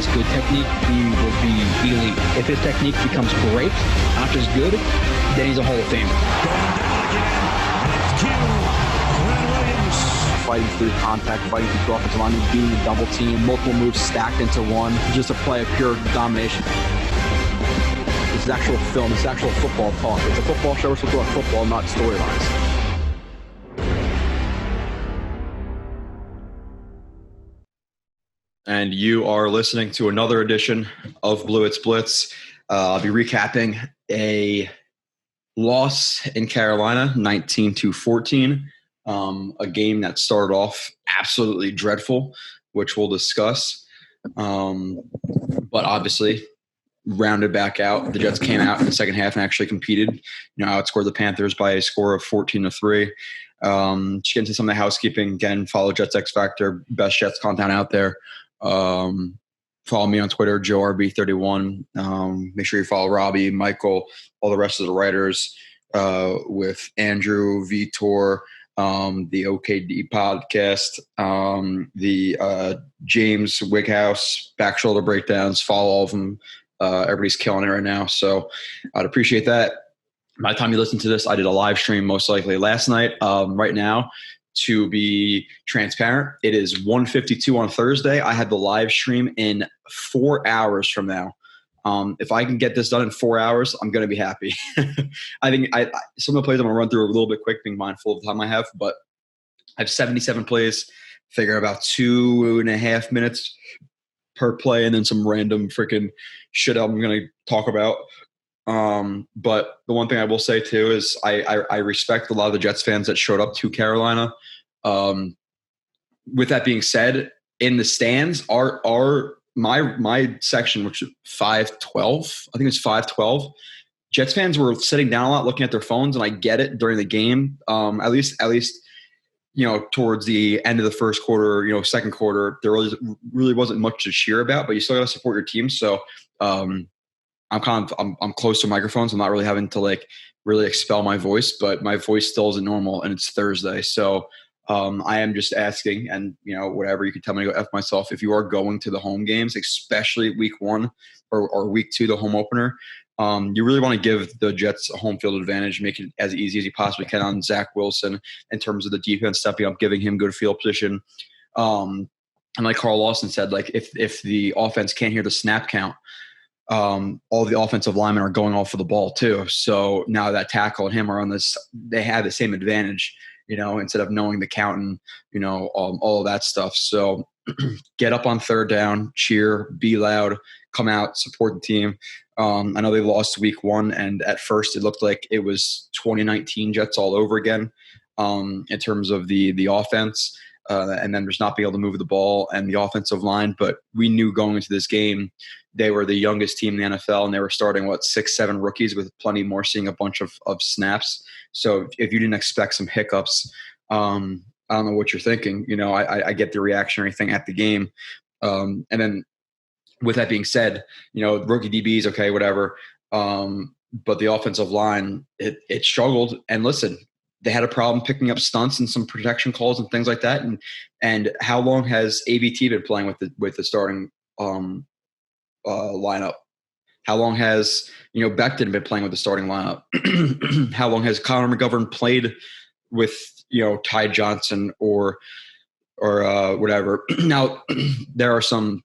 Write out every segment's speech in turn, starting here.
has good technique, he will be elite. If his technique becomes great, not just good, then he's a Hall of Famer. Going down again. It's Q. Glenn Williams. Fighting through contact, fighting through offensive line, being a double team, multiple moves stacked into one, just a play of pure domination. This is actual film, this is actual football talk. It's a football show, we're supposed to talk football, not storylines. And you are listening to another edition of Blewett's Blitz. I'll be recapping a loss in Carolina, 19-14. A game that started off absolutely dreadful, which we'll discuss. But obviously, rounded back out. The Jets came out in the second half and actually competed. Outscored the Panthers by a score of 14-3. Just get into some of the housekeeping. Again, follow Jets X Factor, best Jets content out there. Follow me on Twitter, JoeRB31. Make sure you follow Robbie, Michael, all the rest of the writers, with Andrew, Vitor, the OKD podcast, the James Wighouse, back shoulder breakdowns. Follow all of them. Everybody's killing it right now, so I'd appreciate that. By the time you listen to this, I did a live stream most likely last night. Right now, to be transparent, it is 1:52 on Thursday. I had the live stream in 4 hours from now. If I can get this done in 4 hours, I'm going to be happy. I think some of the plays I'm going to run through a little bit quick, being mindful of the time I have, but I have 77 plays, figure about 2.5 minutes per play, and then some random freaking shit I'm going to talk about. But the one thing I will say too is I respect a lot of the Jets fans that showed up to Carolina. With that being said, in the stands, my section, which is 512, I think it's 512. Jets fans were sitting down a lot, looking at their phones, and I get it during the game. At least towards the end of the first quarter, second quarter, there really wasn't much to cheer about, but you still got to support your team. So, I'm close to microphones. I'm not really having to really expel my voice, but my voice still isn't normal, and it's Thursday. So I am just asking, and whatever, you can tell me to go F myself. If you are going to the home games, especially week 1 or week 2, the home opener, you really want to give the Jets a home field advantage, make it as easy as you possibly can on Zach Wilson in terms of the defense stepping up, giving him good field position. And like Carl Lawson said, if the offense can't hear the snap count, all the offensive linemen are going off of the ball too. So now that tackle and him are on this, they have the same advantage, instead of knowing the count and, all of that stuff. So get up on third down, cheer, be loud, come out, support the team. I know they lost week 1, and at first it looked like it was 2019 Jets all over again, in terms of the offense. And then there's not being able to move the ball and the offensive line. But we knew going into this game, they were the youngest team in the NFL, and they were starting, 6-7 rookies with plenty more seeing a bunch of snaps. So if you didn't expect some hiccups, I don't know what you're thinking. I get the reactionary thing at the game. And then with that being said, rookie DBs, okay, whatever. But the offensive line, it struggled. And listen, they had a problem picking up stunts and some protection calls and things like that. And how long has ABT been playing with the starting lineup? How long has Becton been playing with the starting lineup? How long has Connor McGovern played with Ty Johnson or whatever? Now there are some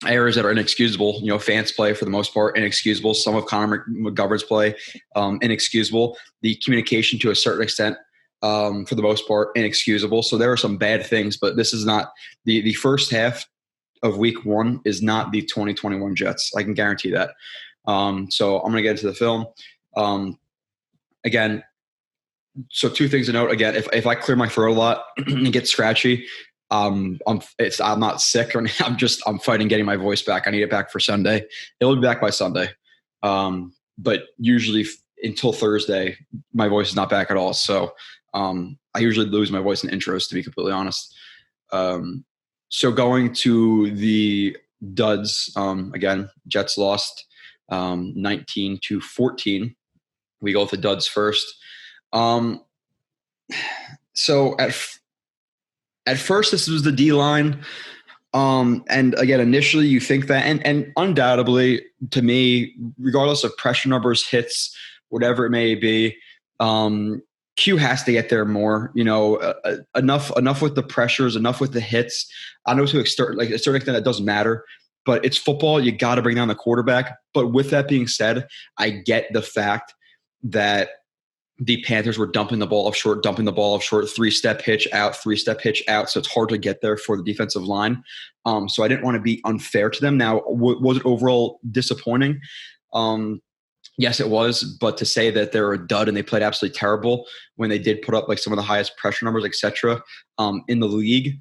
errors that are inexcusable. Fans play for the most part inexcusable. Some of Connor McGovern's play inexcusable. The communication to a certain extent, for the most part, inexcusable. So there are some bad things, but this is not the first half of week 1 is not the 2021 Jets. I can guarantee that. So I'm going to get into the film. Again, so 2 things to note. Again, if I clear my throat a lot and get scratchy, I'm not sick, or I'm fighting getting my voice back. I need it back for Sunday. It'll be back by Sunday. But usually until Thursday, my voice is not back at all. So I usually lose my voice in intros, to be completely honest. So going to the duds, again, Jets lost 19-14. We go with the duds first. So at first, this was the D-line. And again, initially you think that, and undoubtedly to me, regardless of pressure numbers, hits, whatever it may be, Q has to get there more. Enough with the pressures, enough with the hits. I know to a certain extent that doesn't matter, but it's football. You got to bring down the quarterback. But with that being said, I get the fact that the Panthers were dumping the ball off short, three-step hitch out. So it's hard to get there for the defensive line. So I didn't want to be unfair to them. Now, was it overall disappointing? Yes, it was. But to say that they're a dud and they played absolutely terrible when they did put up like some of the highest pressure numbers, et cetera, in the league,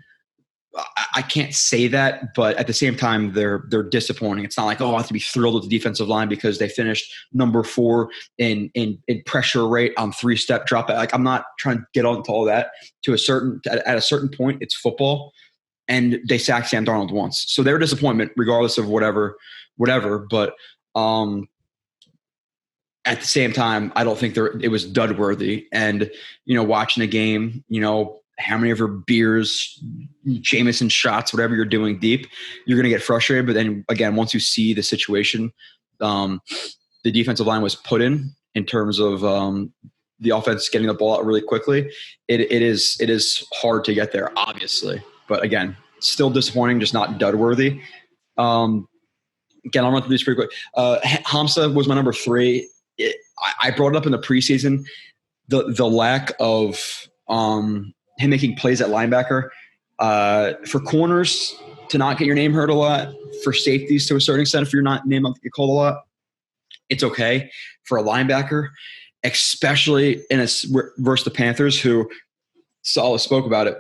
I can't say that, but at the same time, they're disappointing. It's not like, I have to be thrilled with the defensive line because they finished number 4 in pressure rate on three-step drop. Like, I'm not trying to get onto all that. At a certain point, it's football, and they sacked Sam Darnold once, so they're a disappointment regardless of whatever. But at the same time, I don't think it was dud worthy. And watching the game, how many of her beers, Jameson shots, whatever you're doing deep, you're going to get frustrated. But then again, once you see the situation the defensive line was put in terms of the offense getting the ball out really quickly, it is hard to get there, obviously. But again, still disappointing, just not dud worthy. Again, I'll run through these pretty quick. Hamza was my number 3. I brought it up in the preseason, the lack of him making plays at linebacker, for corners to not get your name heard a lot, for safeties to a certain extent if you're not named up, get called a lot. It's okay for a linebacker, especially versus the Panthers, who Salah spoke about it.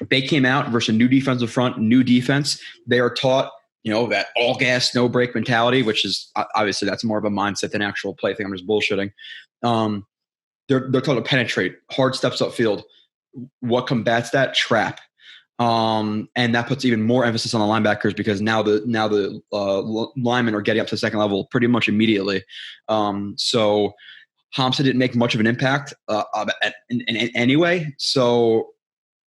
They came out versus a new defensive front, new defense. They are taught, that all gas, no brake mentality, which is obviously that's more of a mindset than actual play thing. I'm just bullshitting. They're taught to penetrate, hard steps upfield. What combats that? Trap. And that puts even more emphasis on the linebackers because now the linemen are getting up to the second level pretty much immediately. So Hamza didn't make much of an impact in any way. So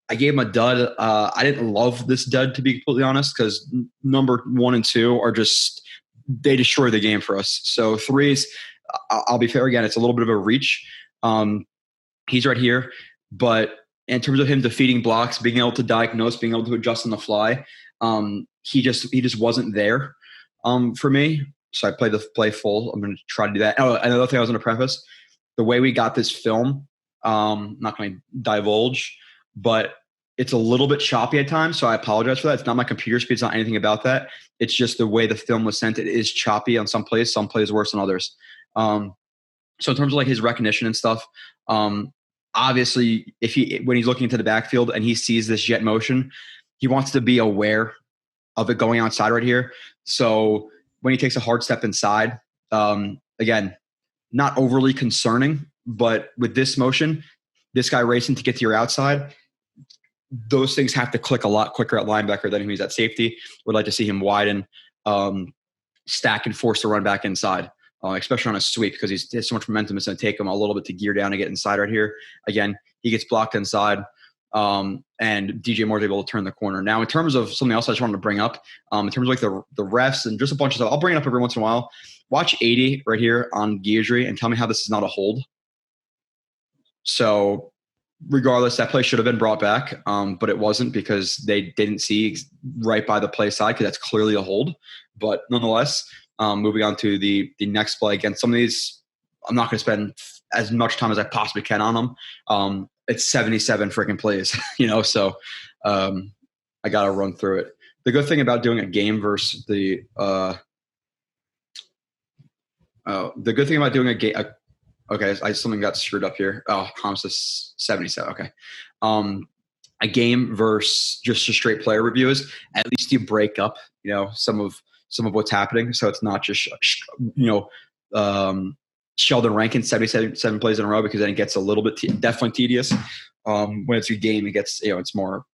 I gave him a dud. I didn't love this dud, to be completely honest, because number 1 and 2 are they destroy the game for us. So 3s, I'll be fair again, it's a little bit of a reach. He's right here, but in terms of him defeating blocks, being able to diagnose, being able to adjust on the fly, he just wasn't there for me. So I played the play full. I'm going to try to do that. Oh, another thing I was going to preface, the way we got this film, I'm not going to divulge, but it's a little bit choppy at times, so I apologize for that. It's not my computer speed. It's not anything about that. It's just the way the film was sent. It is choppy on some plays worse than others. So in terms of like his recognition and stuff, obviously when he's looking into the backfield and he sees this jet motion, he wants to be aware of it going outside right here. So when he takes a hard step inside, again, not overly concerning, but with this motion, this guy racing to get to your outside, those things have to click a lot quicker at linebacker than he's at safety. Would like to see him widen, stack, and force to run back inside, especially on a sweep because he has so much momentum. It's going to take him a little bit to gear down and get inside right here. Again, he gets blocked inside, and DJ Moore's able to turn the corner. Now, in terms of something else I just wanted to bring up, in terms of like the refs and just a bunch of stuff, I'll bring it up every once in a while. Watch 80 right here on Guidry and tell me how this is not a hold. So regardless, that play should have been brought back, but it wasn't because they didn't see right by the play side because that's clearly a hold. But nonetheless, moving on to the next play. Again, some of these, I'm not going to spend as much time as I possibly can on them. It's 77 freaking plays, so I got to run through it. The good thing about doing a game versus the good thing about doing a game, okay, something got screwed up here. Oh, Hamza's 77. Okay. A game versus just a straight player review is at least you break up, some of what's happening. So it's not just, Sheldon Rankin 77 plays in a row because then it gets a little bit definitely tedious. When it's a game, it gets, it's more,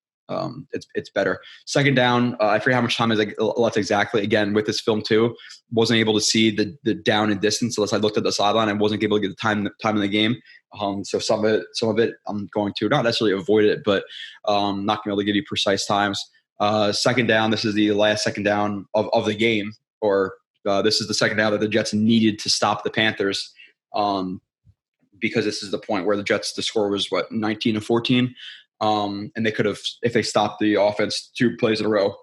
it's better. Second down, I forget how much time is left exactly. Again, with this film too, wasn't able to see the down and distance unless I looked at the sideline. I wasn't able to get the time in the game. So some of it, I'm going to not necessarily avoid it, but not going to be able to give you precise times. Second down, this is the last second down of the game, or this is the second down that the Jets needed to stop the Panthers, because this is the point where the score was 19-14, and they could have, if they stopped the offense 2 plays in a row,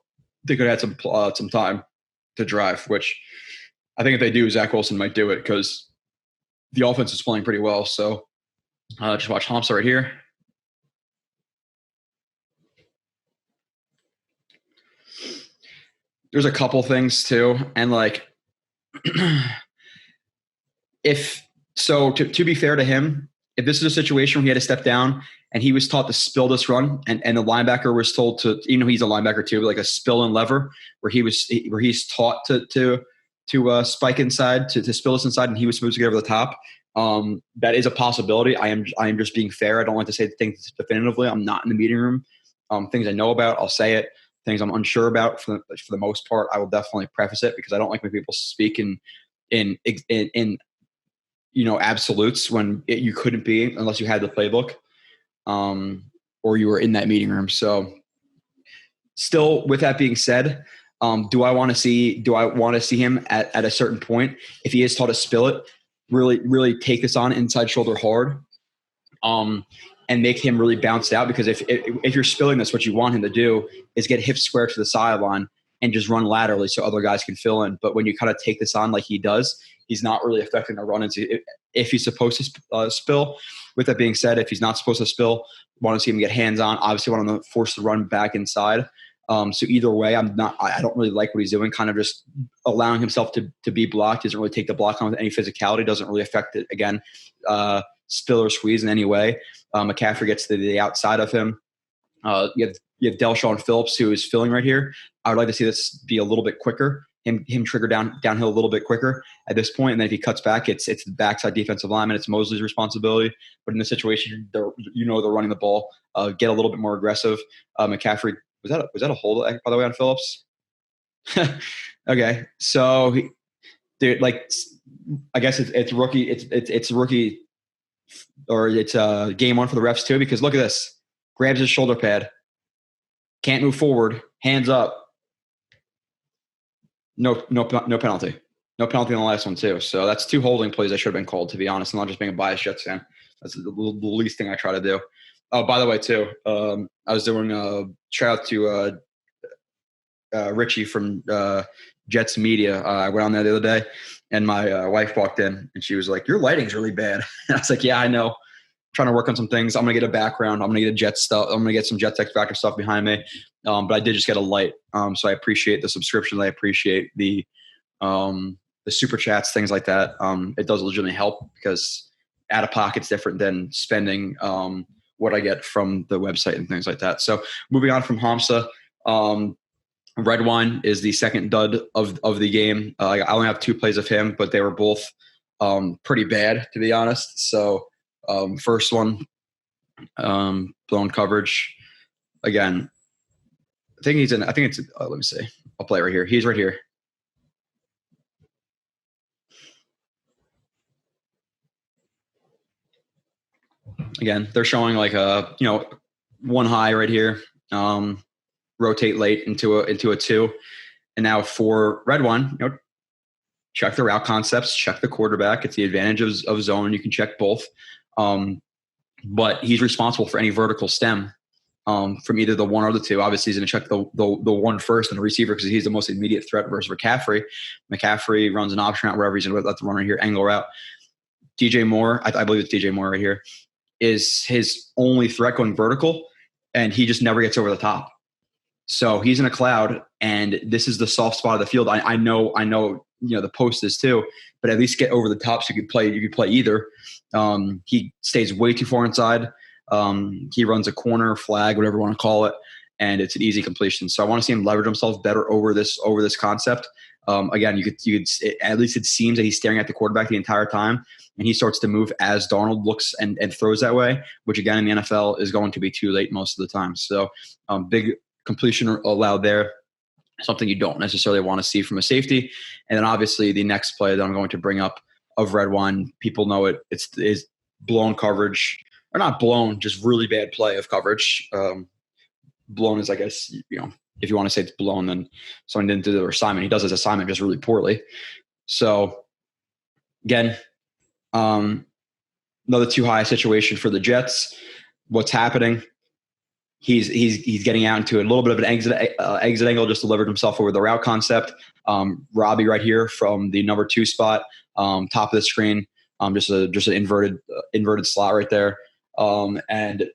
they could have had some time to drive. Which I think if they do, Zach Wilson might do it because the offense is playing pretty well. So just watch Hamza right here. There's a couple things too, and like, to be fair to him, if this is a situation where he had to step down and he was taught to spill this run, and the linebacker was told to, he's a linebacker too, but like a spill and lever, where he's taught to spike inside, to spill this inside, and he was supposed to get over the top. That is a possibility. I am just being fair. I don't like to say things definitively. I'm not in the meeting room. Things I know about, I'll say it. Things I'm unsure about, for the most part, I will definitely preface it, because I don't like when people speak in absolutes when you couldn't be, unless you had the playbook, or you were in that meeting room. So still, with that being said, do I want to see him at a certain point, if he is taught to spill it, really take this on inside shoulder hard, and make him really bounce out? Because if you're spilling this, what you want him to do is get hips square to the sideline and just run laterally so other guys can fill in. But when you kind of take this on like he does, he's not really affecting the run if he's supposed to spill. With that being said, if he's not supposed to spill, want to see him get hands on. Obviously, want to force the run back inside. So either way, I don't really like what he's doing. Kind of just allowing himself to be blocked. Doesn't really take the block on with any physicality. Doesn't really affect it. Again, spill or squeeze in any way. McCaffrey gets to the outside of him. You have Delshon Phillips, who is filling right here. I would like to see this be a little bit quicker. Him trigger downhill a little bit quicker at this point, and then if he cuts back, it's the backside defensive lineman. It's Mosley's responsibility. But in this situation, they're running the ball. Get a little bit more aggressive. McCaffrey, was that a hold, by the way, on Phillips? Okay, so I guess it's rookie. It's rookie, or it's game 1 for the refs too, because look at this. Grabs his shoulder pad. Can't move forward. Hands up. No penalty. No penalty on the last one too. So that's 2 holding plays that should have been called, to be honest. I'm not just being a biased Jets fan. That's the least thing I try to do. Oh, by the way, too, I was doing a shout out to Richie from Jets Media. I went on there the other day, and my wife walked in, and she was like, "Your lighting's really bad." And I was like, "Yeah, I know. Trying to work on some things. I'm going to get a background. I'm going to get a Jet stuff. I'm going to get some Jet X Factor stuff behind me. But I did just get a light. So I appreciate the subscription. I appreciate the super chats, things like that. It does legitimately help, because out of pocket's different than spending what I get from the website and things like that. So moving on from Hamza, Red Wine is the second dud of the game. I only have 2 plays of him, but they were both pretty bad, to be honest. So first one, blown coverage. Again, let me see. I'll play right here. He's right here. Again, they're showing like one high right here. Rotate late into a 2, and now for Red One, check the route concepts, check the quarterback. It's the advantage of zone. You can check both. But he's responsible for any vertical stem from either the 1 or the 2. Obviously, he's going to check the 1 first and the receiver, because he's the most immediate threat versus McCaffrey. McCaffrey runs an option route wherever he's going to let the run right here, angle route. DJ Moore, I believe it's DJ Moore right here, is his only threat going vertical, and he just never gets over the top. So he's in a cloud, and this is the soft spot of the field. I know, the post is too, but at least get over the top so you could play either. He stays way too far inside. He runs a corner, flag, whatever you want to call it, and it's an easy completion. So I want to see him leverage himself better over this concept. Again, at least it seems that he's staring at the quarterback the entire time, and he starts to move as Darnold looks and throws that way, which again in the NFL is going to be too late most of the time. So big completion allowed there, something you don't necessarily want to see from a safety. And then obviously the next play that I'm going to bring up of Red One, people know it. It's blown coverage, or not blown, just really bad play of coverage. Blown is, I guess, if you want to say it's blown, then someone didn't do their assignment. He does his assignment just really poorly. So again, another too high situation for the Jets. What's happening? He's getting out into a little bit of an exit angle, just delivered himself over the route concept. Robbie right here from the number 2 spot, top of the screen, just an inverted slot right there. And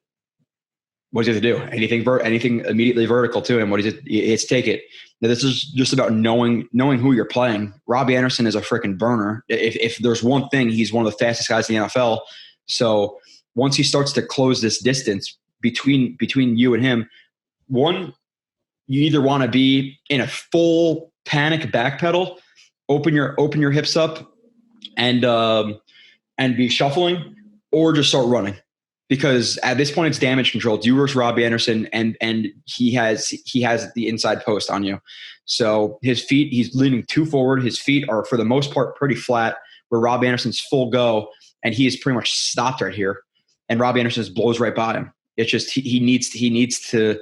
what does he have to do? Anything immediately vertical to him? What is it? It's take it. Now, this is just about knowing who you're playing. Robbie Anderson is a freaking burner. If there's one thing, he's one of the fastest guys in the NFL. So once he starts to close this distance between you and him, one, you either want to be in a full panic backpedal, open your hips up, and be shuffling, or just start running. Because at this point, it's damage control. Do you versus Robbie Anderson, and he has the inside post on you. So his feet, he's leaning too forward. His feet are, for the most part, pretty flat, where Robbie Anderson's full go, and he is pretty much stopped right here. And Robbie Anderson just blows right by him. It's just he needs to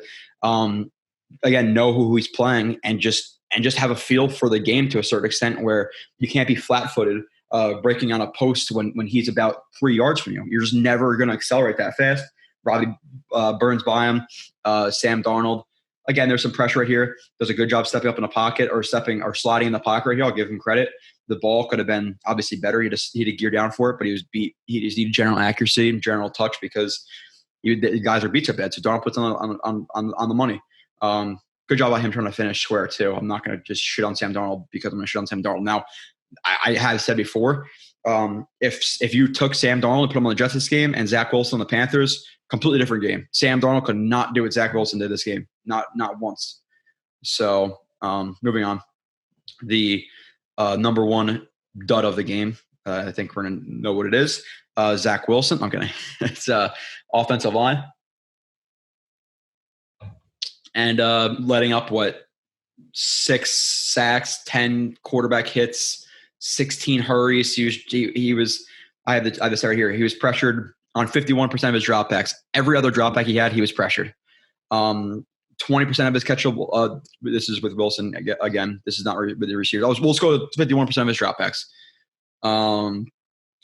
again, know who he's playing, and just have a feel for the game to a certain extent, where you can't be flat-footed breaking on a post when he's about 3 yards from you. You're just never going to accelerate that fast. Robbie burns by him. Sam Darnold, again, there's some pressure right here. Does a good job stepping up in the pocket or sliding in the pocket right here. I'll give him credit. The ball could have been obviously better. He had to gear down for it, but he was beat. He just needed general accuracy and general touch, because the guys are beat so bad. So Darnold puts on the money. Good job by him trying to finish square too. I'm not going to just shit on Sam Darnold because I'm going to shit on Sam Darnold. Now, I have said before, if you took Sam Darnold and put him on the Jets this game and Zach Wilson on the Panthers, completely different game. Sam Darnold could not do what Zach Wilson did this game. Not once. So moving on. The number 1 dud of the game. I think we're going to know what it is. Zach Wilson. I'm kidding. It's offensive line. And letting up 6 sacks, 10 quarterback hits, 16 hurries. He was. I have this right here. He was pressured on 51% of his dropbacks. Every other dropback he had, he was pressured. 20% of his catchable. This is with Wilson again. This is not with the receivers. We'll go to 51% of his dropbacks.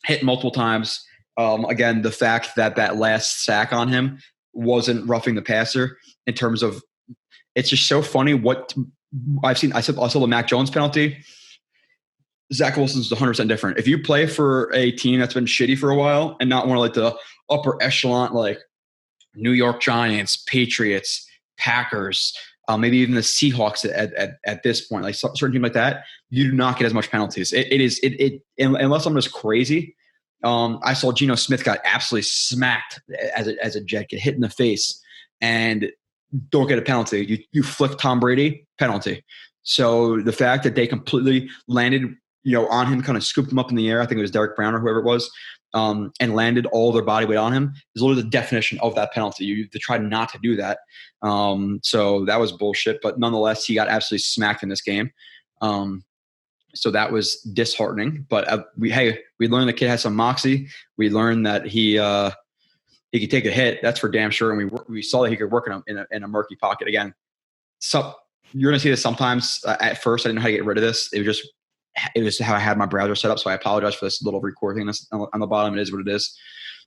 Hit multiple times. Again, the fact that last sack on him wasn't roughing the passer in terms of. It's just so funny what I've seen. I saw the Mac Jones penalty. Zach Wilson's 100% different. If you play for a team that's been shitty for a while and not one of the upper echelon, like New York Giants, Patriots, Packers, maybe even the Seahawks at this point, like certain team like that, you do not get as much penalties. It unless I'm just crazy. I saw Geno Smith got absolutely smacked as a Jet, get hit in the face, and don't get a penalty. You flick Tom Brady, penalty. So the fact that they completely landed, on him, kind of scooped him up in the air. I think it was Derek Brown or whoever it was, and landed all their body weight on him is literally the definition of that penalty. You to try not to do that. So that was bullshit. But nonetheless, he got absolutely smacked in this game. So that was disheartening. But we learned the kid has some moxie. We learned that he could take a hit. That's for damn sure. And we saw that he could work in a murky pocket again. So you're going to see this sometimes. At first, I didn't know how to get rid of this. It was how I had my browser set up. So I apologize for this little record thing on the bottom. It is what it is.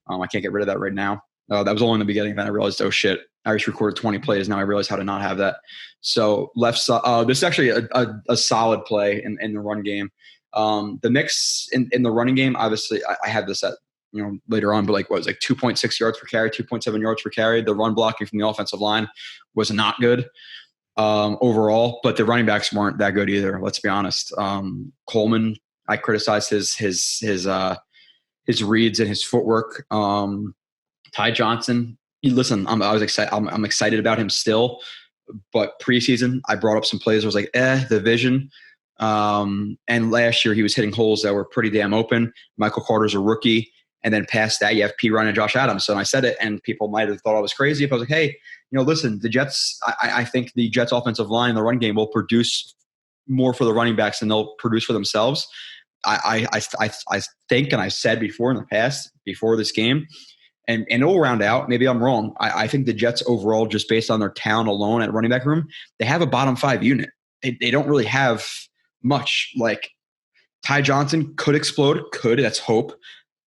I can't get rid of that right now. That was only in the beginning. Then I realized, oh shit, I just recorded 20 plays. Now I realize how to not have that. So left side, this is actually a solid play in the run game. The mix in the running game, obviously I had this at, later on, but like 2.6 yards per carry, 2.7 yards per carry. The run blocking from the offensive line was not good overall, but the running backs weren't that good either. Let's be honest. Coleman, I criticized his reads and his footwork. Ty Johnson, I'm excited about him still, but preseason I brought up some plays. I was like, the vision. And last year he was hitting holes that were pretty damn open. Michael Carter's a rookie. And then past that, you have P. Ryan and Josh Adams. So I said it, and people might have thought I was crazy if I was like, hey, listen, the Jets, I think the Jets offensive line in the run game will produce more for the running backs than they'll produce for themselves. I think, and I said before in the past, before this game, and it'll round out. Maybe I'm wrong. I think the Jets overall, just based on their talent alone at running back room, they have a bottom 5 unit. They don't really have much. Like Ty Johnson could explode. That's hope.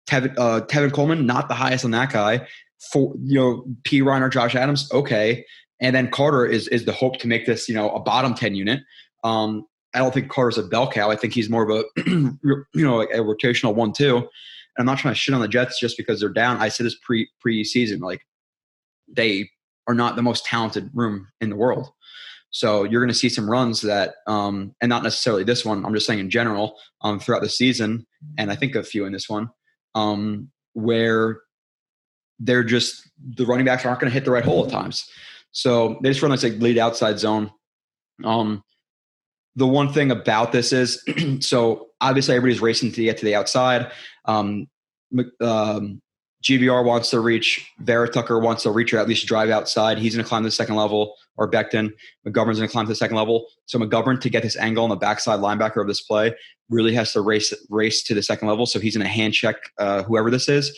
Tevin Coleman, not the highest on that guy. For P. Ryan or Josh Adams, okay. And then Carter is the hope to make this a bottom 10 unit. I don't think Carter's a bell cow. I think he's more of a like a rotational 1-2. And I'm not trying to shit on the Jets just because they're down. I said this pre-season, like they are not the most talented room in the world. So you're going to see some runs that, and not necessarily this one, I'm just saying in general, throughout the season, and I think a few in this one, where they're just the running backs aren't going to hit the right hole at times. So they just run this like lead outside zone. The one thing about this is, so obviously everybody's racing to get to the outside. GVR wants to reach. Vera Tucker wants to reach or at least drive outside. He's going to climb to the second level, or Becton. McGovern's going to climb to the second level. So McGovern, to get this angle on the backside linebacker of this play, really has to race to the second level. So he's going to hand check whoever this is.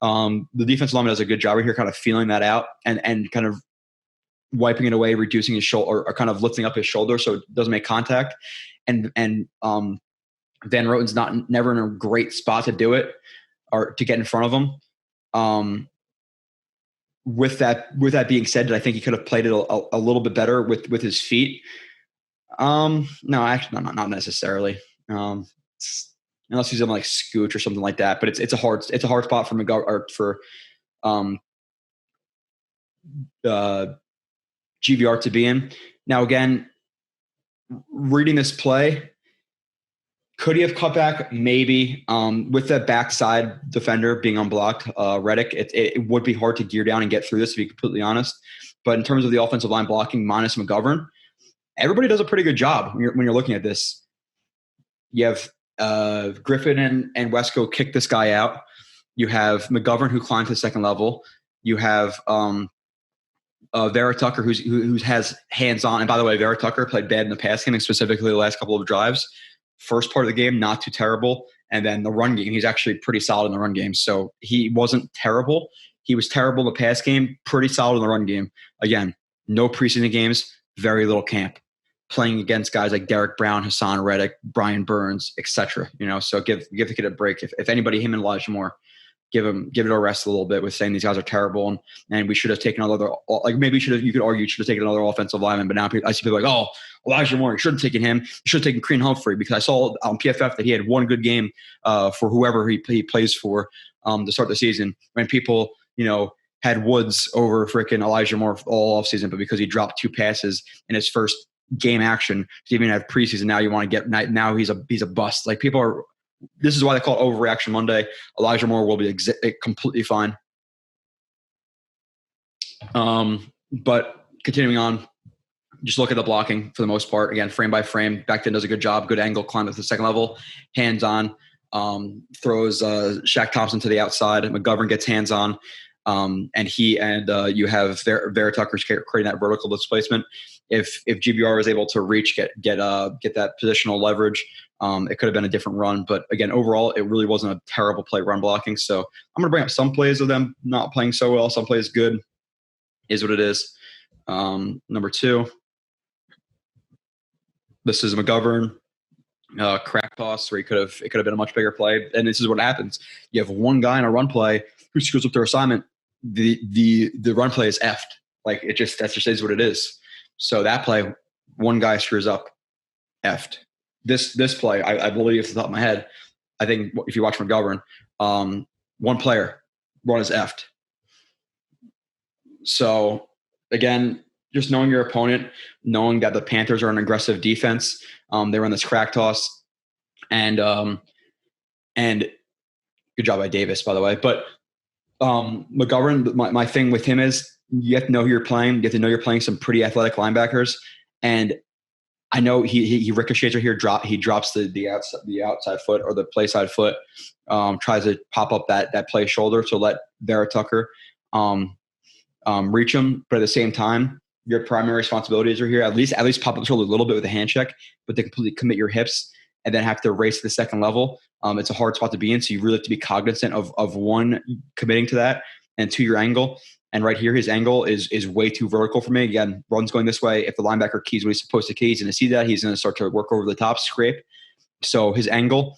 The defensive lineman does a good job right here, kind of feeling that out and kind of wiping it away, reducing his shoulder, or kind of lifting up his shoulder so it doesn't make contact. And Van Roten's never in a great spot to do it or to get in front of him. With that being said, I think he could have played it a little bit better with his feet. No, actually, not necessarily. Unless he's in like scooch or something like that. But it's a hard spot for McGovern or for GVR to be in. Now, again, reading this play, could he have cut back? Maybe. With the backside defender being unblocked, Reddick, it would be hard to gear down and get through this, to be completely honest. But in terms of the offensive line blocking minus McGovern, everybody does a pretty good job when you're looking at this. You have Griffin and Wesco kick this guy out. You have McGovern, who climbed to the second level. You have Vera Tucker, who has hands on. And by the way, Vera Tucker played bad in the pass game, specifically the last couple of drives. First part of the game, not too terrible. And then the run game, he's actually pretty solid in the run game. So he wasn't terrible. He was terrible in the pass game, pretty solid in the run game. Again, no preseason games, very little camp. Playing against guys like Derek Brown, Hassan Reddick, Brian Burns, etc. So give the kid a break. If anybody, him and Elijah Moore, give it a rest a little bit with saying these guys are terrible and we should have taken another, like maybe you could argue you should have taken another offensive lineman, but now I see people like, oh, Elijah Moore, you should have taken him. You should have taken Crean Humphrey, because I saw on PFF that he had one good game for whoever he plays for to start the season, when people, had Woods over freaking Elijah Moore all offseason, but because he dropped 2 passes in his first game action, he didn't even have preseason. Now you want to get, now he's a bust. Like people are, this is why they call it Overreaction Monday. Elijah Moore will be completely fine. But continuing on, just look at the blocking for the most part. Again, frame by frame, Becton does a good job, good angle, climb at the second level, hands on, throws Shaq Thompson to the outside. McGovern gets hands on. And you have Vera Tucker's creating that vertical displacement. If GBR is able to reach, get that positional leverage, it could have been a different run. But again, overall, it really wasn't a terrible play run blocking. So I'm going to bring up some plays of them not playing so well. Some plays good, is what it is. Number 2, this is McGovern. Crack toss where it could have been a much bigger play. And this is what happens. You have one guy in a run play who screws up their assignment. The run play is effed. Like that just is what it is. So that play, one guy screws up, effed. This play, I believe off the top of my head, I think if you watch McGovern, one player, run is effed. So again, just knowing your opponent, knowing that the Panthers are an aggressive defense, they run this crack toss, and good job by Davis, by the way. But McGovern, my thing with him is you have to know who you're playing. You have to know you're playing some pretty athletic linebackers, and I know he ricochets right here. He drops the outside foot or the play side foot, tries to pop up that play shoulder to let Vera Tucker reach him, but at the same time, your primary responsibilities are here. At least pop up the shoulder a little bit with a hand check, but to completely commit your hips and then have to race to the second level. It's a hard spot to be in, so you really have to be cognizant of one, committing to that, and to your angle. And right here, his angle is way too vertical for me. Again, run's going this way. If the linebacker keys what he's supposed to key, he's going to see that. He's going to start to work over the top, scrape. So his angle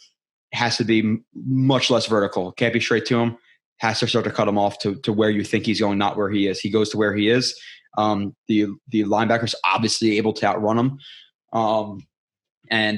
has to be much less vertical. Can't be straight to him. Has to start to cut him off to where you think he's going, not where he is. He goes to where he is. The linebacker's obviously able to outrun him and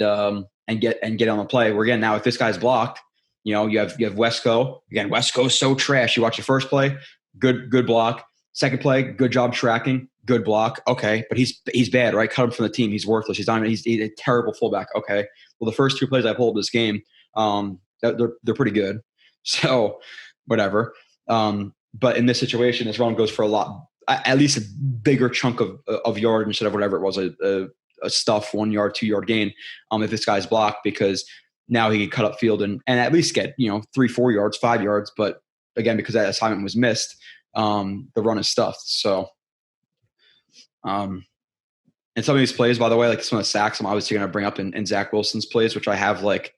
get on the play. Where again, now if this guy's blocked, you have Wesco. Again, Wesco's so trash. You watch the first play, good block. Second play, good job tracking, good block. Okay, but he's bad, right? Cut him from the team. He's worthless. He's a terrible fullback. Okay, well the first 2 plays I pulled this game, they're pretty good. So whatever. But in this situation, this run goes for a lot, at least a bigger chunk of yard instead of whatever it was, a stuff 1 yard, 2 yard gain. If this guy's blocked, because now he can cut up field and at least get 3, 4 yards, 5 yards. But again, because that assignment was missed, the run is stuffed. So, and some of these plays, by the way, like some of the sacks, I'm obviously going to bring up in Zach Wilson's plays, which I have like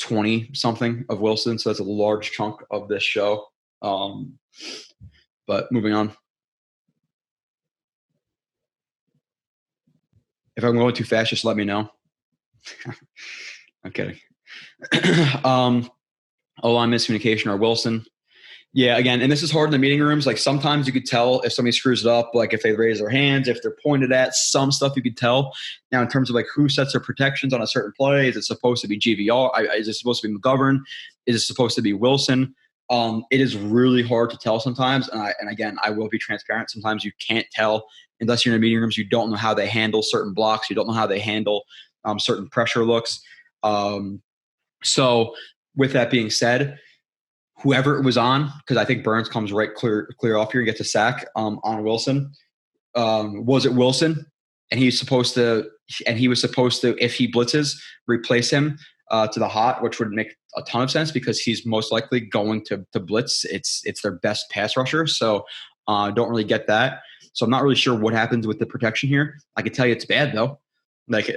20 something of Wilson. So that's a large chunk of this show. But moving on. If I'm going too fast, just let me know. I'm kidding. O-line miscommunication or Wilson. Yeah, again, and this is hard in the meeting rooms. Like sometimes you could tell if somebody screws it up, like if they raise their hands, if they're pointed at, some stuff you could tell. Now, in terms of like who sets their protections on a certain play, is it supposed to be GVR? Is it supposed to be McGovern? Is it supposed to be Wilson? It is really hard to tell sometimes. And again, I will be transparent. Sometimes you can't tell unless you're in the meeting rooms. You don't know how they handle certain blocks. You don't know how they handle certain pressure looks. So with that being said, whoever it was on, because I think Burns comes right clear off here and gets a sack on Wilson. Was it Wilson? And he was supposed to, if he blitzes, replace him to the hot, which would make a ton of sense because he's most likely going to blitz. It's their best pass rusher. So don't really get that. So I'm not really sure what happens with the protection here. I can tell you it's bad though. Like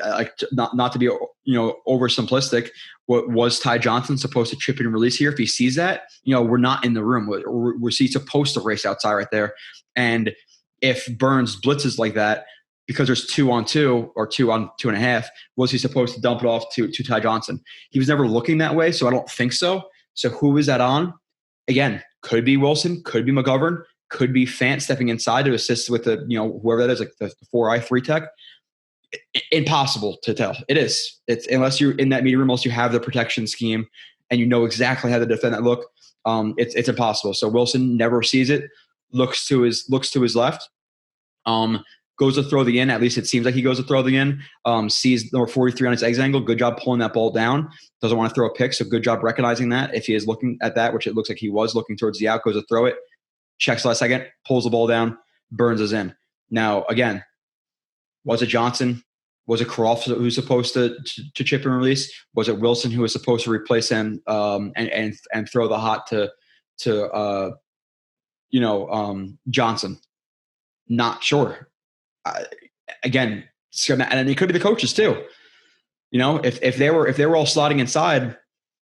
not to be oversimplistic. What was Ty Johnson supposed to chip and release here? If he sees that, we're not in the room. We're supposed to race outside right there. And if Burns blitzes like that, because there's 2-on-2 or 2-on-2.5, was he supposed to dump it off to Ty Johnson? He was never looking that way, so I don't think so. So who is that on? Again, could be Wilson, could be McGovern, could be Fant stepping inside to assist with the whoever that is, like the 4-eye 3 tech. Impossible to tell. It's unless you're in that meeting room, unless you have the protection scheme and you know exactly how to defend that look. It's impossible. So Wilson never sees it. Looks to his left. Goes to throw the in. At least it seems like he goes to throw the in. Sees number 43 on his exit angle. Good job pulling that ball down. Doesn't want to throw a pick. So good job recognizing that. If he is looking at that, which it looks like he was looking towards the out, goes to throw it. Checks last second. Pulls the ball down. Burns is in. Now again. Was it Johnson? Was it Croft who's supposed to chip and release? Was it Wilson who was supposed to replace him and throw the hot to Johnson? Not sure. Again, and it could be the coaches too. If they were all slotting inside,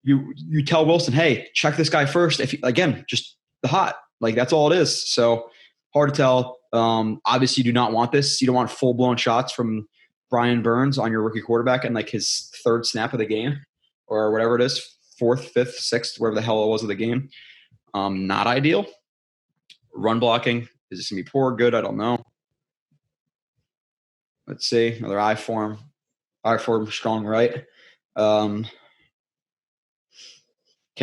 you tell Wilson, hey, check this guy first. Just the hot, like that's all it is. So hard to tell. Obviously, you do not want this. You don't want full-blown shots from Brian Burns on your rookie quarterback in like his third snap of the game or whatever it is, fourth, fifth, sixth, whatever the hell it was of the game. Not ideal. Run blocking. Is this going to be poor, good? I don't know. Let's see. Another I form. I form strong right. Okay,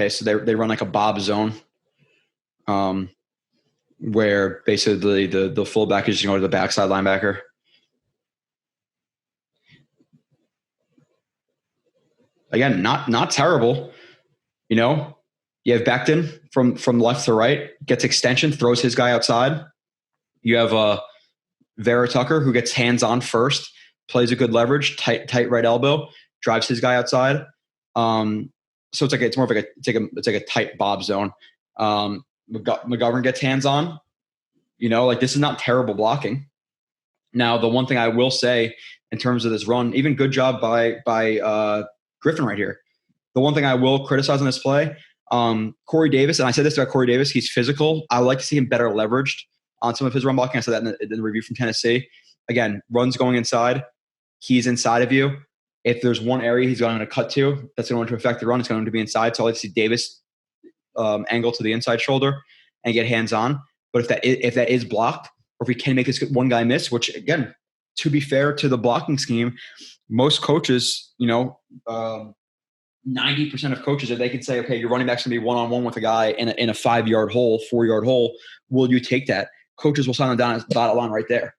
so they run like a Bob zone. Where basically the fullback is going to the backside linebacker. Again, not terrible. You have Becton from left to right, gets extension, throws his guy outside. You have Vera Tucker who gets hands on first, plays a good leverage, tight right elbow, drives his guy outside. So it's more of like a tight Bob zone. McGovern gets hands on, this is not terrible blocking. Now, the one thing I will say in terms of this run, even good job by Griffin right here. The one thing I will criticize on this play, Corey Davis, and I said this about Corey Davis, he's physical. I would like to see him better leveraged on some of his run blocking. I said that in the review from Tennessee. Again, runs going inside. He's inside of you. If there's one area he's going to cut to that's going to affect the run, it's going to be inside. So I like to see Davis angle to the inside shoulder and get hands on. But if that is blocked, or if we can make this one guy miss, which again, to be fair to the blocking scheme, most coaches, 90% of coaches, if they can say, okay, your running back's going to be one-on-one with a guy in a 5-yard hole, 4-yard hole, will you take that? Coaches will sign them down as the dotted line right there.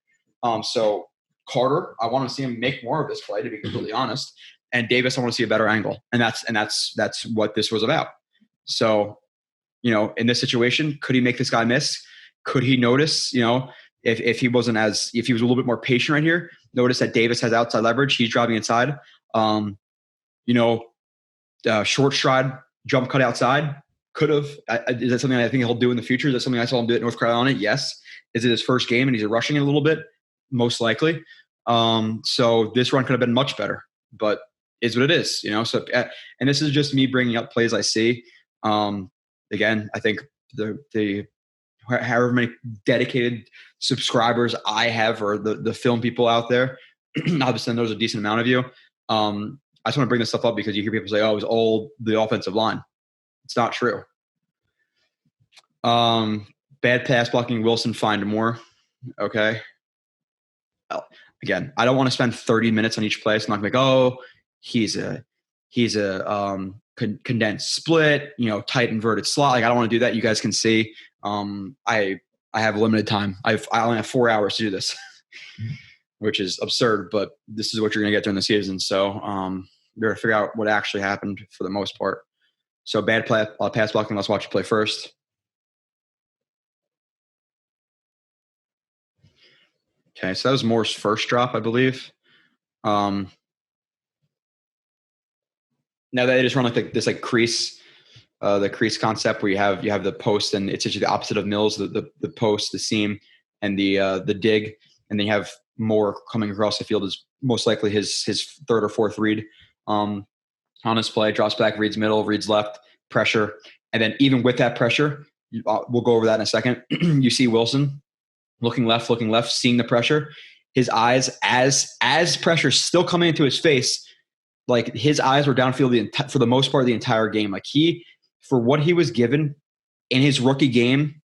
So Carter, I want to see him make more of this play, to be completely honest. And Davis, I want to see a better angle. And that's what this was about. So, in this situation, could he make this guy miss? Could he notice, if he was a little bit more patient right here, notice that Davis has outside leverage. He's driving inside. Short stride, jump cut outside. Could have. Is that something I think he'll do in the future? Is that something I saw him do at North Carolina? Yes. Is it his first game and he's rushing it a little bit? Most likely. So this run could have been much better, but is what it is, So, and this is just me bringing up plays I see. Again, I think the however many dedicated subscribers I have, or the film people out there, obviously there's a decent amount of you. I just want to bring this stuff up because you hear people say, "Oh, it was all the offensive line." It's not true. Bad pass blocking. Wilson, find more. Okay. Well, again, I don't want to spend 30 minutes on each play. So I'm not like, oh, he's a condensed split, tight inverted slot. Like, I don't want to do that. You guys can see. I have limited time. I only have 4 hours to do this, which is absurd. But this is what you're going to get during the season. So we're going to figure out what actually happened for the most part. So bad pass blocking. Let's watch you play first. Okay, so that was Moore's first drop, I believe. Now they just run like this crease, the crease concept where you have the post, and it's actually the opposite of Mills, the post, the seam, and the dig, and then you have Moore coming across the field is most likely his third or fourth read on his play. Drops back, reads middle, reads left, pressure, and then even with that pressure, we'll go over that in a second. You see Wilson looking left, seeing the pressure. His eyes, as pressure still coming into his face, like his eyes were downfield for the most part of the entire game. Like for what he was given in his rookie game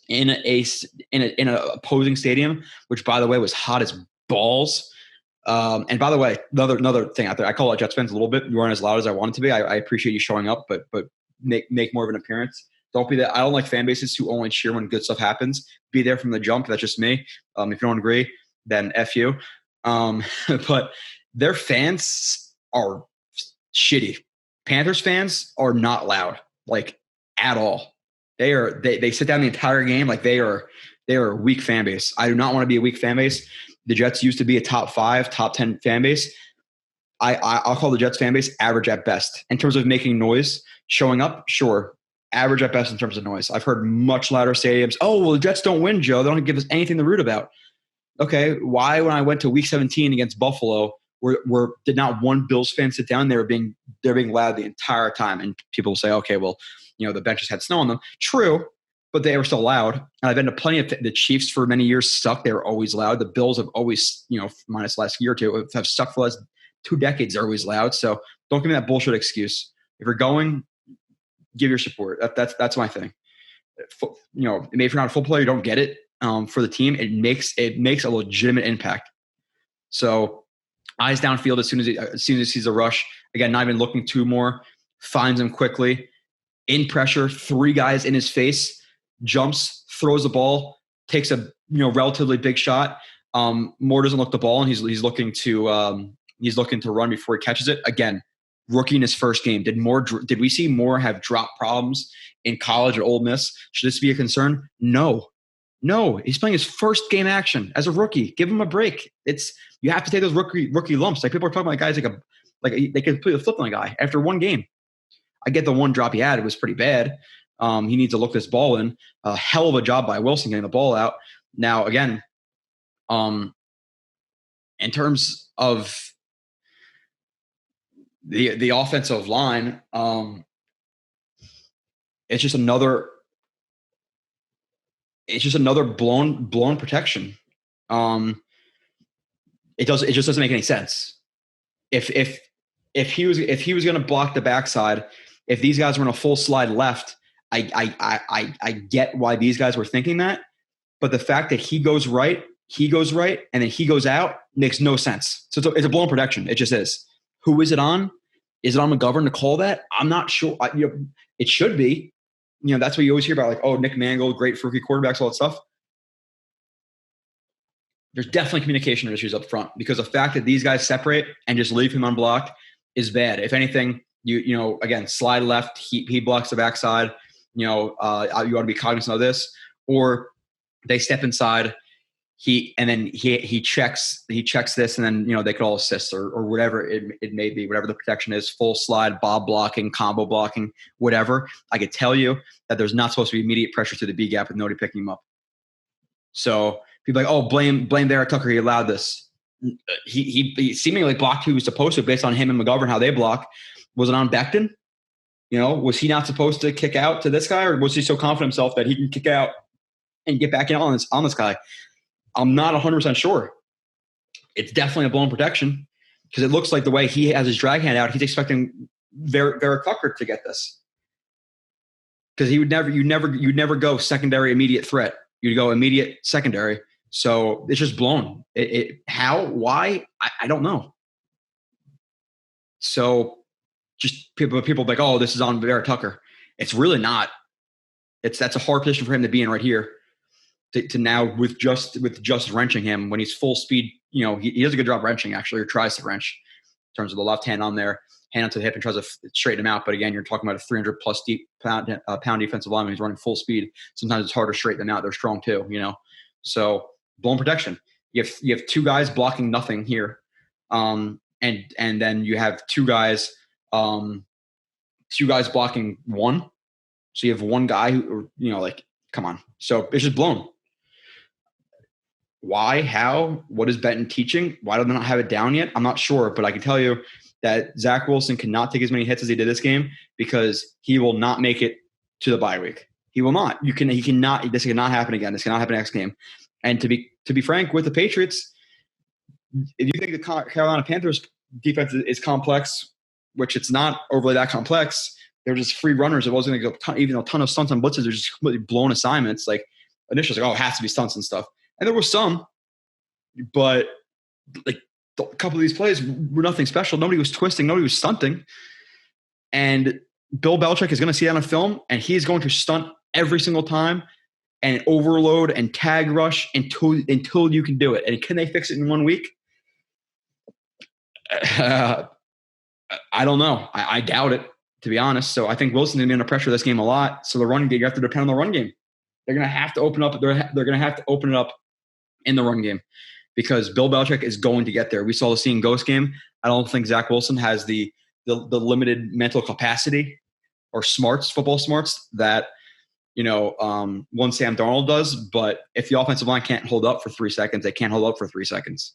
in an opposing stadium, which by the way was hot as balls. And by the way, another thing out there, I call out Jets fans a little bit. You weren't as loud as I wanted to be. I appreciate you showing up, but make more of an appearance. Don't be that. I don't like fan bases who only cheer when good stuff happens. Be there from the jump. That's just me. If you don't agree, then F you. But their fans are shitty. Panthers fans are not loud, like at all. They sit down the entire game like they are a weak fan base. I do not want to be a weak fan base. The Jets used to be a top 5, top 10 fan base. I'll call the Jets fan base average at best in terms of making noise, showing up. Sure. Average at best in terms of noise. I've heard much louder stadiums. Oh, well, the Jets don't win, Joe. They don't give us anything to root about. Okay, why when I went to Week 17 against Buffalo, did not one Bills fan sit down? They're being loud the entire time, and people will say, okay, well, the benches had snow on them. True, but they were still loud. And I've been to plenty of the Chiefs for many years. Suck. They were always loud. The Bills have always, minus last year or two, have stuck for the last 2 decades. They're always loud. So don't give me that bullshit excuse. If you're going, give your support. That's my thing. Maybe if you're not a full player, you don't get it for the team. It makes a legitimate impact. So eyes downfield as soon as he sees a rush. Again, not even looking two more. Finds him quickly. In pressure, 3 guys in his face. Jumps, throws the ball, takes a relatively big shot. Moore doesn't look the ball, and he's looking to run before he catches it. Again, rookie in his first game. Did we see Moore have drop problems in college at Ole Miss? Should this be a concern? No. He's playing his first game action as a rookie. Give him a break. You have to take those rookie lumps. Like people are talking about guys like they completely flip on a guy after one game. I get the one drop he had. It was pretty bad. He needs to look this ball in. A hell of a job by Wilson getting the ball out. Now, again, in terms of the offensive line, it's just another blown protection. It just doesn't make any sense. If he was going to block the backside, if these guys were in a full slide left, I get why these guys were thinking that, but the fact that he goes right, and then he goes out makes no sense. So it's a blown protection. It just is. Who is it on? Is it on McGovern to call that? I'm not sure. It should be. That's what you always hear about, like, oh, Nick Mangold, great for rookie quarterbacks, all that stuff. There's definitely communication issues up front, because the fact that these guys separate and just leave him unblocked is bad. If anything, again, slide left, he blocks the backside. You ought to be cognizant of this. Or they step inside, he checks this, and then they could all assist or whatever it may be, whatever the protection is, full slide, bob blocking, combo blocking, whatever. I could tell you that there's not supposed to be immediate pressure to the B gap with nobody picking him up. So people are like, oh, blame Derek Tucker, he allowed this. He seemingly blocked who he was supposed to based on him and McGovern, how they block. Was it on Becton? Was he not supposed to kick out to this guy, or was he so confident himself that he can kick out and get back in on this guy? I'm not 100% sure. It's definitely a blown protection, because it looks like the way he has his drag hand out, he's expecting Derek Tucker to get this. Because you'd never go secondary immediate threat. You'd go immediate secondary. So it's just blown. How? Why? I don't know. So just people like, oh, this is on Derek Tucker. It's really not. That's a hard position for him to be in right here. To now with just wrenching him when he's full speed, he does a good job wrenching, actually, or tries to wrench in terms of the left hand on there, hand onto the hip and tries to straighten him out. But again, you're talking about a 300 plus pound defensive lineman who's running full speed. Sometimes it's hard to straighten them out. They're strong too, So blown protection. You have two guys blocking nothing here, and then you have two guys blocking one. So you have one guy who, come on. So it's just blown. Why? How? What is Benton teaching? Why do they not have it down yet? I'm not sure, but I can tell you that Zach Wilson cannot take as many hits as he did this game, because he will not make it to the bye week. He will not. He cannot. This cannot happen again. This cannot happen next game. And to be frank with the Patriots, if you think the Carolina Panthers defense is complex, which it's not overly that complex, they're just free runners. It wasn't going to go even a ton of stunts on blitzes. They're just completely blown assignments. Like initially, like, oh, it has to be stunts and stuff. And there was some, but like a couple of these plays were nothing special. Nobody was twisting. Nobody was stunting. And Bill Belichick is going to see that on film, and he's going to stunt every single time and overload and tag rush until you can do it. And can they fix it in 1 week? I don't know. I doubt it, to be honest. So I think Wilson's going to be under pressure this game a lot. So the run game, you have to depend on the run game. They're going to have to open up. They're going to have to open it up in the run game, because Bill Belichick is going to get there. We saw the seeing ghost game. I don't think Zach Wilson has the limited mental capacity or football smarts that one Sam Darnold does. But if the offensive line can't hold up for 3 seconds, they can't hold up for 3 seconds.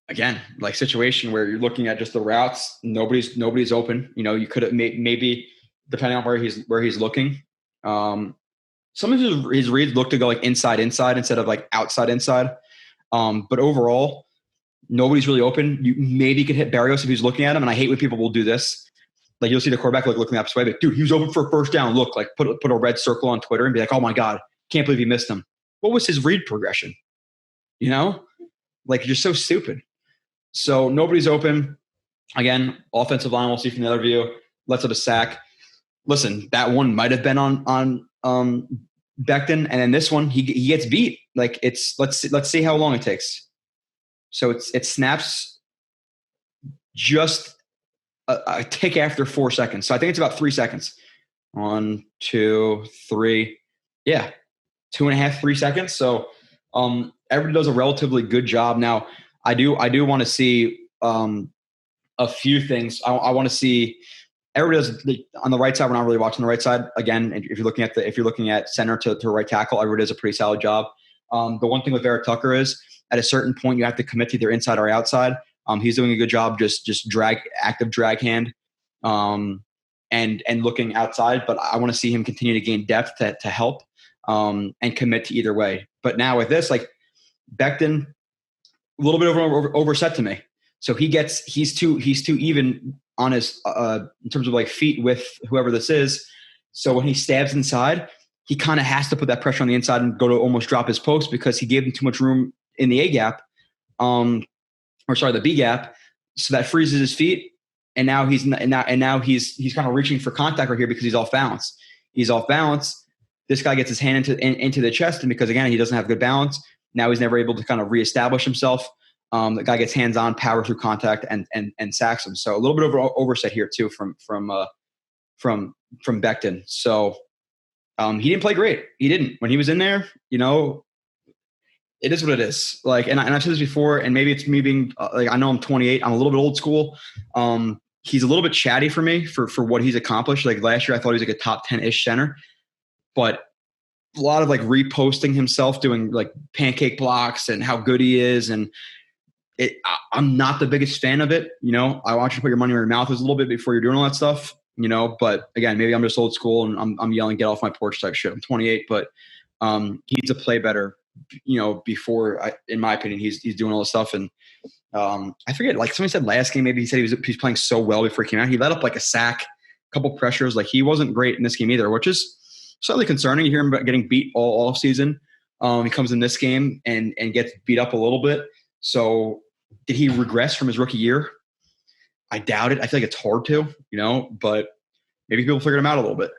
Again, like situation where you're looking at just the routes, nobody's open. You could have maybe depending on where he's looking. Some of his reads look to go like inside instead of like outside inside. But overall, nobody's really open. You maybe could hit Barrios if he's looking at him. And I hate when people will do this. Like you'll see the quarterback looking the opposite way, but dude, he was open for a first down. Look, like put a red circle on Twitter and be like, oh my God, can't believe he missed him. What was his read progression? Like you're so stupid. So nobody's open. Again, offensive line, we'll see from the other view. Lets up a sack. Listen, that one might have been on Becton, and then this one he gets beat. Like let's see how long it takes. So it snaps just a tick after 4 seconds. So I think it's about 3 seconds. 1, 2, 3. Yeah, 2.5, 3 seconds. So everybody does a relatively good job. Now I do want to see a few things. I want to see. Everybody does on the right side. We're not really watching the right side. Again, if you're looking at center to right tackle, everybody does a pretty solid job. The one thing with Derek Tucker is at a certain point you have to commit to either inside or outside. He's doing a good job, just active drag hand, and looking outside. But I want to see him continue to gain depth to help, and commit to either way. But now with this, like Becton, a little bit overset to me. So he's too even on his in terms of like feet with whoever this is. So when he stabs inside, he kind of has to put that pressure on the inside and go to almost drop his post because he gave him too much room in the A gap, the B gap. So that freezes his feet, and now he's kind of reaching for contact right here because he's off balance. He's off balance. This guy gets his hand into the chest, and because again he doesn't have good balance, now he's never able to kind of reestablish himself. The guy gets hands on, power through contact, and sacks him. So a little bit of oversight here too from Becton. So he didn't play great. He didn't when he was in there. It is what it is. Like, and I've said this before, and maybe it's me being like, I know I'm 28. I'm a little bit old school. He's a little bit chatty for me for what he's accomplished. Like last year, I thought he was like a top 10-ish center, but a lot of like reposting himself, doing like pancake blocks and how good he is, and I'm not the biggest fan of it. I want you to put your money where your mouth is a little bit before you're doing all that stuff. But again, maybe I'm just old school and I'm yelling, get off my porch type shit. I'm 28, but he needs to play better. Before in my opinion, he's doing all this stuff. And I forget, like somebody said last game, maybe he said he's playing so well before he came out. He let up like a sack, a couple pressures. Like he wasn't great in this game either, which is slightly concerning. You hear him getting beat all season. He comes in this game and gets beat up a little bit. So did he regress from his rookie year? I doubt it. I feel like it's hard to, but maybe people figured him out a little bit.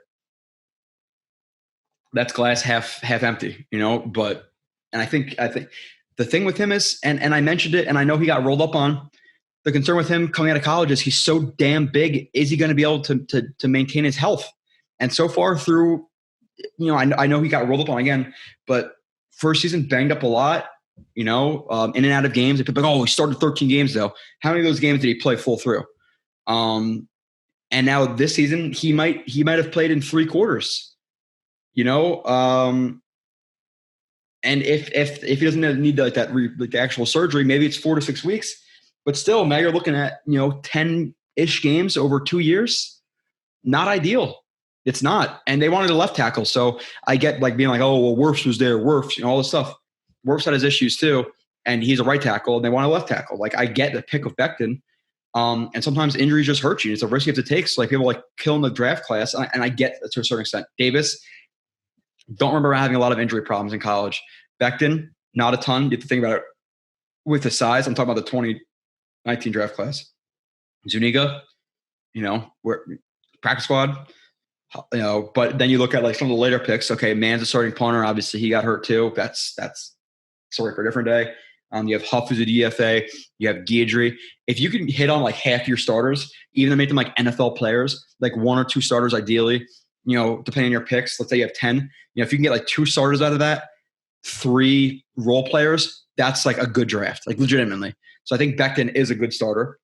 That's glass half empty, but. And I think the thing with him is, and I mentioned it, and I know he got rolled up on. The concern with him coming out of college is he's so damn big. Is he going to be able to maintain his health? And so far through, I know he got rolled up on again, but first season banged up a lot. In and out of games. People like, oh, he started 13 games though. How many of those games did he play full through? And now this season he might have played in 3 quarters. And if he doesn't need like the actual surgery, maybe it's 4 to 6 weeks. But still, now you're looking at 10-ish games over 2 years. Not ideal. It's not. And they wanted a left tackle, so I get like being like, oh well, Wirfs was there, Wirfs, all this stuff. Wirfs had his issues too, and he's a right tackle, and they want a left tackle. Like I get the pick of Becton, and sometimes injuries just hurt you. It's a risk you have to take. So like people like killing the draft class, and I get that to a certain extent. Davis. Don't remember having a lot of injury problems in college. Becton, not a ton. You have to think about it with the size. I'm talking about the 2019 draft class. Zuniga, we're practice squad, but then you look at like some of the later picks. Okay, Mann's a starting punter. Obviously, he got hurt too. That's story for a different day. You have Huff who's a DFA. You have Guidry. If you can hit on like half your starters, even to make them like NFL players, like 1 or 2 starters ideally, depending on your picks, let's say you have 10, if you can get like 2 starters out of that, 3 role players, that's like a good draft, like legitimately. So I think Becton is a good starter.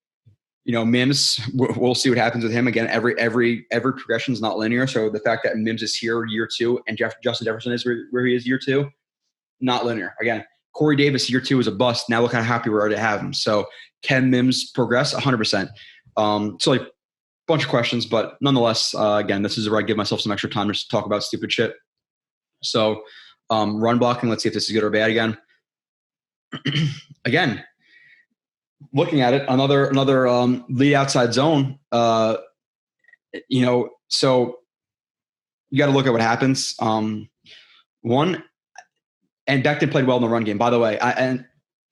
Mims, we'll see what happens with him. Again, every progression is not linear. So the fact that Mims is here year 2 and Justin Jefferson is where he is year 2, not linear. Again, Corey Davis year 2 is a bust. Now look how happy we are to have him. So can Mims progress? 100%. So like, bunch of questions, but nonetheless, again, this is where I give myself some extra time just to talk about stupid shit. So run blocking, let's see if this is good or bad again. Again, looking at it, another lead outside zone, so you got to look at what happens. One, and Becton played well in the run game, by the way. And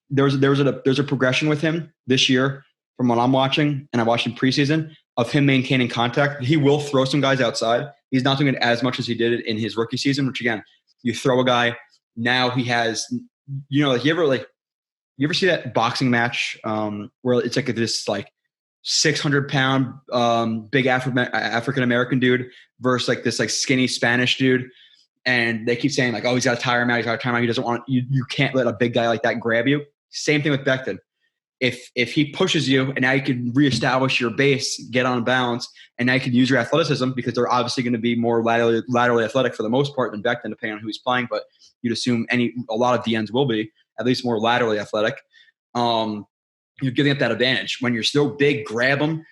there's a progression with him this year from what I'm watching, and I watched him preseason, of him maintaining contact. He will throw some guys outside. He's not doing it as much as he did it in his rookie season, which again, you throw a guy, now he has, like you ever see that boxing match where it's like this like 600-pound big African-American dude versus like this like skinny Spanish dude. And they keep saying like, oh, he's got to tire him out. He's got to tire him out. He doesn't want you can't let a big guy like that grab you. Same thing with Becton. If he pushes you and now you can reestablish your base, get on balance, and now you can use your athleticism because they're obviously going to be more laterally athletic for the most part than Becton, depending on who he's playing. But you'd assume a lot of DNs will be at least more laterally athletic. you're giving up that advantage. When you're so big, grab them.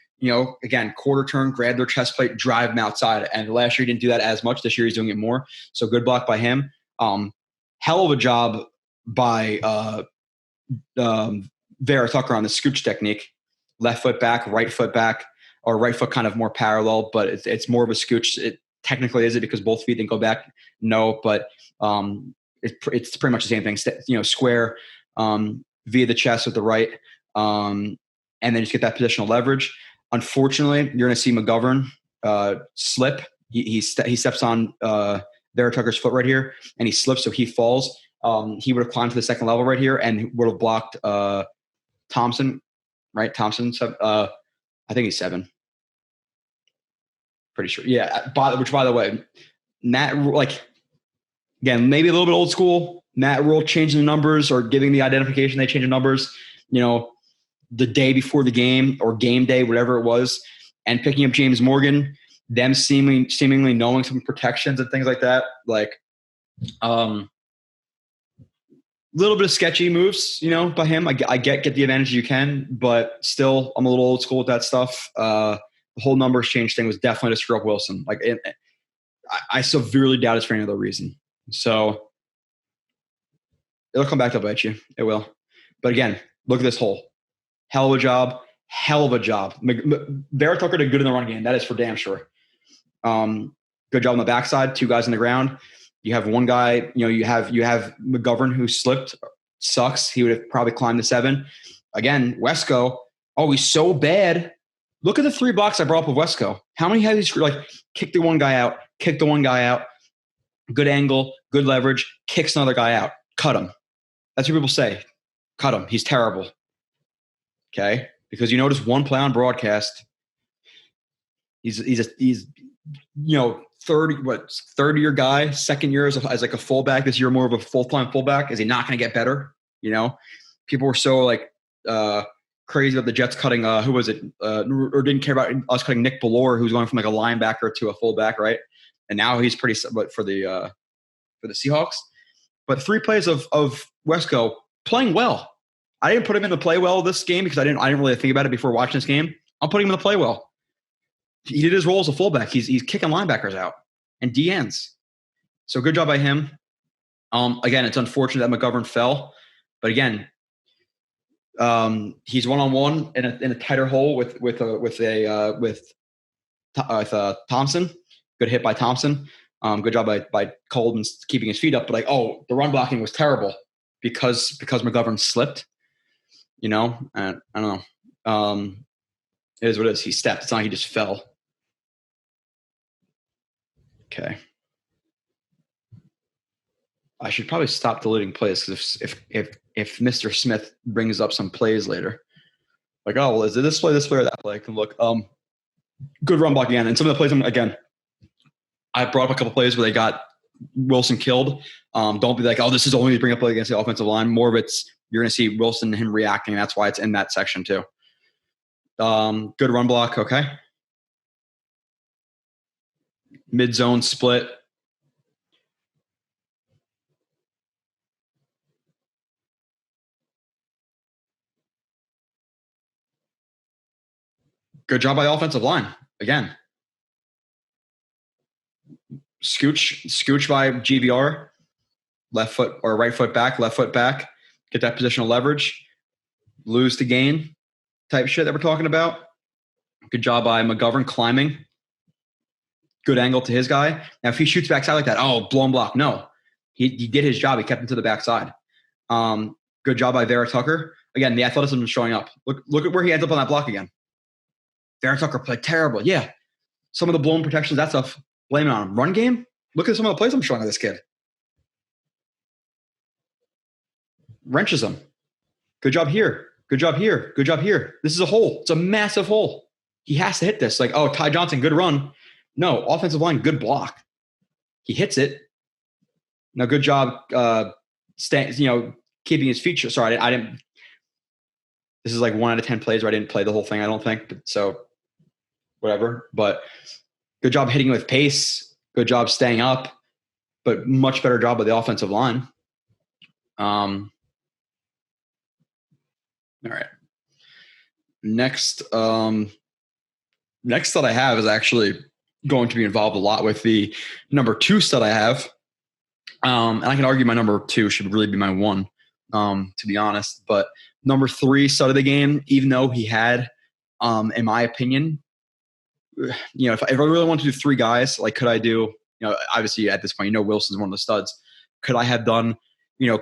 Again, quarter turn, grab their chest plate, drive them outside. And last year he didn't do that as much. This year he's doing it more. So good block by him. Hell of a job by Vera Tucker on the scooch technique. Left foot back, right foot back, or right foot kind of more parallel, but it's more of a scooch. It technically is it because both feet didn't go back? No, but it's pretty much the same thing. Square via the chest with the right, and then just get that positional leverage. Unfortunately, you're going to see McGovern slip. He steps on Vera Tucker's foot right here, and he slips, so he falls. He would have climbed to the second level right here and would have blocked Thompson, right? Thompson, I think he's 7. Pretty sure. Yeah. Which, by the way, Matt, again, maybe a little bit old school. Matt Rule changing the numbers or giving the identification. They change the numbers, the day before the game or game day, whatever it was, and picking up James Morgan, them seemingly knowing some protections and things like that. Little bit of sketchy moves, by him. I get the advantage you can, but still, I'm a little old school with that stuff. The whole numbers change thing was definitely to screw up Wilson. I severely doubt it for any other reason. So it'll come back to bite you. It will. But again, look at this hole. Hell of a job. Vera Tucker did good in the run game. That is for damn sure. Good job on the backside. 2 guys on the ground. You have one guy, you have McGovern who slipped. Sucks. He would have probably climbed the 7. Again, Wesco. Oh, he's so bad. Look at the 3 blocks I brought up with Wesco. How many has he kick the one guy out, good angle, good leverage, kicks another guy out, cut him. That's what people say. Cut him. He's terrible. Okay? Because you notice one play on broadcast, he's 30-year guy, second year as a fullback. This year more of a full-time fullback. Is he not going to get better? People were so crazy about the Jets cutting who was it? Or didn't care about us cutting Nick Bellore, who's going from a linebacker to a fullback, right? And now he's pretty for the Seahawks. But 3 plays of Wesco playing well. I didn't put him in the play well this game because I didn't really think about it before watching this game. I'm putting him in the play well. He did his role as a fullback. He's kicking linebackers out and DNs. So good job by him. Again, it's unfortunate that McGovern fell, but again, he's one-on-one in a tighter hole with Thompson. Good hit by Thompson. Good job by Colden keeping his feet up. But the run blocking was terrible because McGovern slipped. I don't know. It is what it is. He stepped. It's not like he just fell. Okay. I should probably stop deleting plays because if Mr. Smith brings up some plays later, is it this play or that play? I can look. Good run block again. And some of the plays, again, I brought up a couple plays where they got Wilson killed. Don't be this is only to bring up play against the offensive line. More of it's you're going to see Wilson and him reacting. That's why it's in that section too. Good run block. Okay. Mid-zone split. Good job by the offensive line. Again. Scooch by GVR. Left foot or right foot back, left foot back. Get that positional leverage. Lose to gain type shit that we're talking about. Good job by McGovern climbing. Good angle to his guy. Now, if he shoots backside like that, blown block. No. He did his job. He kept him to the backside. Good job by Vera Tucker. Again, the athleticism is showing up. Look at where he ends up on that block again. Vera Tucker played terrible. Yeah. Some of the blown protections, that stuff, blame it on him. Run game? Look at some of the plays I'm showing of this kid. Wrenches him. Good job here. Good job here. Good job here. This is a hole. It's a massive hole. He has to hit this. Ty Johnson, good run. No, offensive line, good block. He hits it. Now, good job keeping his feet. Sorry, I didn't. This is 1 out of 10 plays where I didn't play the whole thing, I don't think. So, whatever. But good job hitting with pace. Good job staying up. But much better job by the offensive line. All right. Next stud I have is actually going to be involved a lot with the number 2 stud I have. And I can argue my number 2 should really be my 1, to be honest. But number 3 stud of the game, even though he had, in my opinion, if I really want to do 3 guys, like could I do, obviously at this point, Wilson's one of the studs. Could I have done,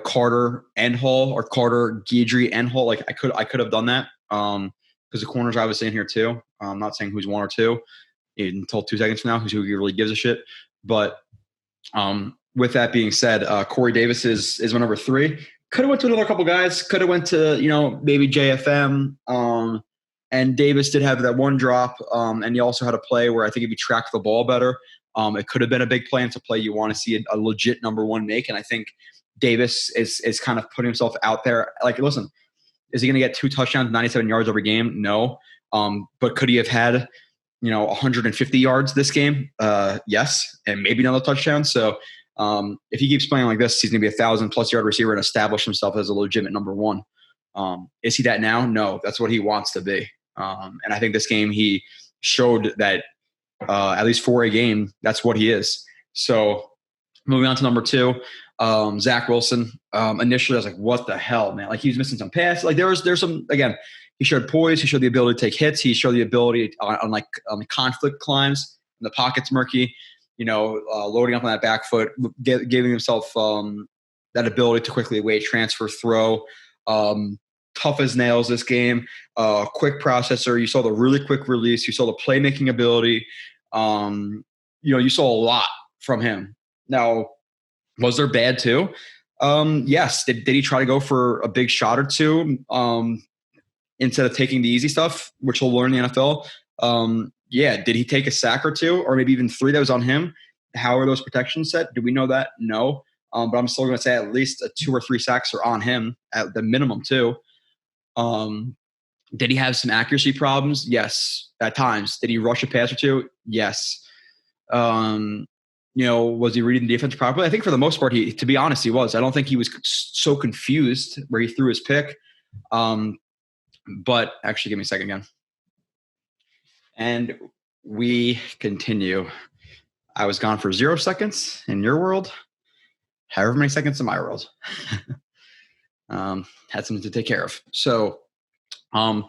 Carter and Hall, or Carter, Guidry, and Hall? Like I could have done that. Because the corners are obviously in here too. I'm not saying who's 1 or 2 until 2 seconds from now, who really gives a shit. But with that being said, Corey Davis is my number 3. Could have went to another couple guys. Could have went to, maybe JFM. And Davis did have that one drop. And he also had a play where I think if he tracked the ball better, it could have been a big play. And it's a play you want to see a legit number 1 make. And I think Davis is kind of putting himself out there. Like, listen, is he going to get 2 touchdowns, 97 yards every game? No. But could he have had, 150 yards this game? Yes. And maybe another touchdown. So if he keeps playing like this, he's going to be 1,000+ yard receiver and establish himself as a legitimate number 1. Is he that now? No, that's what he wants to be. And I think this game he showed that at least for a game, that's what he is. So moving on to number 2, Zach Wilson. Initially, I was like, what the hell, man? Like, he was missing some passes. Like, there's some, again, he showed poise. He showed the ability to take hits. He showed the ability on the conflict climbs, and the pocket's murky, loading up on that back foot, giving himself that ability to quickly weight transfer, throw, tough as nails this game, quick processor. You saw the really quick release. You saw the playmaking ability. You saw a lot from him. Now, was there bad too? Yes. Did he try to go for a big shot or 2 instead of taking the easy stuff, which he'll learn in the NFL? Yeah. Did he take a sack or 2 or maybe even 3 that was on him? How are those protections set? Do we know that? No. But I'm still going to say at least 2 or 3 sacks are on him at the minimum too. Did he have some accuracy problems? Yes, at times. Did he rush a pass or 2? Yes. Was he reading the defense properly? I think for the most part, to be honest, he was. I don't think he was so confused where he threw his pick. But actually, give me a second again. And we continue. I was gone for 0 seconds in your world, however many seconds in my world. Had something to take care of. So, I'm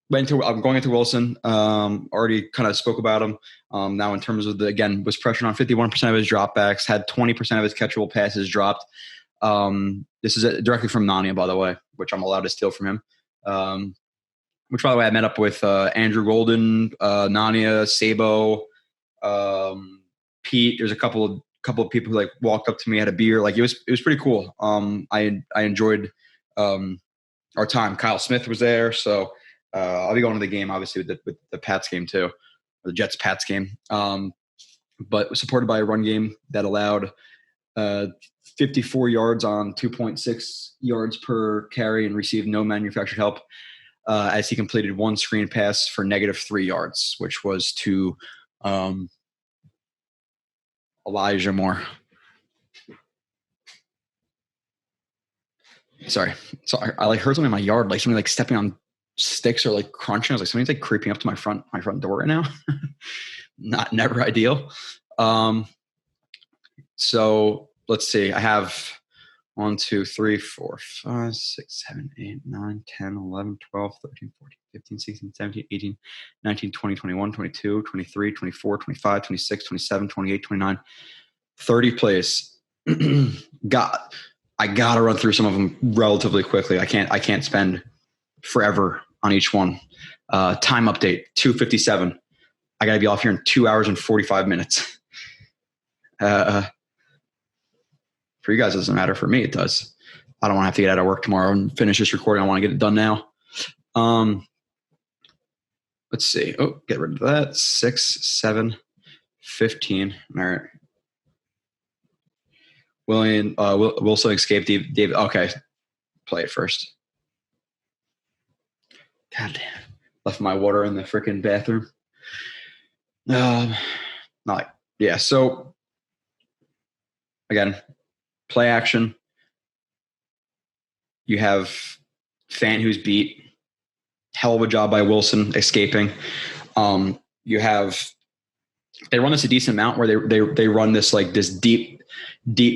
going into Wilson. Already kind of spoke about him. Now in terms of was pressured on 51% of his dropbacks, had 20% of his catchable passes dropped. This is directly from Nania, by the way, which I'm allowed to steal from him. Which, by the way, I met up with Andrew Golden, Nania, Sabo, Pete. There's a couple of people who walked up to me, had a beer. It was pretty cool. I enjoyed our time. Kyle Smith was there, so I'll be going to the game, obviously, with the Pats game too, or the Jets Pats game. But supported by a run game that allowed 54 yards on 2.6 yards per carry and received no manufactured help, as he completed 1 screen pass for -3 yards, which was to Elijah Moore. Sorry. I heard something in my yard, somebody stepping on sticks or crunching. I was like, somebody's creeping up to my front door right now. Never ideal. So let's see. I have 1, 2, 3, 4, 5, 6, 7, 8, 9, 10, 11, 12, 13, 14, 15, 16, 17, 18, 19, 20, 21, 22, 23, 24, 25, 26, 27, 28, 29, 30 plays. I got to run through some of them relatively quickly. I can't spend forever on each one. Time update, 2:57. I got to be off here in 2 hours and 45 minutes. For you guys, it doesn't matter. For me, it does. I don't want to have to get out of work tomorrow and finish this recording. I want to get it done now. Let's see. Oh, get rid of that. 6, 7, 15. All right. Wilson escaped David. Okay. Play it first. God damn. Left my water in the freaking bathroom. So again, play action. You have Fant who's beat. hell of a job by Wilson escaping. You have they run this a decent amount where they run this like this deep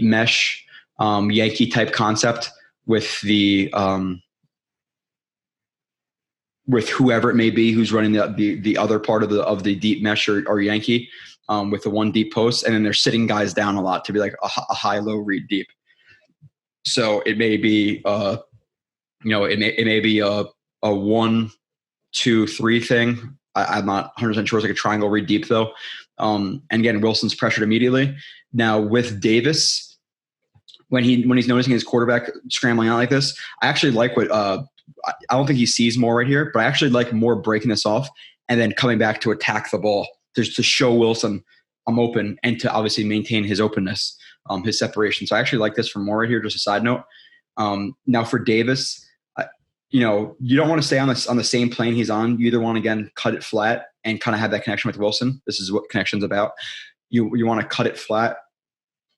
mesh Yankee type concept with the with whoever it may be who's running the other part of the deep mesh or Yankee with the one deep post, and then they're sitting guys down a lot to be like a high low read deep. So it may be it may be a 1, 2, 3 thing. I'm not 100% sure. It's like a triangle read deep though. And again, Wilson's pressured immediately. Now with Davis, when he's noticing his quarterback scrambling out like this, I actually like what I don't think he sees more right here, but I actually like more breaking this off and then coming back to attack the ball just to show Wilson I'm open and to obviously maintain his openness, his separation. So I actually like this for more right here. Just a side note. Now for Davis, you don't want to stay on the same plane he's on. You either want to, again, cut it flat and kind of have that connection with Wilson. This is what connection's about. You want to cut it flat.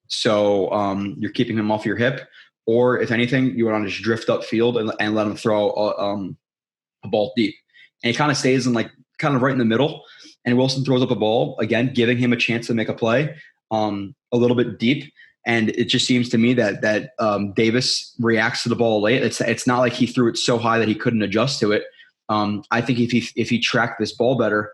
So you're keeping him off your hip, or if anything, you want to just drift upfield and let him throw a ball deep. And he kind of stays in like kind of right in the middle. And Wilson throws up a ball, again, giving him a chance to make a play a little bit deep. And it just seems to me that Davis reacts to the ball late. It's not like he threw it so high that he couldn't adjust to it. I think if he tracked this ball better,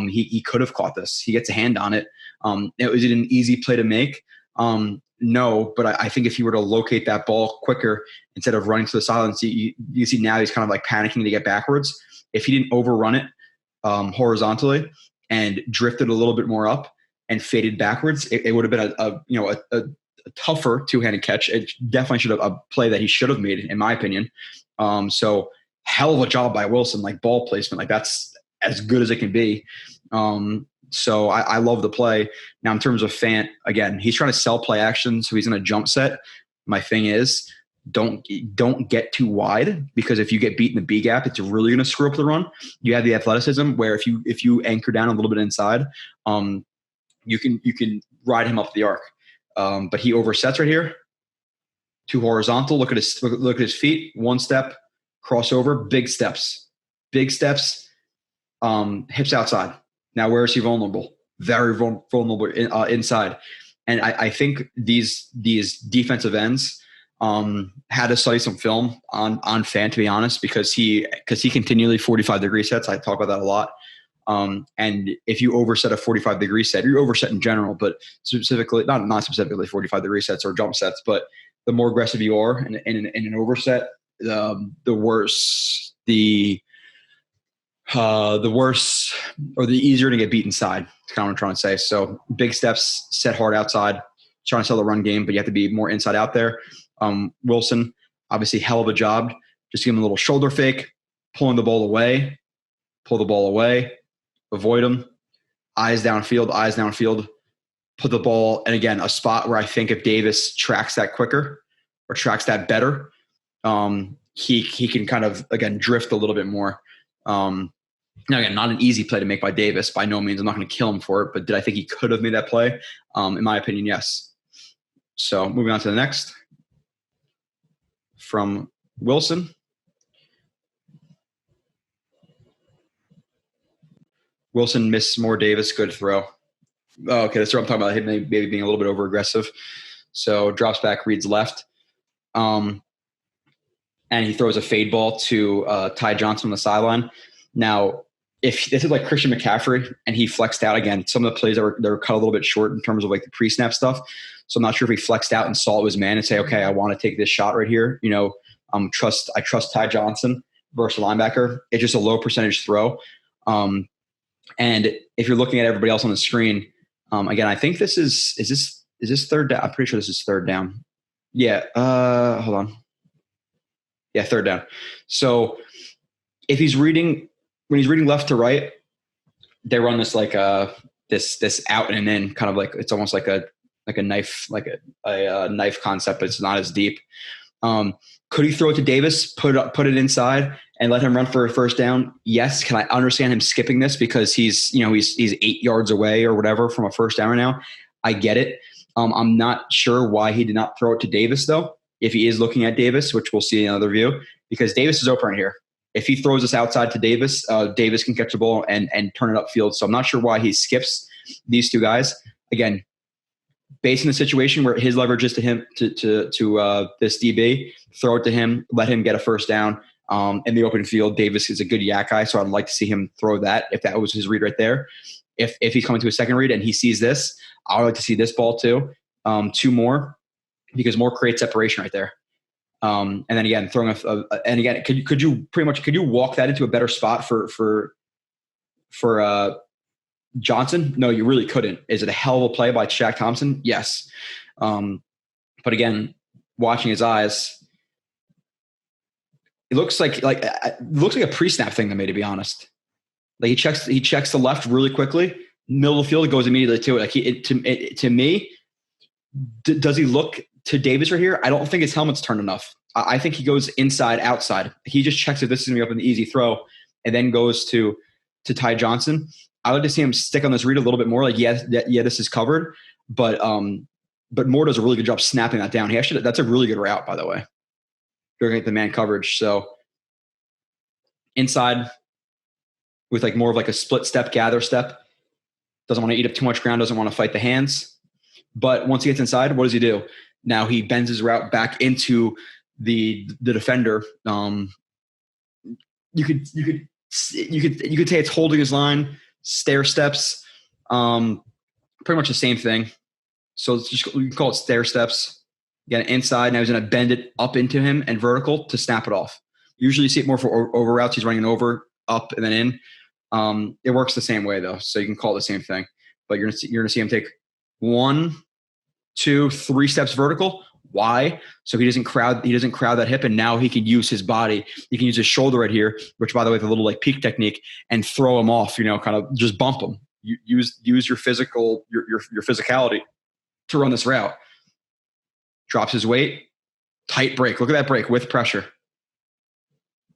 he could have caught this. He gets a hand on it. Was it an easy play to make? No, but I think if he were to locate that ball quicker instead of running to the sideline, you see now he's kind of like panicking to get backwards. If he didn't overrun it horizontally and drifted a little bit more up and faded backwards, it would have been a tougher two-handed catch. It definitely should have a play that he should have made, in my opinion. So hell of a job by Wilson, like ball placement, like that's as good as it can be. So I love the play. Now in terms of Fant, again, he's trying to sell play action, so he's in a jump set. My thing is, don't get too wide, because if you get beat in the B gap, it's really going to screw up the run. You have the athleticism where if you anchor down a little bit inside, you can ride him up the arc. But he oversets right here. Too horizontal. Look at his feet. One step, crossover, big steps, hips outside. Now, where is he vulnerable? Very vulnerable inside. And I think these defensive ends had to study some film on Fant, to be honest, because he continually 45-degree sets. I talk about that a lot. And if you overset a 45-degree set, you overset in general, but specifically, not specifically 45-degree sets or jump sets, but the more aggressive you are in an overset, the worse the worse or the easier to get beat inside. That's kind of what I'm trying to say. So big steps, set hard outside, trying to sell the run game, but you have to be more inside out there. Wilson, obviously hell of a job. Just give him a little shoulder fake, pull the ball away, avoid him, eyes downfield, put the ball, and again, a spot where I think if Davis tracks that quicker or tracks that better, he can kind of, again, drift a little bit more. Now, again, not an easy play to make by Davis. By no means, I'm not going to kill him for it, but did I think he could have made that play? In my opinion, yes. So moving on to the next. From Wilson. Wilson missed more Davis, good throw. Oh, okay, that's what I'm talking about, him maybe being a little bit over-aggressive. So drops back, reads left. And he throws a fade ball to Ty Johnson on the sideline. Now, if this is like Christian McCaffrey and he flexed out again, some of the plays that were cut a little bit short in terms of like the pre-snap stuff. So I'm not sure if he flexed out and saw it was man and say, okay, I want to take this shot right here. I trust Ty Johnson versus linebacker. It's just a low percentage throw. And if you're looking at everybody else on the screen, again, I think this is this third down? I'm pretty sure this is third down. Yeah. Hold on. Yeah, third down. So if when he's reading left to right, they run this like this out and in, kind of like it's almost like a knife, like a knife concept, but it's not as deep. Could he throw it to Davis, put it inside, and let him run for a first down? Yes. Can I understand him skipping this because he's 8 yards away or whatever from a first down right now? I get it. I'm not sure why he did not throw it to Davis though. If he is looking at Davis, which we'll see in another view, because Davis is open right here. If he throws this outside to Davis, Davis can catch the ball and turn it upfield. So I'm not sure why he skips these two guys. Again, based on the situation where his leverage is to him to this DB, throw it to him, let him get a first down in the open field. Davis is a good yak guy, so I'd like to see him throw that if that was his read right there. If he's coming to a second read and he sees this, I would like to see this ball too. Two more, because more creates separation right there. And then again, throwing and again, could you walk that into a better spot for Johnson? No, you really couldn't. Is it a hell of a play by Shaq Thompson? Yes. But again, watching his eyes, it looks like a pre-snap thing to me, to be honest. Like he checks the left really quickly, middle of the field, goes immediately to it. To me, does he look to Davis right here? I don't think his helmet's turned enough. I think he goes inside, outside. He just checks if this is going to be up an easy throw, and then goes to Ty Johnson. I would like to see him stick on this read a little bit more. Like, this is covered, but Moore does a really good job snapping that down. That's a really good route, by the way. You're going to get the man coverage. So inside with like more of like a split step, gather step. Doesn't want to eat up too much ground. Doesn't want to fight the hands. But once he gets inside, what does he do? Now he bends his route back into the defender. You could say it's holding his line, stair steps, pretty much the same thing. So we can call it stair steps. Again, inside. Now he's going to bend it up into him and vertical to snap it off. Usually you see it more for over routes. He's running over, up, and then in. It works the same way though, so you can call it the same thing. But you're going to see him take 1, 2, 3 steps vertical. Why? So he doesn't crowd that hip, and now he can use his body. He can use his shoulder right here, which, by the way, the little like peak technique, and throw him off. Kind of just bump him. Use your physicality to run this route. Drops his weight, tight break. Look at that break with pressure.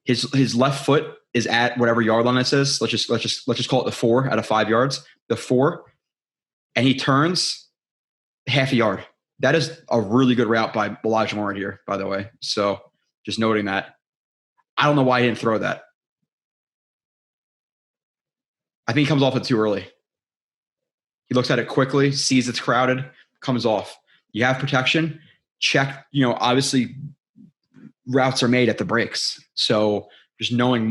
His left foot is at whatever yard line this is. Let's just call it the 4 out of 5 yards. The 4, and he turns half a yard. That is a really good route by Elijah Moore right here, by the way. So just noting that. I don't know why he didn't throw that. I think he comes off it too early. He looks at it quickly, sees it's crowded, comes off. You have protection. Check, obviously routes are made at the breaks. So just knowing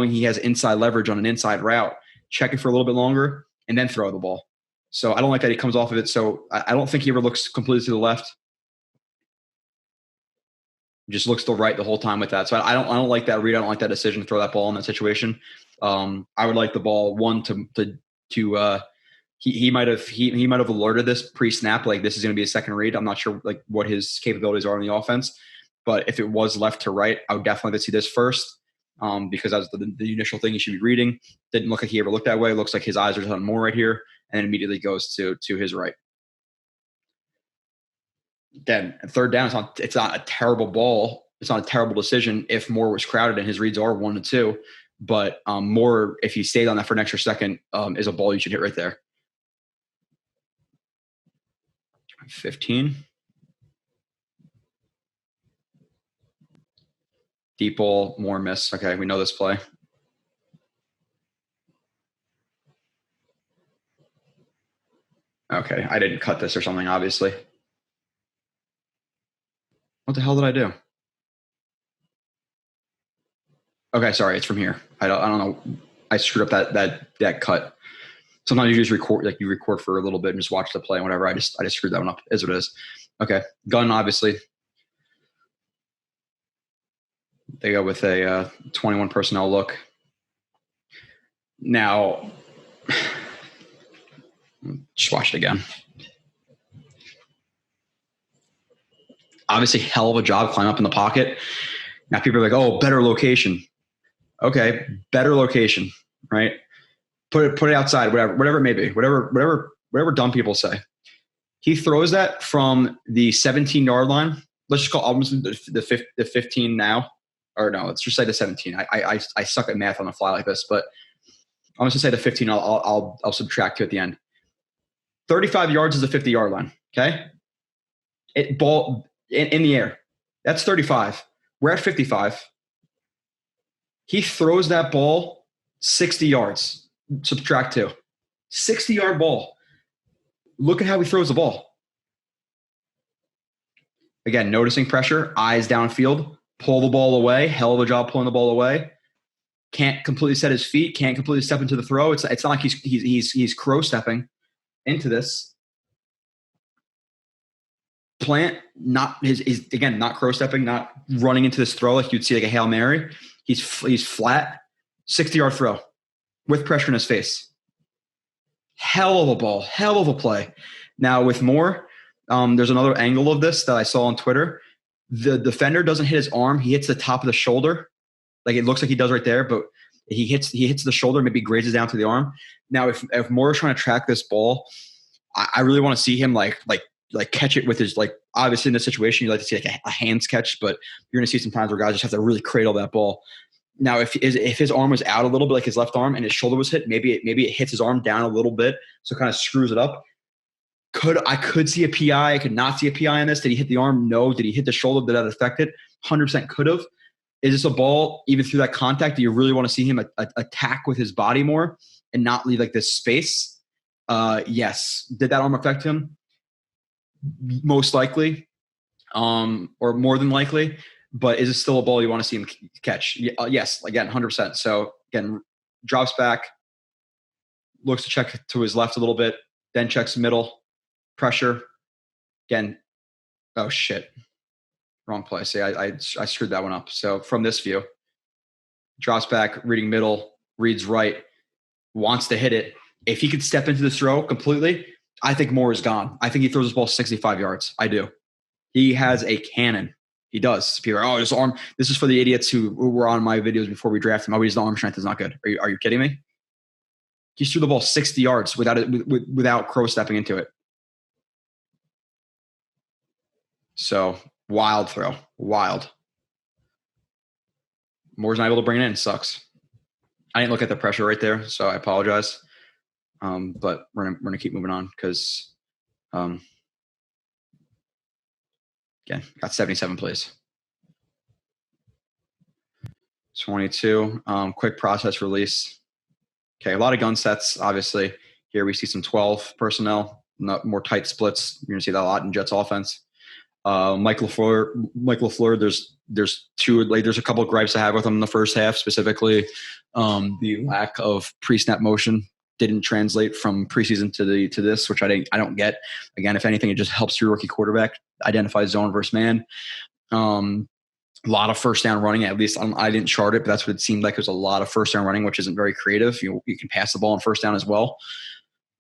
he has inside leverage on an inside route, check it for a little bit longer, and then throw the ball. So I don't like that he comes off of it. So I don't think he ever looks completely to the left. He just looks to the right the whole time with that. So I don't like that read. I don't like that decision to throw that ball in that situation. I would like the ball he might have alerted this pre-snap, like this is going to be a second read. I'm not sure like what his capabilities are on the offense, but if it was left to right, I would definitely see this first, because that's the initial thing he should be reading. Didn't look like he ever looked that way. It looks like his eyes are on Moore right here, and then immediately goes to his right. Again, third down, it's not a terrible ball. It's not a terrible decision if Moore was crowded and his reads are 1 and 2. But Moore, if he stayed on that for an extra second, is a ball you should hit right there. 15. Deep ball, Moore miss. Okay, we know this play. Okay, I didn't cut this or something, obviously. What the hell did I do? Okay, sorry, it's from here. I don't know. I screwed up that cut. Sometimes you just record, like you record for a little bit and just watch the play and whatever. I just screwed that one up. Is what it is. Okay, gun obviously. They go with a 21 personnel look. Now, just watch it again. Obviously, hell of a job climbing up in the pocket. Now people are like, "Oh, better location." Okay, better location, right? Put it outside, whatever it may be, whatever dumb people say. He throws that from the 17-yard line. Let's just call almost the 15 now, or no, let's just say the 17. I suck at math on the fly like this, but I'm just gonna say the 15. I'll subtract 2 at the end. 35 yards is the 50-yard line. Okay, it ball in the air. That's 35. We're at 55. He throws that ball 60 yards. Subtract 2. 60-yard ball. Look at how he throws the ball. Again, noticing pressure, eyes downfield, pull the ball away. Hell of a job pulling the ball away. Can't completely set his feet. Can't completely step into the throw. It's not like he's crow stepping into this. Plant, not again, not crow stepping, not running into this throw like you'd see like a Hail Mary. He's flat, 60-yard throw with pressure in his face. Hell of a ball, hell of a play. Now with Moore, there's another angle of this that I saw on Twitter. The defender doesn't hit his arm; he hits the top of the shoulder, like it looks like he does right there. But he hits the shoulder, maybe grazes down to the arm. Now, if Moore is trying to track this ball, I really want to see him like catch it with his, like, obviously in this situation you like to see like a hands catch, but you're going to see some times where guys just have to really cradle that ball. Now, if his arm was out a little bit, like his left arm, and his shoulder was hit, maybe it hits his arm down a little bit, so it kind of screws it up. I could see a PI. I could not see a PI on this. Did he hit the arm? No. Did he hit the shoulder? Did that affect it? 100% could have. Is this a ball, even through that contact, do you really want to see him attack with his body more and not leave like this space? Yes. Did that arm affect him? Most likely, or more than likely. But is it still a ball you want to see him catch? Yes, again, 100%. So again, drops back, looks to check to his left a little bit, then checks middle, pressure. Again, oh shit, wrong play. See, I screwed that one up. So from this view, drops back, reading middle, reads right, wants to hit it. If he could step into this throw completely, I think Moore is gone. I think he throws this ball 65 yards. I do. He has a cannon. He does. People are, his arm. This is for the idiots who were on my videos before we drafted him. Oh, his arm strength is not good. Are you kidding me? He threw the ball 60 yards without crow stepping into it. So wild throw. Wild. Moore's not able to bring it in. Sucks. I didn't look at the pressure right there, so I apologize. But we're gonna keep moving on because again, got 77 plays. 22. Quick process release. Okay, a lot of gun sets, obviously. Here we see some 12 personnel, not more tight splits. You're gonna see that a lot in Jets offense. Mike LaFleur, there's a couple of gripes I have with him in the first half, specifically the lack of pre-snap motion didn't translate from preseason to this, which I don't get. Again, if anything, it just helps your rookie quarterback identify zone versus man. A lot of first down running, at least I didn't chart it, but that's what it seemed like. It was a lot of first down running, which isn't very creative. You can pass the ball on first down as well.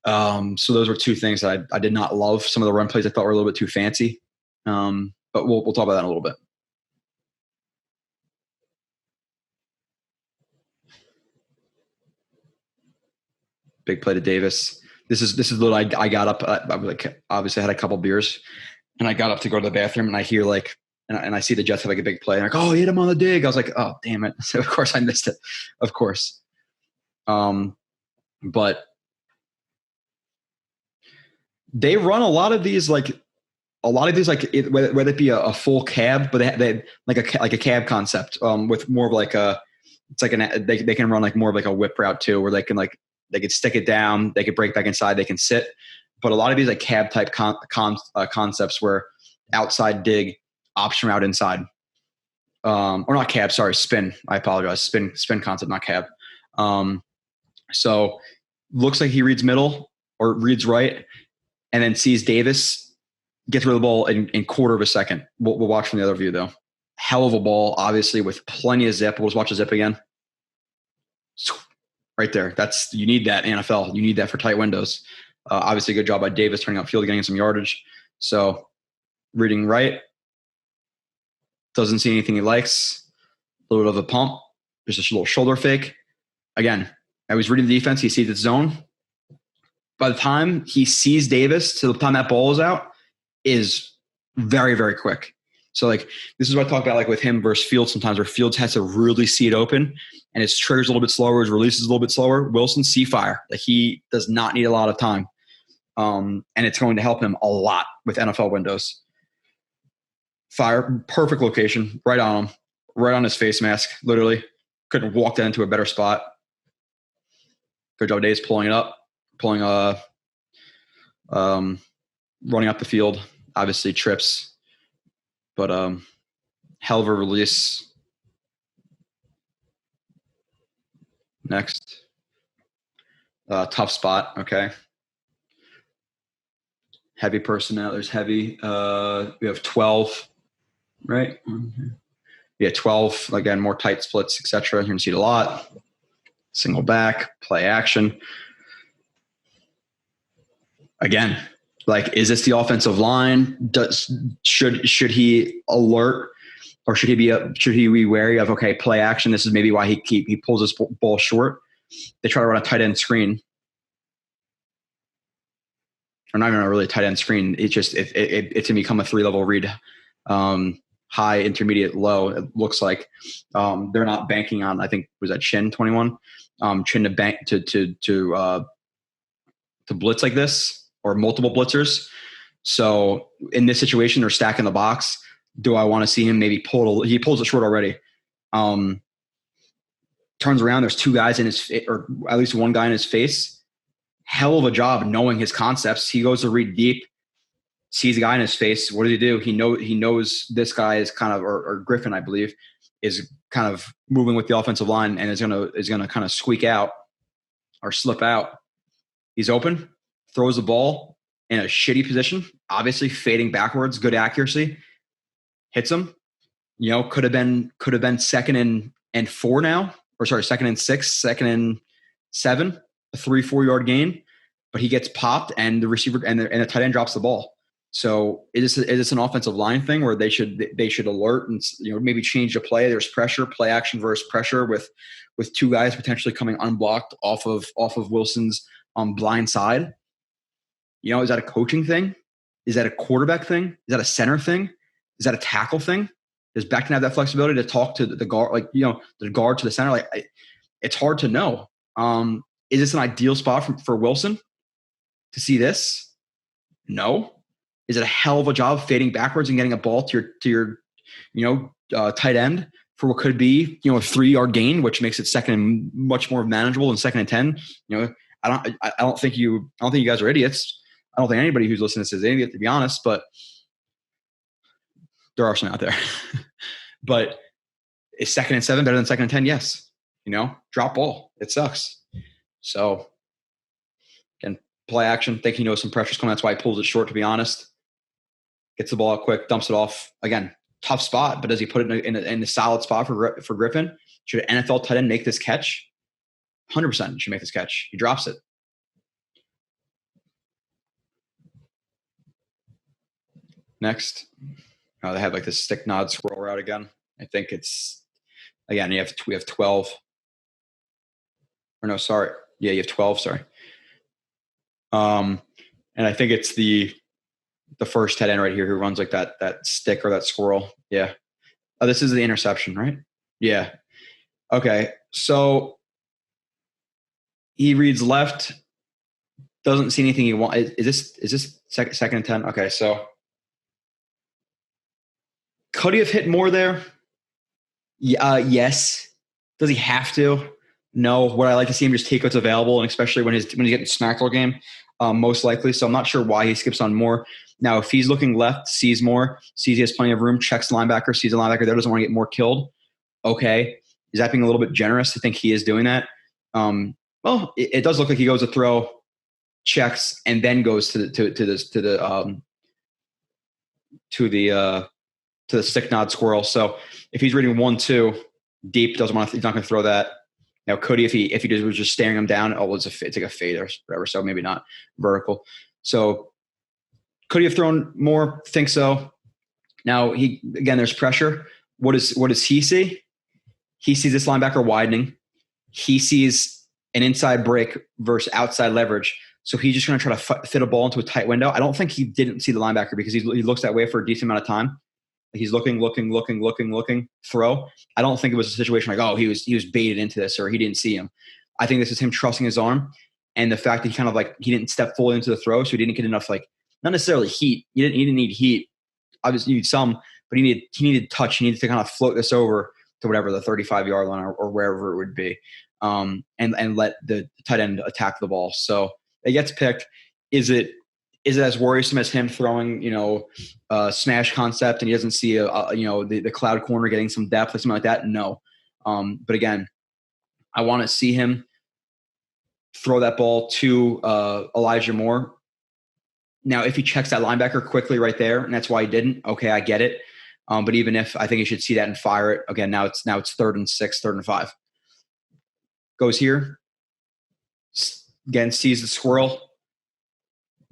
So those were two things that I did not love. Some of the run plays I thought were a little bit too fancy. But we'll talk about that in a little bit. Big play to Davis. This is what I got up. I was like, obviously I had a couple beers, and I got up to go to the bathroom, and I hear like, and I see the Jets have like a big play, and like, oh, he hit him on the dig. I was like, oh, damn it! So of course I missed it. Of course. But they run a lot of these like whether it be a full cab, but they like a cab concept with more of like a, it's like they can run like more of like a whip route too, where they could stick it down, they could break back inside, they can sit. But a lot of these like cab type concepts where outside dig, option route inside, or not cab, sorry, spin. I apologize, spin concept, not cab. So looks like he reads middle or reads right, and then sees Davis get rid of the ball in quarter of a second. We'll watch from the other view though. Hell of a ball, obviously, with plenty of zip. We'll just watch the zip again. Right there. You need that in NFL. You need that for tight windows. Obviously, good job by Davis turning out field, getting some yardage. So reading right. Doesn't see anything he likes. A little bit of a pump. There's just a little shoulder fake. Again, I was reading the defense. He sees its zone. By the time he sees Davis to the time that ball is out is very, very quick. So like, this is what I talk about, like with him versus Fields sometimes, where Fields has to really see it open and his trigger's a little bit slower, his release is a little bit slower. Wilson, see fire. Like, he does not need a lot of time. And it's going to help him a lot with NFL windows. Fire, perfect location, right on him, right on his face mask, literally. Couldn't walk that into a better spot. Good job, Days, pulling it up, running up the field. Obviously trips, but hell of a release. Next. Tough spot, okay. Heavy personnel. There's heavy. We have 12, right? Yeah, 12. Again, more tight splits, etc. You're going to see it a lot. Single back, play action. Again, like, is this the offensive line? Should he alert, or should he be wary of, okay, play action? This is maybe why he pulls this ball short. They try to run a tight end screen, or not even a really tight end screen. It's just it's gonna become a 3-level read, high, intermediate, low. It looks like they're not banking on. I think was that Chin 21, Chin to bank to blitz like this, or multiple blitzers. So in this situation, they're stacking the box. Do I want to see him maybe he pulls it short already. Turns around, there's 2 guys in his, or at least 1 guy in his face. Hell of a job knowing his concepts. He goes to read deep, sees a guy in his face. What does he do? He knows this guy is kind of, or Griffin, I believe, is kind of moving with the offensive line and is gonna kind of squeak out or slip out. He's open, throws the ball in a shitty position, obviously fading backwards, good accuracy, hits him. Could have been second and 4 now, or sorry, second and 6, second and 7, a 3-4 yard gain, but he gets popped and the receiver and the tight end drops the ball. So is this an offensive line thing where they should alert and maybe change the play? There's pressure, play action versus pressure with 2 guys potentially coming unblocked off of Wilson's blind side. Is that a coaching thing? Is that a quarterback thing? Is that a center thing? Is that a tackle thing? Does Becton have that flexibility to talk to the guard, the guard to the center? It's hard to know. Is this an ideal spot for Wilson to see this? No. Is it a hell of a job fading backwards and getting a ball to your tight end for what could be a 3-yard gain, which makes it second and much more manageable than second and 10. I don't think you guys are idiots. I don't think anybody who's listening to this is an idiot, to be honest, but there are some out there. But is second and 7 better than second and 10? Yes. Drop ball. It sucks. So again, play action. Think he knows some pressure's coming. That's why he pulls it short, to be honest. Gets the ball out quick, dumps it off. Again, tough spot, but does he put it in a solid spot for Griffin? Should an NFL tight end make this catch? 100% he should make this catch. He drops it. Next. They have like this stick nod swirl route again. I think it's, again, we have 12. Or no, sorry. Yeah, you have 12, sorry. And I think it's the first tight end right here who runs like that stick or that swirl. Yeah. Oh, this is the interception, right? Yeah. Okay. So he reads left, doesn't see anything he wants. Is this second and 10? Okay, so could he have hit more there? Yes. Does he have to? No. Would I like to see him just take what's available, and especially when he's getting smacked all game? Most likely. So I'm not sure why he skips on more. Now, if he's looking left, sees more, sees he has plenty of room, checks the linebacker, sees the linebacker there, doesn't want to get more killed. Okay. Is that being a little bit generous? I think he is doing that. Well, it does look like he goes to throw, checks, and then goes to the stick nod swirl. So if he's reading 1-2 deep, he's not going to throw that. Now, could he, if he was just staring him down? Oh, it's like a fade or whatever. So maybe not vertical. So could he have thrown more? Think so. Now there's pressure. What does he see? He sees this linebacker widening. He sees an inside break versus outside leverage. So he's just going to try to fit a ball into a tight window. I don't think he didn't see the linebacker because he looks that way for a decent amount of time. He's looking, throw. I don't think it was a situation like, oh, he was baited into this or he didn't see him. I think this is him trusting his arm and the fact that he didn't step fully into the throw, so he didn't get enough, not necessarily heat. He didn't need heat. Obviously, you need some, but he needed touch. He needed to kind of float this over to whatever the 35-yard line or wherever it would be, and let the tight end attack the ball. So it gets picked. Is it as worrisome as him throwing, smash concept and he doesn't see the cloud corner getting some depth or something like that? No. But again, I want to see him throw that ball to Elijah Moore. Now, if he checks that linebacker quickly right there, and that's why he didn't, okay, I get it. But even if, I think he should see that and fire it. Again, now it's 3rd and 6, 3rd and 5. Goes here. Again, sees the squirrel.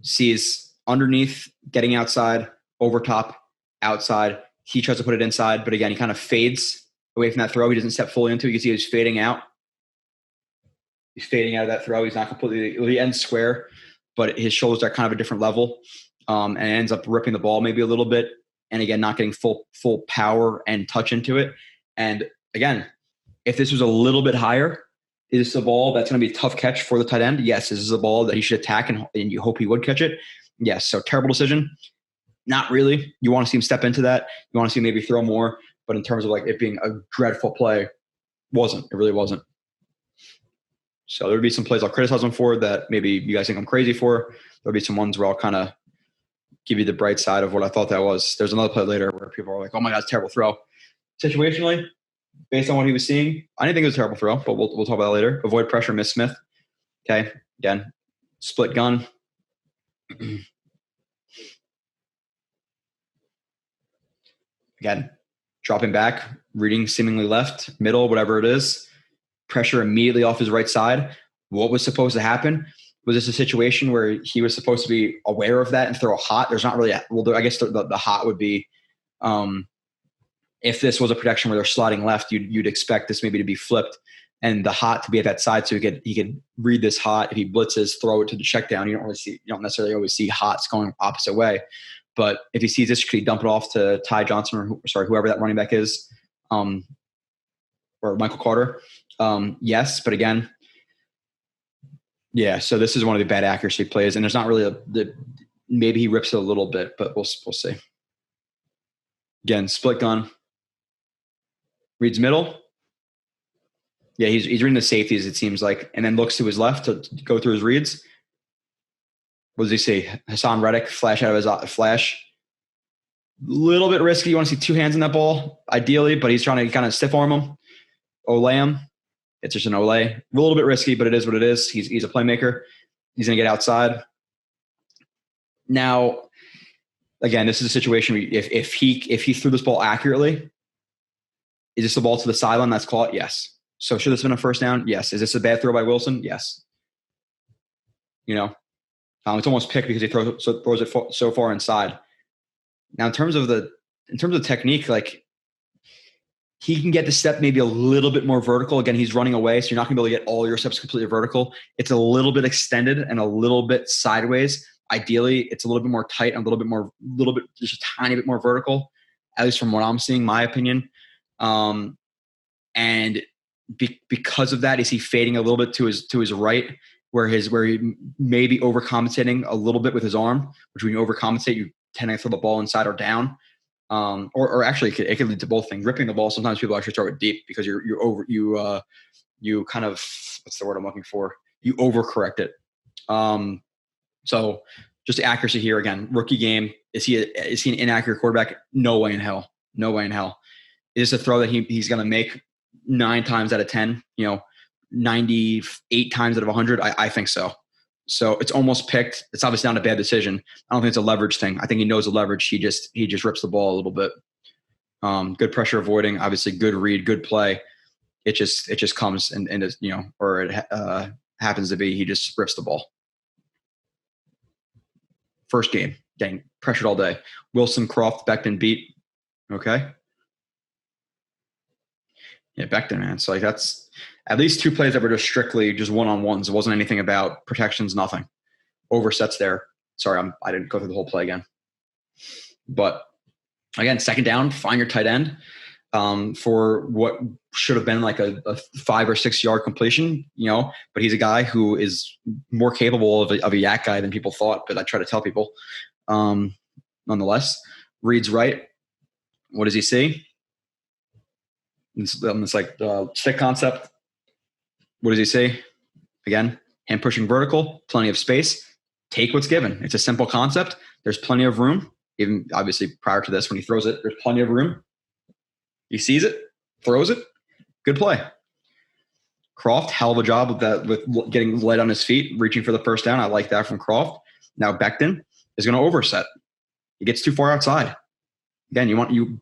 Sees underneath, getting outside, over top, outside. He tries to put it inside, but again, he kind of fades away from that throw. He doesn't step fully into it. You can see he's fading out. He's fading out of that throw. He's not completely – he ends square, but his shoulders are kind of a different level, and ends up ripping the ball maybe a little bit, and again, not getting full power and touch into it. And again, if this was a little bit higher, is this a ball that's going to be a tough catch for the tight end? Yes. Is this a ball that he should attack and you hope he would catch it? Yes. So terrible decision. Not really. You want to see him step into that. You want to see him maybe throw more. But in terms of like it being a dreadful play, wasn't. It really wasn't. So there would be some plays I'll criticize him for that maybe you guys think I'm crazy for. There'll be some ones where I'll kind of give you the bright side of what I thought that was. There's another play later where people are like, oh my God, it's a terrible throw. Situationally, based on what he was seeing, I didn't think it was a terrible throw, but we'll talk about that later. Avoid pressure, miss Smith. Okay. Again, split gun. Again, dropping back, reading seemingly left, middle, whatever it is. Pressure immediately off his right side. What was supposed to happen? Was this a situation where he was supposed to be aware of that and throw a hot? There's not really I guess the hot would be if this was a protection where they're sliding left, you'd expect this maybe to be flipped and the hot to be at that side so he could read this hot. If he blitzes, throw it to the check down. You don't necessarily always see hots going opposite way. But if he sees this, could he dump it off to Ty Johnson or whoever that running back is, or Michael Carter? Yes, but again, yeah. So this is one of the bad accuracy plays, and there's not really maybe he rips it a little bit, but we'll see. Again, split gun. Reads middle. Yeah, he's reading the safeties, it seems like, and then looks to his left to go through his reads. What does he see? Hassan Reddick flash out of his flash. Little bit risky. You want to see two hands in that ball, ideally, but he's trying to kind of stiff arm him. Olay him. It's just an Olay. A little bit risky, but it is what it is. He's a playmaker. He's going to get outside. Now, again, this is a situation where if he threw this ball accurately, is this a ball to the sideline that's caught? Yes. So should this have been a first down? Yes. Is this a bad throw by Wilson? Yes. It's almost picked because he throws it so far inside. Now, in terms of technique, like he can get the step maybe a little bit more vertical. Again, he's running away, so you're not going to be able to get all your steps completely vertical. It's a little bit extended and a little bit sideways. Ideally, it's a little bit more tight and just a tiny bit more vertical, at least from what I'm seeing, my opinion. And because of that, is he fading a little bit to his right, where he may be overcompensating a little bit with his arm, which when you overcompensate, you tend to throw the ball inside or down. Or actually it could lead to both things. Ripping the ball, sometimes people actually throw it deep because you kind of, what's the word I'm looking for? You overcorrect it. So just the accuracy here again, rookie game. Is he an inaccurate quarterback? No way in hell. No way in hell. Is this a throw that he's going to make 9 times out of 10? 98 times out of 100? I think so. So it's almost picked. It's obviously not a bad decision. I don't think it's a leverage thing. I think he knows the leverage. He just rips the ball a little bit. Good pressure avoiding, obviously good read, good play. It just comes and or it happens to be he just rips the ball. First game, getting pressured all day. Wilson, Croft, Becton beat. Okay. Yeah, Becton, man. So that's at least 2 plays that were just strictly just one-on-ones. It wasn't anything about protections, nothing. Oversets there. Sorry, I didn't go through the whole play again. But again, second down, find your tight end for what should have been like a 5 or 6 yard completion, but he's a guy who is more capable of a yak guy than people thought, but I try to tell people. Nonetheless, reads right. What does he see? It's like stick concept. What does he say? Again, hand pushing vertical, plenty of space. Take what's given. It's a simple concept. There's plenty of room. Even obviously prior to this, when he throws it, there's plenty of room. He sees it, throws it. Good play. Croft, hell of a job with that, with getting light on his feet, reaching for the first down. I like that from Croft. Now Becton is going to overset. He gets too far outside. Again, you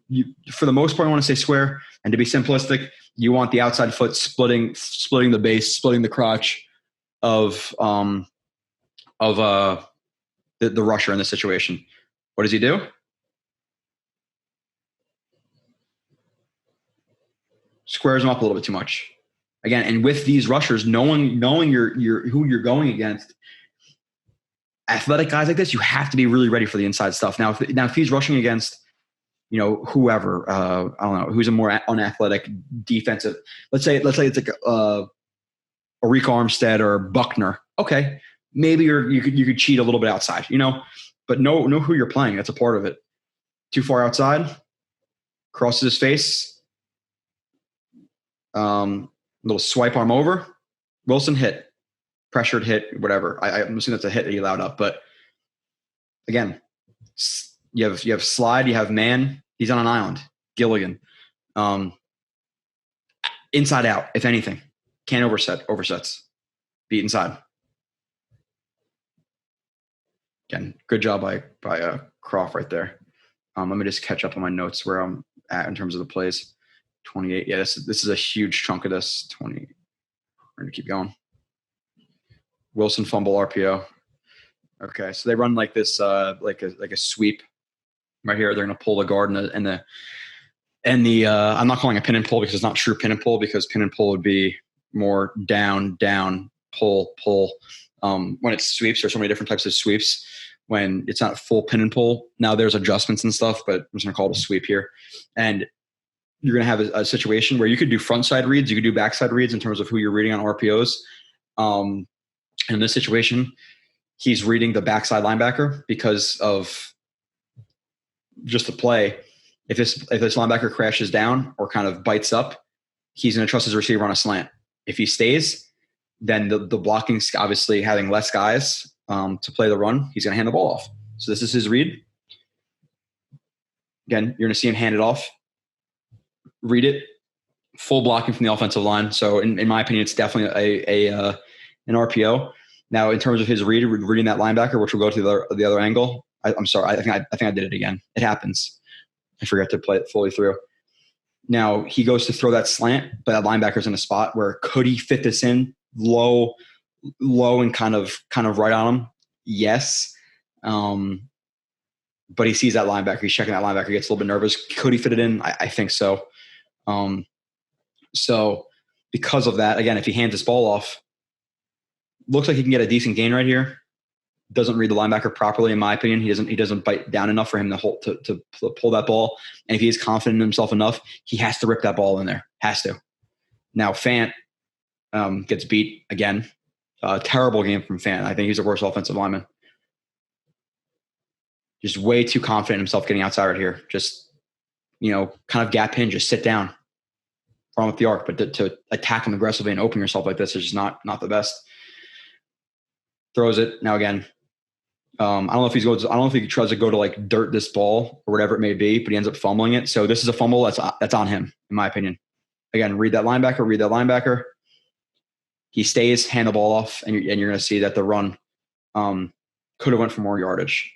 for the most part, I want to say square, and to be simplistic, you want the outside foot splitting the base, splitting the crotch of the rusher in this situation. What does he do? Squares him up a little bit too much. Again, and with these rushers, knowing who you're going against, athletic guys like this, you have to be really ready for the inside stuff. Now, if he's rushing against, whoever, I don't know, who's a more unathletic defensive, let's say it's like a Rick Armstead or Buckner. Okay, maybe you could cheat a little bit outside, but know who you're playing. That's a part of it. Too far outside, crosses his face. Little swipe arm over. Wilson hit, pressured hit, whatever. I'm assuming that's a hit that he allowed up. But again, you have slide, you have man. He's on an island. Gilligan, inside out. If anything, can't oversets. Beat inside. Again, good job by Croft right there. Let me just catch up on my notes where I'm at in terms of the plays. 28. Yeah, this is a huge chunk of this. 20. We're gonna keep going. Wilson fumble RPO. Okay, so they run like this, like a sweep right here. They're gonna pull the guard and the I'm not calling it pin and pull because it's not true pin and pull, because pin and pull would be more down, pull. When it's sweeps, there's so many different types of sweeps. When it's not full pin and pull, now there's adjustments and stuff, but I'm just gonna call it a sweep here. And you're going to have a situation where you could do front side reads, you could do backside reads in terms of who you're reading on RPOs. And in this situation, he's reading the backside linebacker because of just the play. If this linebacker crashes down or kind of bites up, he's going to trust his receiver on a slant. If he stays, then the blocking, obviously having less guys to play the run, he's going to hand the ball off. So this is his read. Again, you're going to see him hand it off. Read it, full blocking from the offensive line. So in my opinion, it's definitely an RPO. Now, in terms of his reading that linebacker, which will go to the other angle. I'm sorry. I think I did it again. It happens. I forgot to play it fully through. Now he goes to throw that slant, but that linebacker's in a spot where could he fit this in low and kind of right on him? Yes. But he sees that linebacker. He's checking that linebacker. He gets a little bit nervous. Could he fit it in? I think so. So because of that, again, if he hands this ball off, looks like he can get a decent gain right here. Doesn't read the linebacker properly, in my opinion. He doesn't bite down enough for him to pull that ball. And if he is confident in himself enough, he has to rip that ball in there. Has to. Now Fant gets beat again. Terrible game from Fant. I think he's the worst offensive lineman. Just way too confident in himself getting outside right here. Just, kind of gap in, just sit down. Wrong with the arc, but to attack him aggressively and open yourself like this is just not the best. Throws it. Now again, I don't know if he tries to go to like dirt this ball or whatever it may be, but he ends up fumbling it. So this is a fumble that's on him, in my opinion. Again, read that linebacker. He stays, hand the ball off, and you're going to see that the run could have went for more yardage.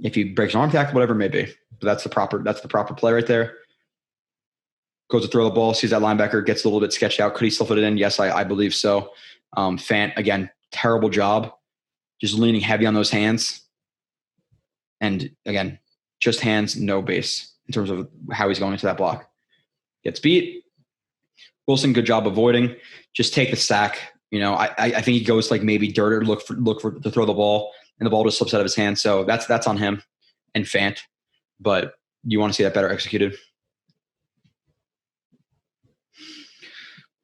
If he breaks an arm tackle, whatever it may be. But that's the proper play right there. Goes to throw the ball, sees that linebacker, gets a little bit sketched out. Could he still fit it in? Yes, I believe so. Fant, again, terrible job. Just leaning heavy on those hands. And again, just hands, no base in terms of how he's going into that block. Gets beat. Wilson, good job avoiding. Just take the sack. I think he goes like maybe dirt or look for to throw the ball, and the ball just slips out of his hand. So that's on him and Fant. But you want to see that better executed.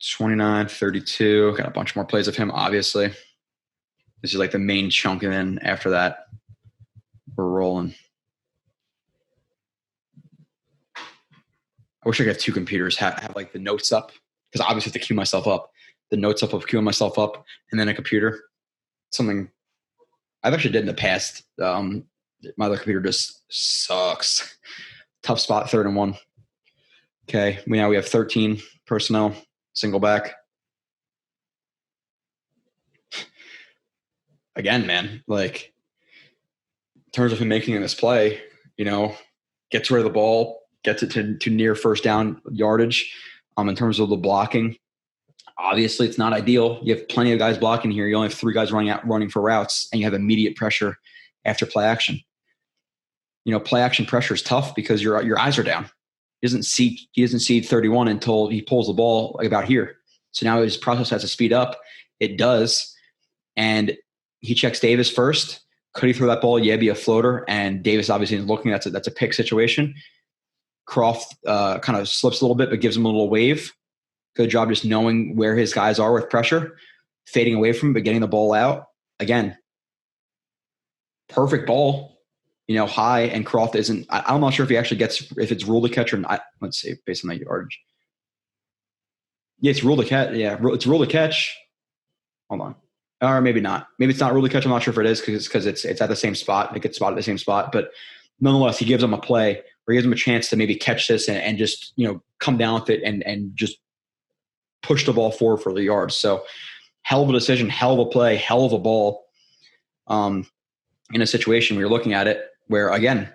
29-32. Got a bunch more plays of him, obviously. This is like the main chunk, and then after that, we're rolling. wish I could have two computers, have like the notes up, because I obviously have to queue myself up. The notes up of queuing myself up, and then a computer. Something I've actually did in the past. My other computer just sucks. Tough spot, 3rd and 1. Okay, we have 13 personnel, single back. Again, man, like in terms of him making in this play, gets rid of the ball, gets it to near first down yardage. In terms of the blocking, obviously it's not ideal. You have plenty of guys blocking here. You only have 3 guys running for routes, and you have immediate pressure after play action. Play action pressure is tough because your eyes are down. He doesn't see 31 until he pulls the ball like about here. So now his process has to speed up. It does. And he checks Davis first. Could he throw that ball? Yeah, be a floater. And Davis obviously is looking. That's a pick situation. Croft kind of slips a little bit, but gives him a little wave. Good job just knowing where his guys are with pressure, fading away from him, but getting the ball out. Again, perfect ball, high, and Croft isn't – I'm not sure if he actually gets – if it's ruled a catch or not. Let's see, based on that yardage. Yeah, it's ruled a catch. Yeah, it's ruled a catch. Hold on. Or maybe not. Maybe it's not ruled a catch. I'm not sure if it is because it's at the same spot. It gets spotted at the same spot. But nonetheless, he gives him a play where he gives him a chance to maybe catch this and just, come down with it and just push the ball forward for the yards. So hell of a decision, hell of a play, hell of a ball in a situation where you're looking at it where, again,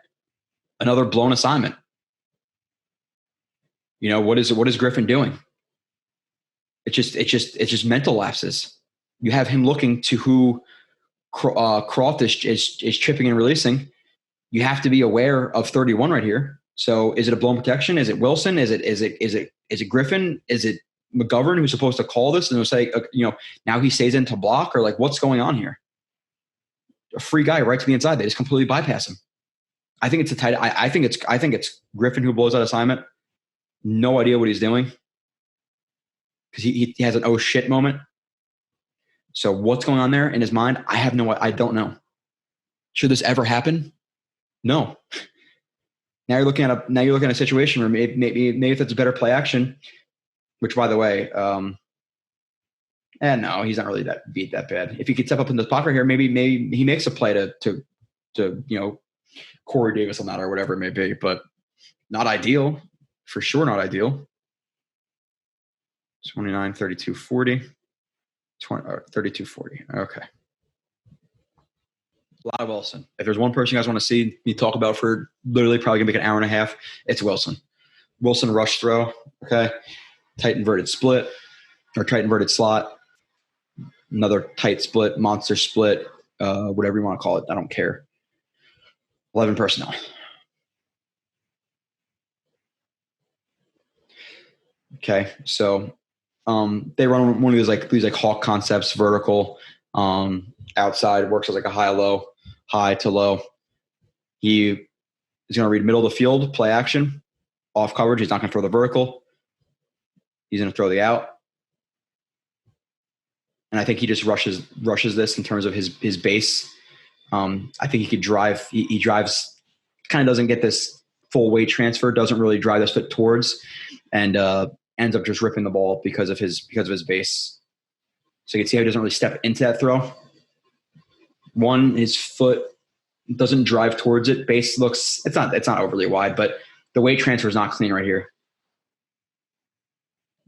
another blown assignment. What is Griffin doing? It's just mental lapses. You have him looking to who Croft is chipping and releasing. You have to be aware of 31 right here. So is it a blown protection? Is it Wilson? Is it Griffin? Is it McGovern who's supposed to call this and will say, now he stays in to block, or like what's going on here? A free guy right to the inside. They just completely bypass him. I think it's a tight. I think it's Griffin who blows that assignment. No idea what he's doing because he has an oh shit moment. So what's going on there in his mind? I don't know. Should this ever happen? No. Now you're looking at a situation where maybe if it's a better play action, which by the way, no, he's not really that bad. If he could step up in the pocket here, maybe he makes a play to Corey Davis on that or whatever it may be, but not ideal. For sure not ideal. 29, 32, 40. 32, 40. Okay. A lot of Wilson. If there's one person you guys want to see me talk about for literally probably going to make an hour and a half, it's Wilson. Wilson rush throw, okay? Tight inverted split or tight inverted slot. Another tight split, monster split, whatever you want to call it. I don't care. 11 personnel. Okay, so they run one of these hawk concepts, vertical, outside, works as like a high to low. He is going to read middle of the field, play action, off coverage. He's not going to throw the vertical. He's going to throw the out. And I think he just rushes this in terms of his base. I think he could drive. He drives, kind of doesn't get this full weight transfer, doesn't really drive this foot towards, and ends up just ripping the ball because of his base. So you can see how he doesn't really step into that throw. One, his foot doesn't drive towards it. Base looks it's not overly wide, but the weight transfer is not clean right here.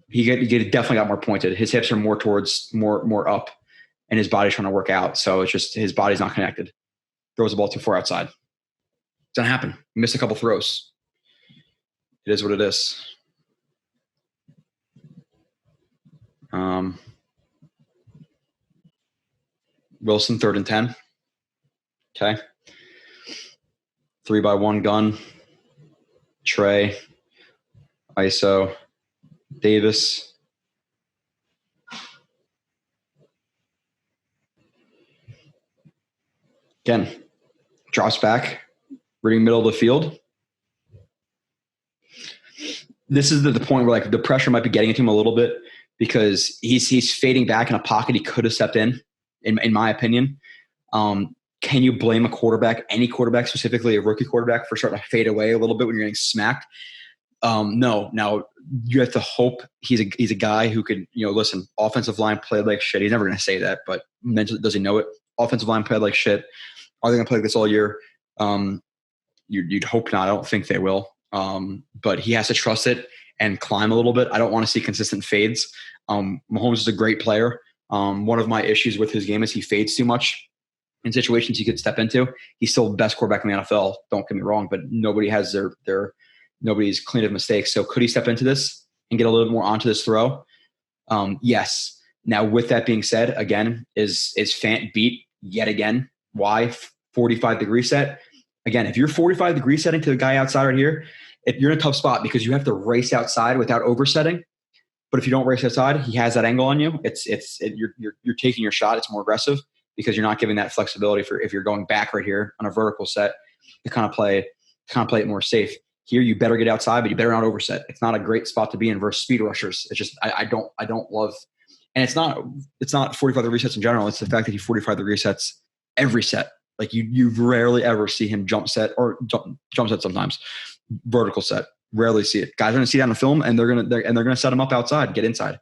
He definitely got more pointed. His hips are more towards more up, and his body's trying to work out. So it's just his body's not connected. Throws the ball too far outside. It's gonna happen. Missed a couple throws. It is what it is. Wilson 3rd and 10. Okay. 3-by-1 gun. Trey. ISO. Davis. Again, drops back, reading middle of the field. This is the point where like the pressure might be getting into him a little bit because he's fading back in a pocket he could have stepped in my opinion. Can you blame a quarterback, any quarterback, specifically a rookie quarterback, for starting to fade away a little bit when you're getting smacked? No. Now you have to hope he's a guy who could, listen, offensive line played like shit. He's never going to say that, but mentally, does he know it? Offensive line played like shit. Are they going to play like this all year? You'd hope not. I don't think they will. But he has to trust it and climb a little bit. I don't want to see consistent fades. Mahomes is a great player. One of my issues with his game is he fades too much in situations he could step into. He's still the best quarterback in the NFL. Don't get me wrong, but nobody has nobody's clean of mistakes. So could he step into this and get a little more onto this throw? Yes. Now, with that being said, again, is Fant beat yet again? Why 45-degree set? Again, if you're 45-degree setting to the guy outside right here, you're in a tough spot because you have to race outside without oversetting. But if you don't race outside, he has that angle on you. You're taking your shot. It's more aggressive because you're not giving that flexibility for if you're going back right here on a vertical set to kind of play it more safe. Here, you better get outside, but you better not overset. It's not a great spot to be in versus speed rushers. It's just I don't love, and it's not 45-degree sets in general. It's the fact that he 45-degree sets every set. Like you rarely ever see him jump set or jump set sometimes, vertical set. Rarely see it. Guys are gonna see that on the film, and they're gonna set him up outside, get inside.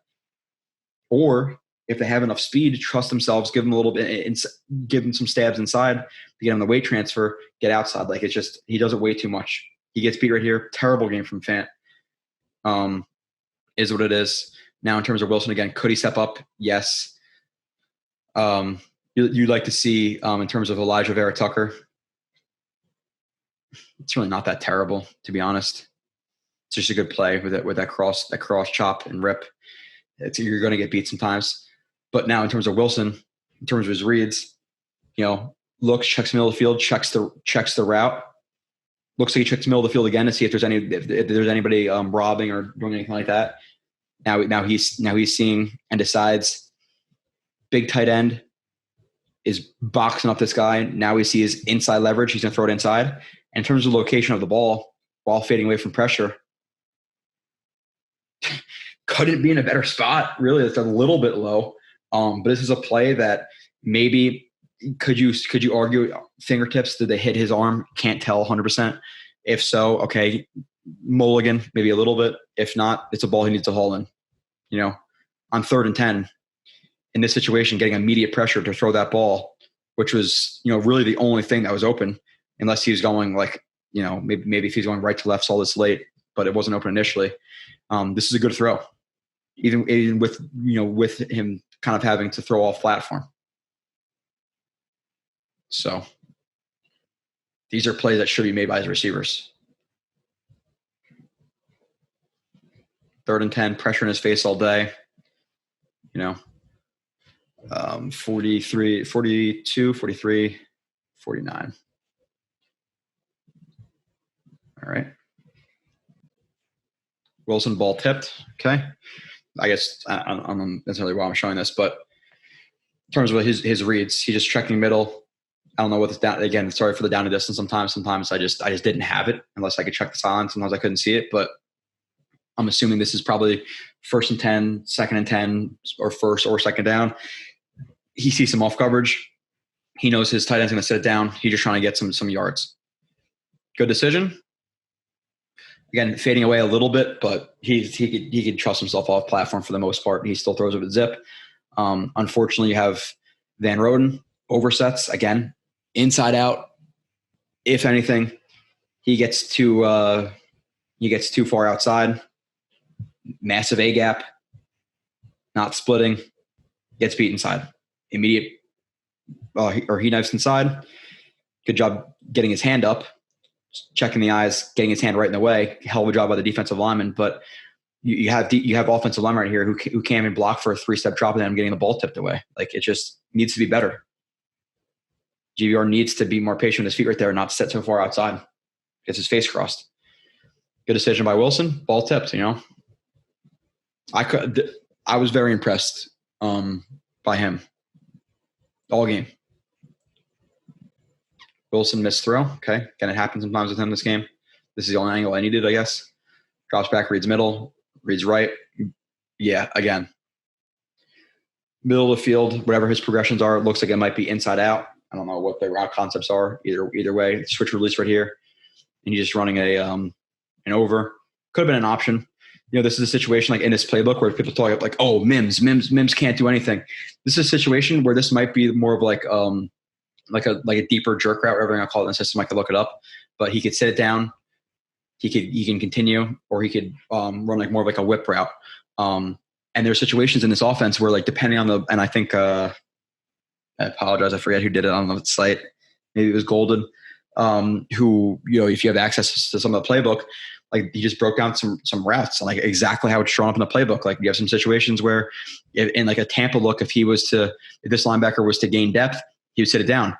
Or if they have enough speed, trust themselves, give them a little bit, give them some stabs inside to get him the weight transfer, get outside. Like it's just he does it way too much. He gets beat right here. Terrible game from Fant. Is what it is. Now in terms of Wilson again, could he step up? Yes. You'd like to see in terms of Elijah Vera Tucker. It's really not that terrible, to be honest. It's just a good play with that cross chop and rip. You're going to get beat sometimes. But now in terms of Wilson, in terms of his reads, looks, checks middle of the field, checks the route. Looks like he checks the middle of the field again to see if there's anybody robbing or doing anything like that. Now he's seeing and decides big tight end is boxing up this guy. Now he sees inside leverage. He's going to throw it inside. And in terms of location of the ball while fading away from pressure, couldn't be in a better spot. Really, it's a little bit low. But this is a play that maybe could you argue fingertips? Did they hit his arm? Can't tell 100%. If so, okay, mulligan, maybe a little bit. If not, it's a ball he needs to haul in. On 3rd and 10, in this situation, getting immediate pressure to throw that ball, which was really the only thing that was open, unless he was going maybe if he's going right to left, saw this late, but it wasn't open initially. This is a good throw, even with with him kind of having to throw off platform. So these are plays that should be made by his receivers. 3rd and 10, pressure in his face all day. 43, 42, 43, 49. All right. Wilson ball tipped. Okay. I guess I don't necessarily why I'm showing this, but in terms of his reads, he's just checking middle. I don't know what this down again. Sorry for the down and distance. Sometimes I just didn't have it unless I could check the silence. Sometimes I couldn't see it, but I'm assuming this is probably 1st and 10, 2nd and 10, or 1st or 2nd down. He sees some off coverage. He knows his tight end's going to sit it down. He's just trying to get some yards. Good decision. Again, fading away a little bit, but he could trust himself off platform for the most part. He still throws it with zip. Unfortunately, you have Van Roden oversets again, inside out. If anything, he gets too far outside. Massive A gap, not splitting, gets beat inside. Immediate, or he knifes inside. Good job getting his hand up, checking the eyes, getting his hand right in the way. Hell of a job by the defensive lineman. But you have offensive lineman right here who can't even block for a 3-step drop and then getting the ball tipped away. Like it just needs to be better. GVR needs to be more patient with his feet right there and not set so far outside. Gets his face crossed. Good decision by Wilson. Ball tipped, I was very impressed by him all game. Wilson missed throw. Okay. Again, it happens sometimes with him this game. This is the only angle I needed, I guess. Drops back, reads middle, reads right. Yeah, again. Middle of the field, whatever his progressions are, it looks like it might be inside out. I don't know what the route concepts are. Either way, switch release right here. And he's just running an over. Could have been an option. This is a situation like in this playbook where people talk like, oh, Mims can't do anything. This is a situation where this might be more of like a deeper jerk route, whatever I'm gonna call it in the system. I could look it up, but he could sit it down. He can continue, or he could run like more of like a whip route. And there's situations in this offense where like depending on and I think I apologize, I forget who did it on the site. Maybe it was Golden. Who if you have access to some of the playbook, like he just broke down some routes and like exactly how it's shown up in the playbook. Like you have some situations where in like a Tampa look, if this linebacker was to gain depth, he would sit it down.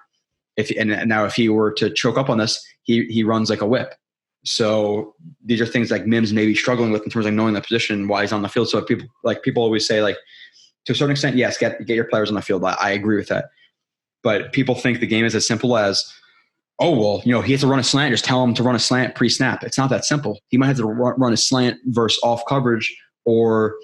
And now if he were to choke up on this, he runs like a whip. So these are things like Mims may be struggling with in terms of knowing the position and why he's on the field. So people always say like, to a certain extent, yes, get your players on the field. I agree with that. But people think the game is as simple as, oh, well, he has to run a slant. Just tell him to run a slant pre-snap. It's not that simple. He might have to run a slant versus off coverage, or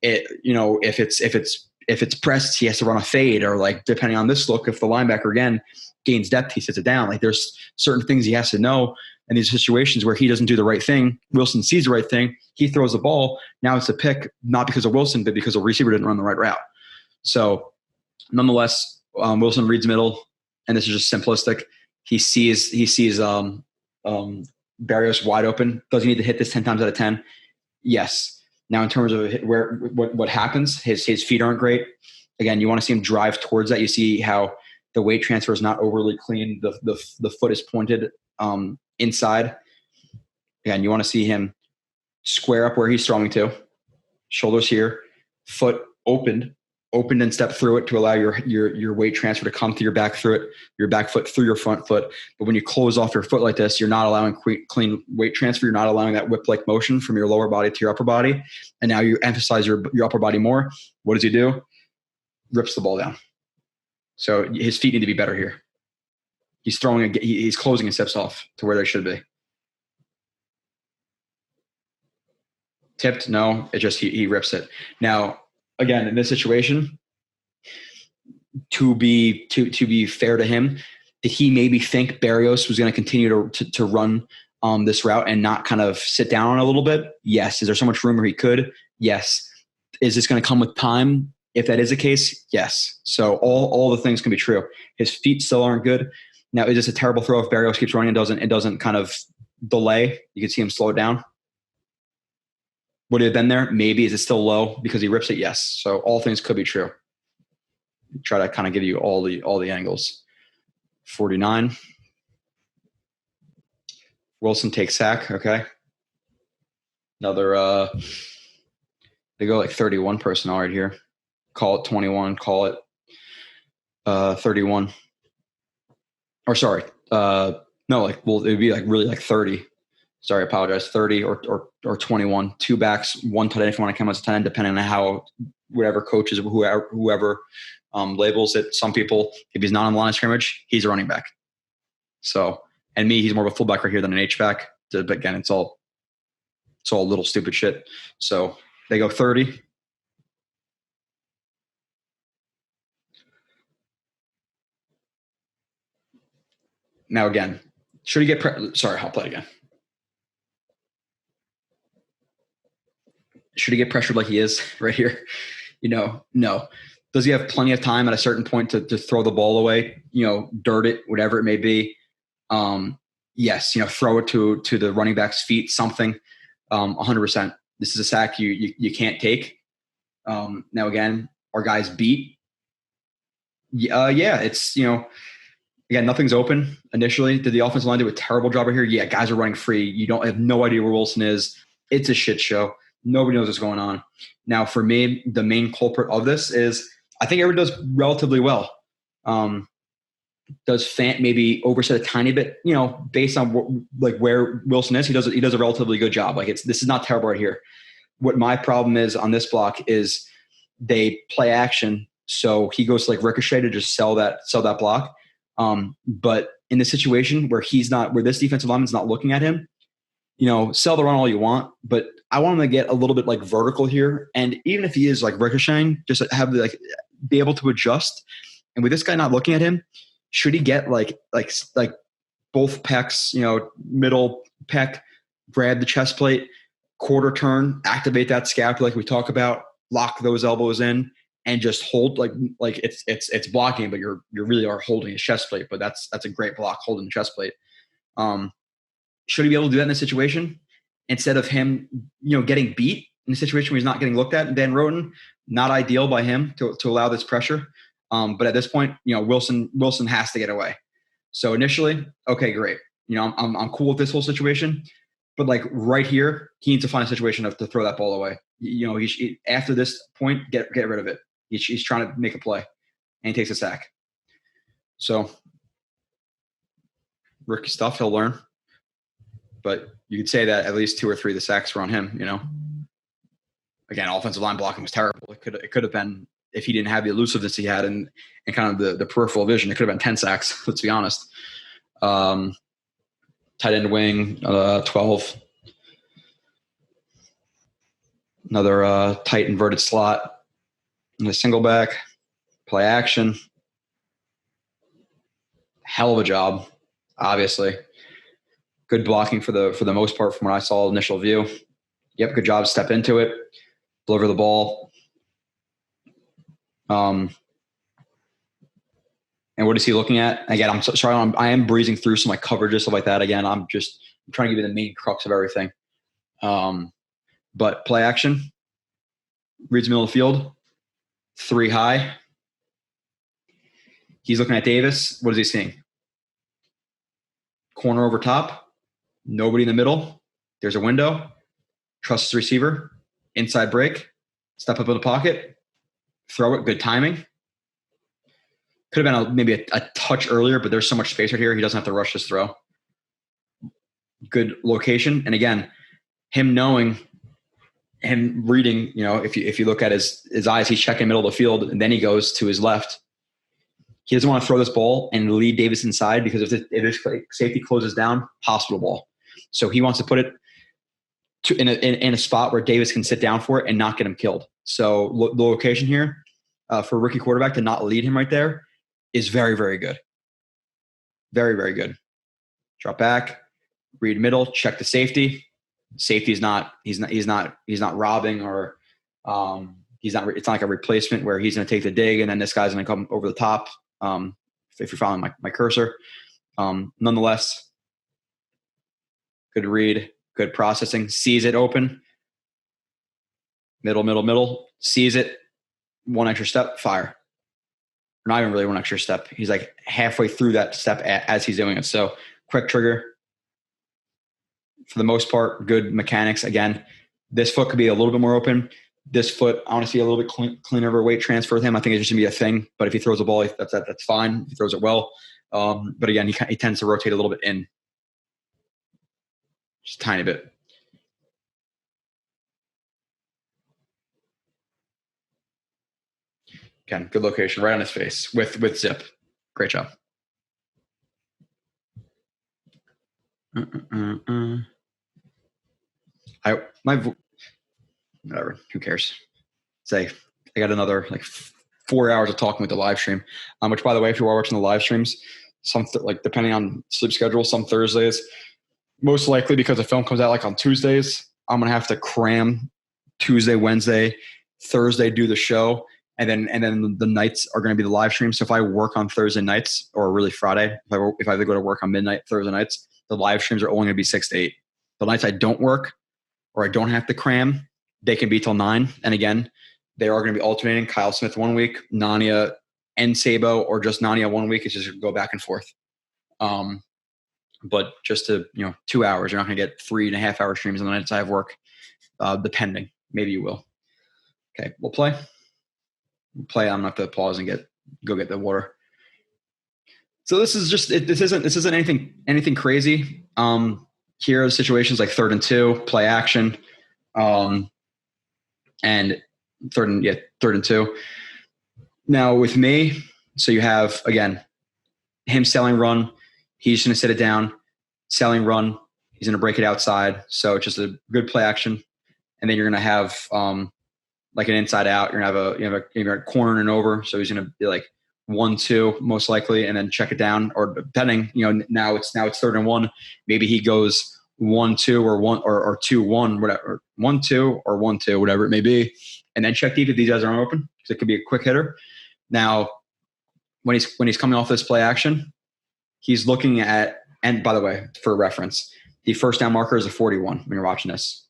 if it's pressed, he has to run a fade, or like depending on this look, if the linebacker again gains depth, he sits it down. Like there's certain things he has to know. And these situations where he doesn't do the right thing, Wilson sees the right thing, he throws the ball. Now it's a pick, not because of Wilson, but because the receiver didn't run the right route. So nonetheless, Wilson reads middle, and this is just simplistic. He sees Barrios wide open. Does he need to hit this 10 times out of 10? Yes. Now in terms of what happens, his feet aren't great. Again, you want to see him drive towards that. You see how the weight transfer is not overly clean. The foot is pointed inside. Again, you want to see him square up where he's throwing to. Shoulders here, foot opened and step through it to allow your weight transfer to come to your back through it, your back foot through your front foot. But when you close off your foot like this, you're not allowing clean weight transfer. You're not allowing that whip-like motion from your lower body to your upper body. And now you emphasize your upper body more. What does he do? Rips the ball down. So his feet need to be better here. He's closing his steps off to where they should be. Tipped? No, it just he rips it. Now, again, in this situation, to be fair to him, did he maybe think Barrios was going to continue to run this route and not kind of sit down on a little bit? Yes. Is there so much room where he could? Yes. Is this going to come with time? If that is the case, yes. So all the things can be true. His feet still aren't good. Now, is this a terrible throw if Barrios keeps running and it doesn't kind of delay? You can see him slow it down. Would it have been there? Maybe. Is it still low because he rips it? Yes. So all things could be true. Try to kind of give you all the angles. 49. Wilson takes sack. Okay. Another. They go like 31 personnel right here. Call it 21. Call it 31. Or sorry. No, like it would be like really like 30. Sorry, I apologize. 30 or 21. Two backs, one tight end if you want to count as a tight end, depending on how whatever coaches, whoever labels it. Some people, if he's not on the line of scrimmage, he's a running back. So, and me, he's more of a fullback right here than an H-back. But again, it's all little stupid shit. So they go 30. Now again, should he get sorry, I'll play again. Should he get pressured like he is right here? No. Does he have plenty of time at a certain point to throw the ball away? Dirt it, whatever it may be. Yes, throw it to the running back's feet, something. 100%. This is a sack you can't take. Now again, our guys beat. Yeah, it's again, nothing's open initially. Did the offensive line do a terrible job right here? Yeah, guys are running free. You don't have no idea where Wilson is. It's a shit show. Nobody knows what's going on. Now, for me, the main culprit of this is I think everyone does relatively well. Does Fant maybe overset a tiny bit? Based on where Wilson is, he does a relatively good job. This is not terrible right here. What my problem is on this block is they play action, so he goes to ricochet to just sell that block. But in the situation where where this defensive lineman's not looking at him, sell the run all you want, but I want him to get a little bit vertical here. And even if he is ricocheting, just have be able to adjust. And with this guy not looking at him, should he get like both pecs, middle pec, grab the chest plate, quarter turn, activate that scapula like we talk about, lock those elbows in, and just hold like it's blocking, but you really are holding his chest plate. But that's a great block, holding the chest plate. Should he be able to do that in this situation instead of him, getting beat in a situation where he's not getting looked at? Dan Roten, not ideal by him to allow this pressure. But at this point, Wilson has to get away. So initially, okay, great. I'm cool with this whole situation, but like right here, he needs to find a situation to throw that ball away. After this point, get rid of it. He's trying to make a play, and he takes a sack. So rookie stuff, he'll learn. But you could say that at least 2 or 3 of the sacks were on him. Again, offensive line blocking was terrible. It could have been, if he didn't have the elusiveness he had and kind of the peripheral vision, it could have been 10 sacks. Let's be honest. Tight end wing, 12. Another tight inverted slot. And a single back, play action. Hell of a job, obviously. Good blocking for the most part from what I saw initial view. Yep, good job. Step into it, deliver the ball. And what is he looking at? Again, I'm sorry, I am breezing through some like coverages, stuff like that. Again, I'm trying to give you the main crux of everything. But play action, reads the middle of the field, 3 high. He's looking at Davis. What is he seeing? Corner over top, nobody in the middle. There's a window. Trusts the receiver. Inside break. Step up in the pocket. Throw it. Good timing. Could have been maybe a touch earlier, but there's so much space right here. He doesn't have to rush this throw. Good location. And again, him reading, if you look at his eyes, he's checking middle of the field, and then he goes to his left. He doesn't want to throw this ball and lead Davis inside, because if his safety closes down, hospital ball. So he wants to put it in a spot where Davis can sit down for it and not get him killed. So the location here for a rookie quarterback to not lead him right there is very, very good. Very, very good. Drop back, read middle, check the safety. Safety's not robbing, or it's not like a replacement where he's going to take the dig and then this guy's going to come over the top. If you're following my cursor, nonetheless, good read, good processing, sees it open, middle, sees it, 1 extra step, fire. Not even really 1 extra step. He's like halfway through that step as he's doing it. So quick trigger. For the most part, good mechanics. Again, this foot could be a little bit more open. This foot, I want to see a little bit cleaner of a weight transfer with him. I think it's just going to be a thing. But if he throws the ball, that's fine. If he throws it well. But again, he tends to rotate a little bit in. Just a tiny bit. Again, good location, right on his face with zip. Great job. Whatever. Who cares? I got another 4 hours of talking with the live stream. Which, by the way, if you are watching the live streams, depending on sleep schedule, some Thursdays, most likely because the film comes out on Tuesdays, I'm gonna have to cram Tuesday, Wednesday, Thursday, do the show, and then the nights are gonna be the live stream. So if I work on Thursday nights, or really Friday, if I have to go to work on midnight Thursday nights, the live streams are only gonna be 6 to 8. The nights I don't work or I don't have to cram, they can be till 9. And again, they are going to be alternating. Kyle Smith 1 week, Nania and Sabo, or just Nania 1 week. It's just go back and forth. But just to, 2 hours, you're not going to get 3.5 hour streams on the nights I have work, depending. Maybe you will. Okay, we'll play. I'm going to have to pause and go get the water. So this is just, this isn't anything crazy. Here are situations like 3rd and 2, play action, and 3rd and 2. Now with me, so you have, again, him selling run. He's going to sit it down, selling run. He's going to break it outside. So it's just a good play action. And then you're going to have an inside out. You're going to have a corner and over. So he's going to be 1-2 most likely, and then check it down. Or depending, now it's 3rd and 1. Maybe he goes 1-2 or 2-1, whatever, 1-2 or 1-2, whatever it may be, and then check deep if these guys aren't open because it could be a quick hitter. Now, when he's coming off this play action, he's looking at, and by the way, for reference, the first down marker is a 41 when you're watching this.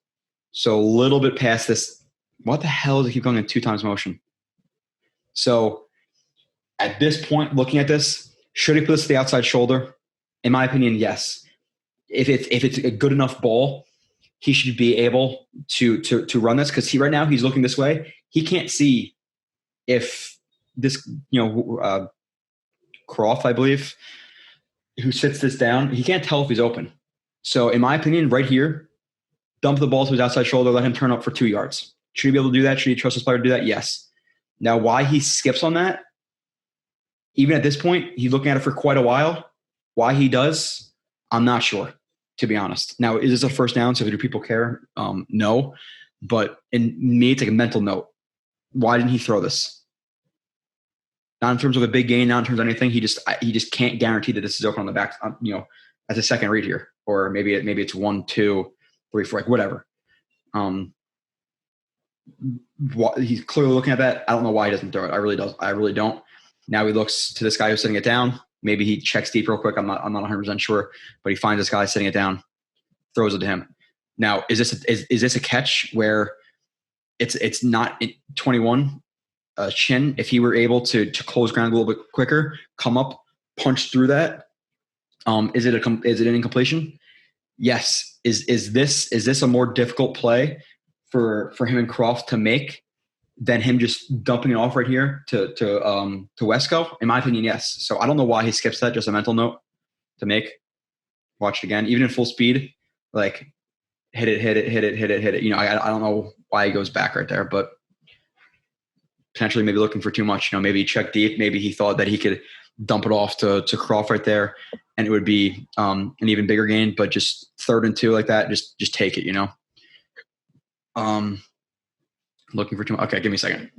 So a little bit past this. What the hell does he keep going in 2 times motion? So at this point, looking at this, should he put this to the outside shoulder? In my opinion, yes. If it's a good enough ball, he should be able to run this because right now he's looking this way. He can't see if this, Croft, I believe, who sits this down, he can't tell if he's open. So in my opinion, right here, dump the ball to his outside shoulder, let him turn up for 2 yards. Should he be able to do that? Should he trust his player to do that? Yes. Now, why he skips on that, even at this point, he's looking at it for quite a while. Why he does, I'm not sure, to be honest. Now, is this a first down? So do people care? No. But in me, it's like a mental note. Why didn't he throw this? Not in terms of a big gain, not in terms of anything. He just can't guarantee that this is open on the back, as a second read here. Or maybe it's 1, 2, 3, 4, like whatever. He's clearly looking at that. I don't know why he doesn't throw it. I really don't. Now he looks to this guy who's sitting it down. Maybe he checks deep real quick. I'm not 100% sure, but he finds this guy sitting it down, throws it to him. Now, is this a catch where it's not 21 chin? If he were able to close ground a little bit quicker, come up, punch through that, is it an incompletion? Yes. Is this a more difficult play for him and Croft to make than him just dumping it off right here to Wesco? In my opinion, yes. So I don't know why he skips that. Just a mental note to make. Watch it again, even in full speed, like hit it. I don't know why he goes back right there, but potentially maybe looking for too much. Maybe he checked deep. Maybe he thought that he could dump it off to Croft right there, and it would be an even bigger gain. But just 3rd and 2 like that, just take it. Looking for too much. Okay, give me a second.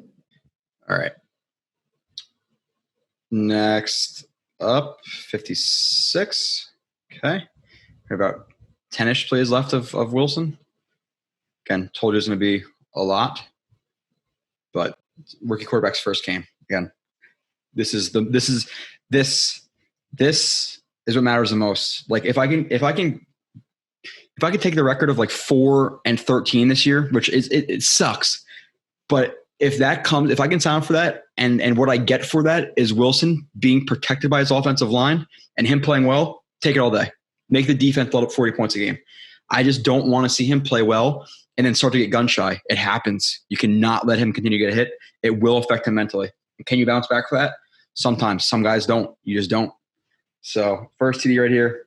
All right. Next up, 56. Okay. About 10-ish plays left of Wilson. Again, told you it was going to be a lot, but rookie quarterback's first game. Again, this is what matters the most. Like if I can take the record of like 4-13 this year, which it sucks, but if I can sign up for that, and what I get for that is Wilson being protected by his offensive line and him playing well, take it all day. Make the defense let up 40 points a game. I just don't want to see him play well and then start to get gun shy. It happens. You cannot let him continue to get hit. It will affect him mentally. And can you bounce back for that? Sometimes. Some guys don't. You just don't. So first TD right here.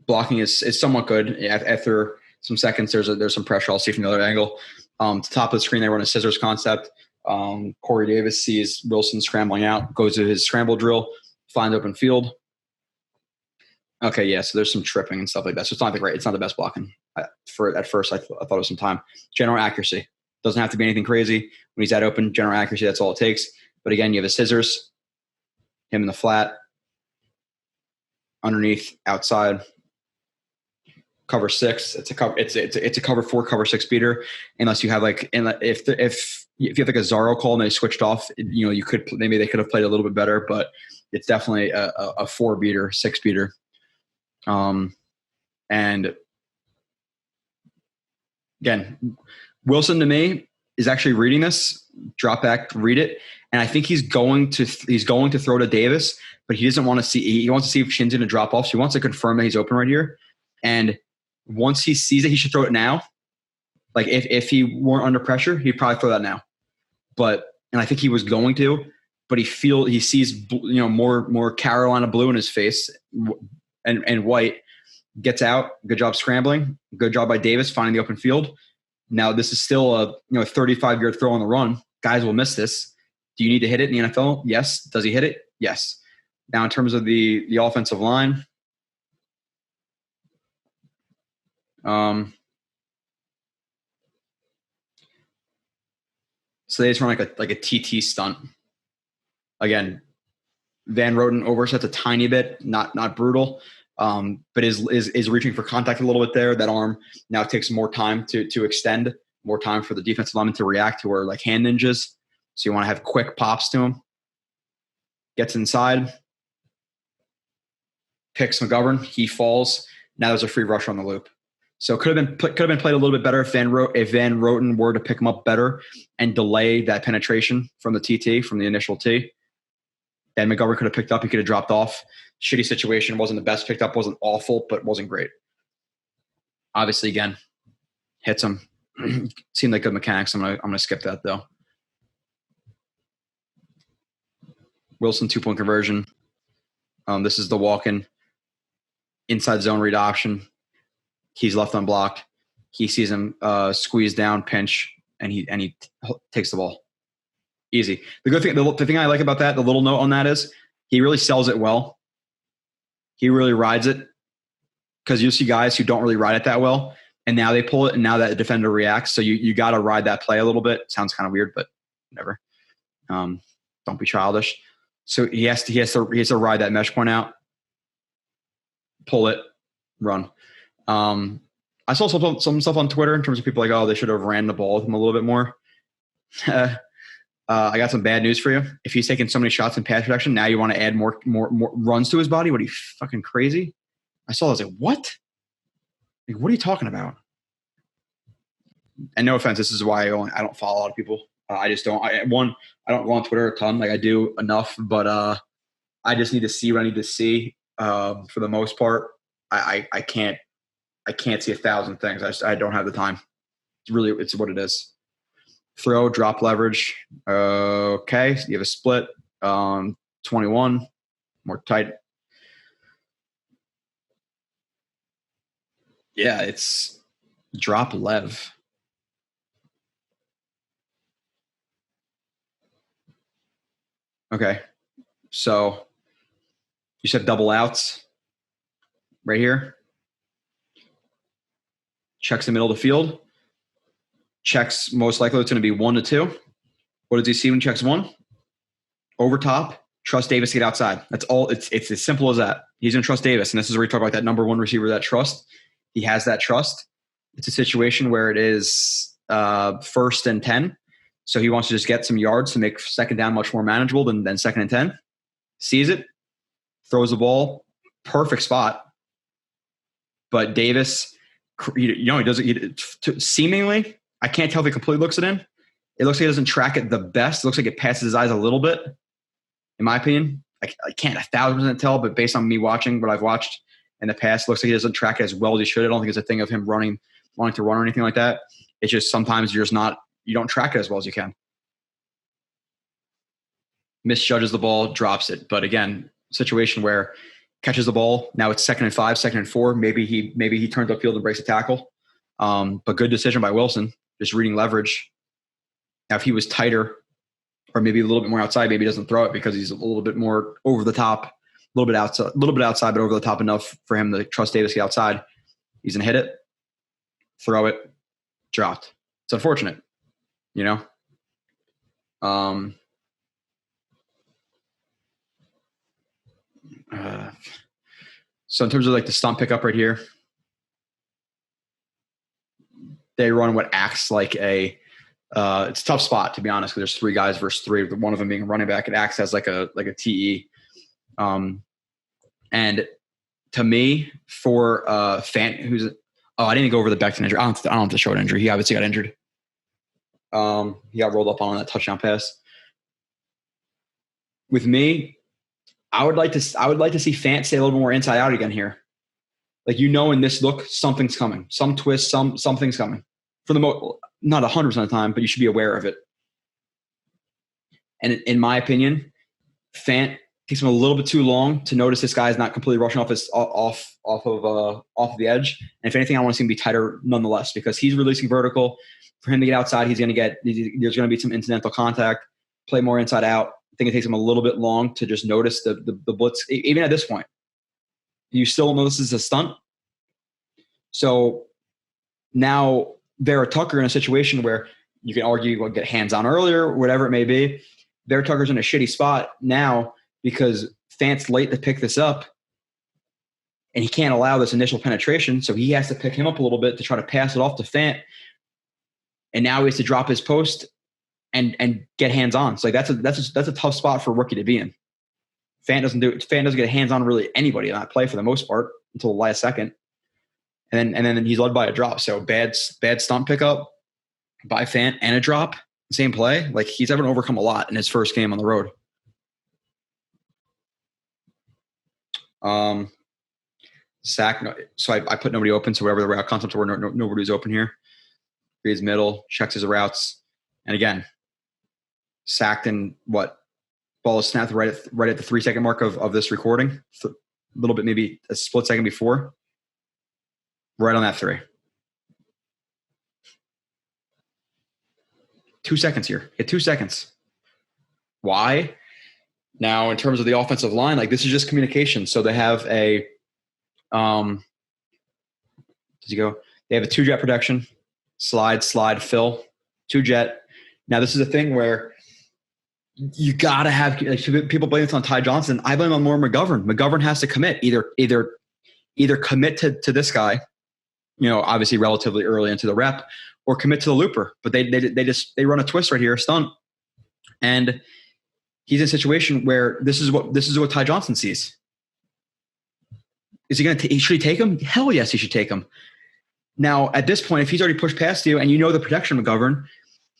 Blocking is somewhat good. After some seconds, there's some pressure. I'll see from the other angle. To top of the screen, they run a scissors concept. Corey Davis sees Wilson scrambling out, goes to his scramble drill, finds open field. Okay, yeah, so there's some tripping and stuff like that. So it's not the best blocking. At first, I thought it was some time. General accuracy. Doesn't have to be anything crazy. When he's that open, general accuracy, that's all it takes. But again, you have the scissors, him in the flat, underneath, outside. Cover 6. It's a cover 4, cover 6 beater. Unless you have if you have like a Zaro call and they switched off, you could maybe they could have played a little bit better, but it's definitely a 4 beater, 6 beater. And again, Wilson to me is actually reading this, drop back, read it, and I think he's going to throw to Davis, but he doesn't want to see. He wants to see if Shin's going to drop off, so he wants to confirm that he's open right here. And once he sees it, he should throw it now. Like if he weren't under pressure, he'd probably throw that now. And I think he was going to, but he sees more Carolina blue in his face and white. Gets out. Good job scrambling. Good job by Davis finding the open field. Now this is still a 35-yard throw on the run. Guys will miss this. Do you need to hit it in the NFL? Yes. Does he hit it? Yes. Now in terms of the offensive line, so they just run like a TT stunt. Again, Van Roten oversets a tiny bit, not brutal, but is reaching for contact a little bit there. That arm now takes more time to extend, more time for the defensive lineman to react, who are like hand ninjas. So you want to have quick pops to him. Gets inside, picks McGovern. He falls. Now there's a free rusher on the loop. So could have been played a little bit better if Van Roten were to pick him up better and delay that penetration from the TT, from the initial T. Then McGovern could have picked up. He could have dropped off. Shitty situation. Wasn't the best picked up. Wasn't awful, but wasn't great. Obviously, again, hits him. Seemed like good mechanics. I'm gonna skip that though. Wilson 2-point conversion. This is the walk-in inside zone read option. He's left unblocked. He sees him squeeze down, pinch, and he takes the ball. Easy. The thing I like about that, the little note on that is he really sells it well. He really rides it, because you see guys who don't really ride it that well, and now they pull it, and now that defender reacts. So you got to ride that play a little bit. Sounds kind of weird, but whatever. Don't be childish. So he has to ride that mesh point out, pull it, run. I saw some stuff on Twitter in terms of people like, oh, they should have ran the ball with him a little bit more. I got some bad news for you. If he's taking so many shots in pass protection, now you want to add more runs to his body? What are you, fucking crazy? I saw that. I was like, what? Like, what are you talking about? And no offense, this is why I don't follow a lot of people. I just don't. I don't go on Twitter a ton. Like, I do enough, but I just need to see what I need to see. For the most part, I can't see 1,000 things. I don't have the time. It's what it is. Throw, drop leverage. Okay, so you have a split. 21, more tight. Yeah, it's drop lev. Okay, so you said double outs right here. Checks the middle of the field. Checks most likely it's going to be 1 to 2. What does he see when he checks 1? Over top, trust Davis to get outside. That's all. It's as simple as that. He's going to trust Davis, and this is where we talk about that number one receiver, that trust. He has that trust. It's a situation where it is 1st and 10. So he wants to just get some yards to make second down much more manageable than 2nd and 10. Sees it, throws the ball, perfect spot. But Davis, he does it seemingly. I can't tell if he completely looks it in. It looks like he doesn't track it the best. It looks like it passes his eyes a little bit, in my opinion. I can't 1,000% tell, but based on me watching what I've watched in the past, it looks like he doesn't track it as well as he should. I don't think it's a thing of him wanting to run or anything like that. It's just sometimes you don't track it as well as you can. Misjudges the ball, drops it. But again, situation where catches the ball. Now it's 2nd and 5, 2nd and 4. Maybe he turns upfield and breaks a tackle. But good decision by Wilson, just reading leverage. Now, if he was tighter or maybe a little bit more outside, maybe he doesn't throw it because he's a little bit more over the top, a little bit outside, but over the top enough for him to trust Davis to get outside. He's going to hit it, throw it, dropped. It's unfortunate, you know? So in terms of like the stump pickup right here, they run what acts like it's a tough spot, to be honest, because there's 3 guys versus 3, one of them being a running back. It acts as like a TE. And to me, for Fant, I didn't go over the Becton injury. I don't have to show an injury. He obviously got injured. He got rolled up on that touchdown pass. With me, I would like to see Fant stay a little more inside out again here. Like, in this look, something's coming. Some twist, something's coming. For the not 100% of the time, but you should be aware of it. And in my opinion, Fant takes him a little bit too long to notice this guy is not completely rushing off of the edge. And if anything, I want to see him be tighter nonetheless, because he's releasing vertical. For him to get outside, there's going to be some incidental contact, play more inside out. I think it takes him a little bit long to just notice the blitz. Even at this point, you still know this is a stunt. So now Vera Tucker in a situation where you can argue get hands on earlier, whatever it may be. Vera Tucker's in a shitty spot now because Fant's late to pick this up, and he can't allow this initial penetration, so he has to pick him up a little bit to try to pass it off to Fant. And now he has to drop his post and get hands on. So like that's a tough spot for a rookie to be in. Fant doesn't get hands on really anybody on that play for the most part until the last second. And then he's led by a drop. So bad stunt pickup by Fant and a drop, same play. Like he's ever overcome a lot in his first game on the road. Sack. So I put nobody open. So whatever the route concepts were, nobody's open here. Reads middle, checks his routes, and again, sacked in what? Ball is snapped right at the 3 second mark of this recording. A little bit, maybe a split second before. Right on that 3. 2 seconds here. Hit 2 seconds. Why? Now, in terms of the offensive line, like this is just communication. So they have a They have a 2-jet protection. Slide, fill, 2-jet. Now, this is a thing where you got to have like, people blame this on Ty Johnson. I blame on more McGovern. McGovern has to commit. Either commit to this guy, obviously relatively early into the rep, or commit to the looper. But they run a twist right here, a stunt, and he's in a situation where this is what Ty Johnson sees. Is he going to? Should he take him? Hell yes, he should take him. Now, at this point, if he's already pushed past you and you know the protection of McGovern,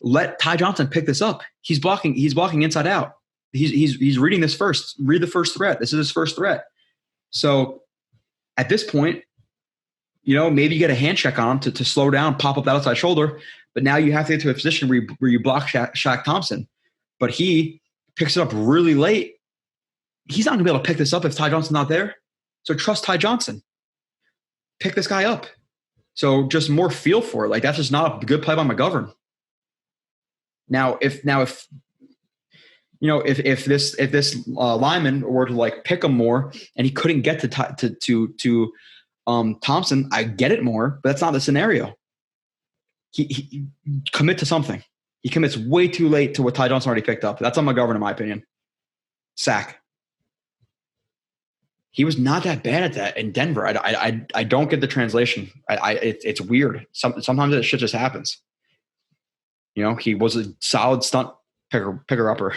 let Ty Johnson pick this up. He's blocking inside out. He's reading this first. Read the first threat. This is his first threat. So at this point, maybe you get a hand check on him to slow down, pop up that outside shoulder. But now you have to get to a position where you block Shaq Thompson. But he picks it up really late. He's not going to be able to pick this up if Ty Johnson's not there. So trust Ty Johnson. Pick this guy up. So just more feel for it. Like that's just not a good play by McGovern. Now, if this lineman were to like pick him more and he couldn't get to Thompson, I get it more, but that's not the scenario. He commit to something. He commits way too late to what Ty Johnson already picked up. That's on McGovern, in my opinion. Sack. He was not that bad at that in Denver. I don't get the translation. It's weird. Sometimes that shit just happens. He was a solid stunt picker upper.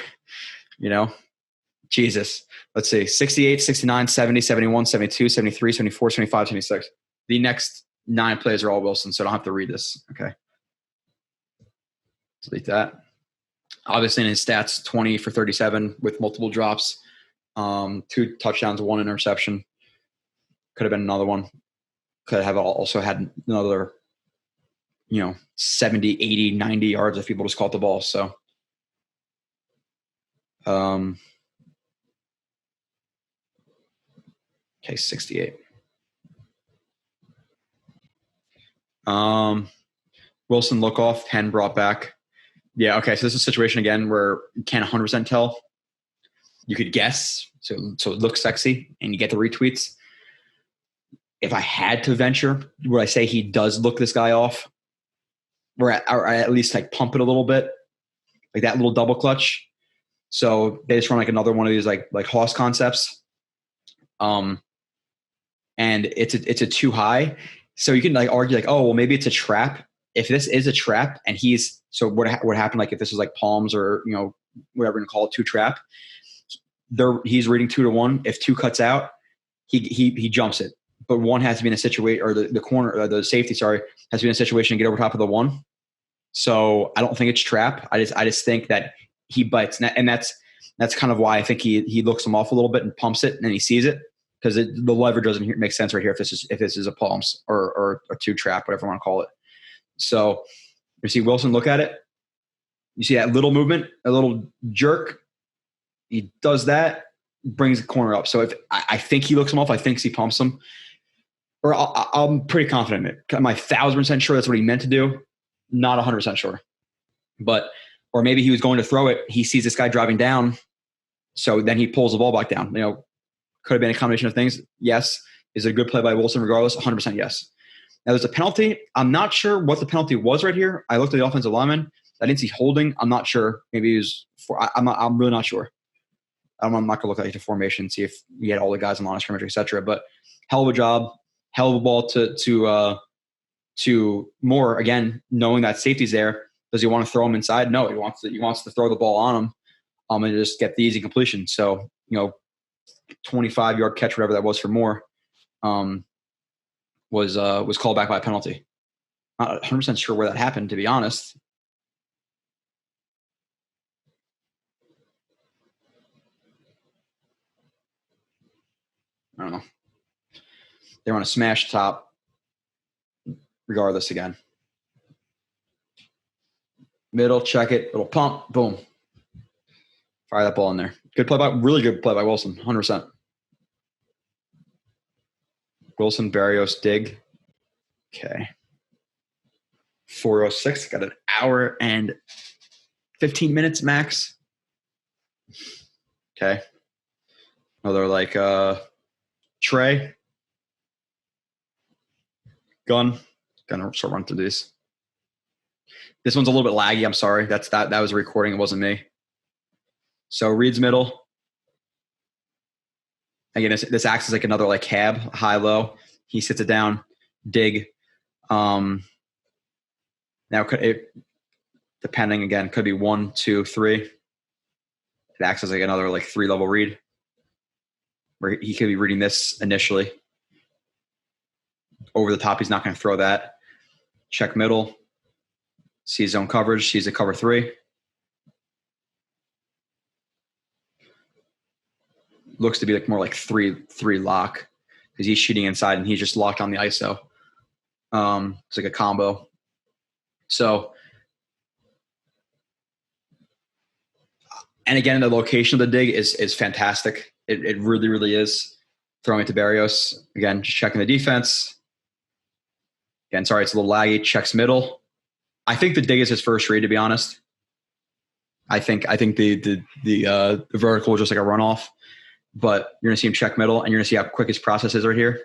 Jesus. Let's see. 68, 69, 70, 71, 72, 73, 74, 75, 76. The next 9 plays are all Wilson, so I don't have to read this. Okay. Delete that. Obviously in his stats, 20 for 37 with multiple drops. 2 touchdowns, 1 interception. Could have been another one. Could have also had another, 70, 80, 90 yards if people just caught the ball. So, okay, 68. Wilson look off, 10 brought back. Yeah, okay, so this is a situation again where you can't 100% tell. You could guess, so it looks sexy, and you get the retweets. If I had to venture, would I say he does look this guy off? Or at least like pump it a little bit, like that little double clutch. So they just run like another one of these like Haas concepts. And it's a too high. So you can like argue like, oh, well, maybe it's a trap. If this is a trap and so what happened, like if this is like palms or, whatever you call it, 2 trap, he's reading 2 to 1. If 2 cuts out, he jumps it. But 1 has to be in a situation, or the corner, or the safety, has to be in a situation to get over top of the 1. So I don't think it's trap. I just think that he bites, and that's kind of why I think he looks him off a little bit and pumps it, and then he sees it because the lever doesn't make sense right here if this is a palms or 2 trap, whatever you want to call it. So you see Wilson look at it. You see that little movement, a little jerk. He does that, brings the corner up. So if I think he looks him off, I think he pumps him. Or I'm pretty confident in it. Am I 1,000% sure that's what he meant to do? Not 100% sure. Or maybe he was going to throw it. He sees this guy driving down. So then he pulls the ball back down. Could have been a combination of things. Yes. Is it a good play by Wilson regardless? 100% yes. Now there's a penalty. I'm not sure what the penalty was right here. I looked at the offensive lineman. I didn't see holding. I'm not sure. Maybe it was I'm really not sure. I'm not going to look at the formation, see if we had all the guys on the line of scrimmage, et cetera. But hell of a job, hell of a ball to Moore, again, knowing that safety's there. Does he want to throw him inside? No, he wants to throw the ball on him and just get the easy completion. So, 25-yard catch, whatever that was for Moore, was called back by a penalty. Not 100% sure where that happened, to be honest. I don't know. They want to smash top regardless again. Middle, check it, little pump, boom. Fire that ball in there. Really good play by Wilson, 100%. Wilson, Barrios, dig. Okay. 4:06, got an hour and 15 minutes max. Okay. Another Trey. Gonna start running through these. This one's a little bit laggy. I'm sorry. That was a recording. It wasn't me. So Reed's middle. Again, this acts as like another cab, high low. He sits it down. Dig. Now depending again, could be 1, 2, 3. It acts as like another 3-level read, where he could be reading this initially. Over the top, he's not going to throw that. Check middle. Sees zone coverage. Sees a cover 3. Looks to be more like 3 lock because he's shooting inside and he's just locked on the ISO. It's like a combo. So, and again, the location of the dig is fantastic. It really, really is. Throwing it to Barrios. Again, just checking the defense. Again, sorry, it's a little laggy. Checks middle. I think the dig is his first read, to be honest. I think the vertical was just like a runoff. But you're going to see him check middle, and you're going to see how quick his process is right here.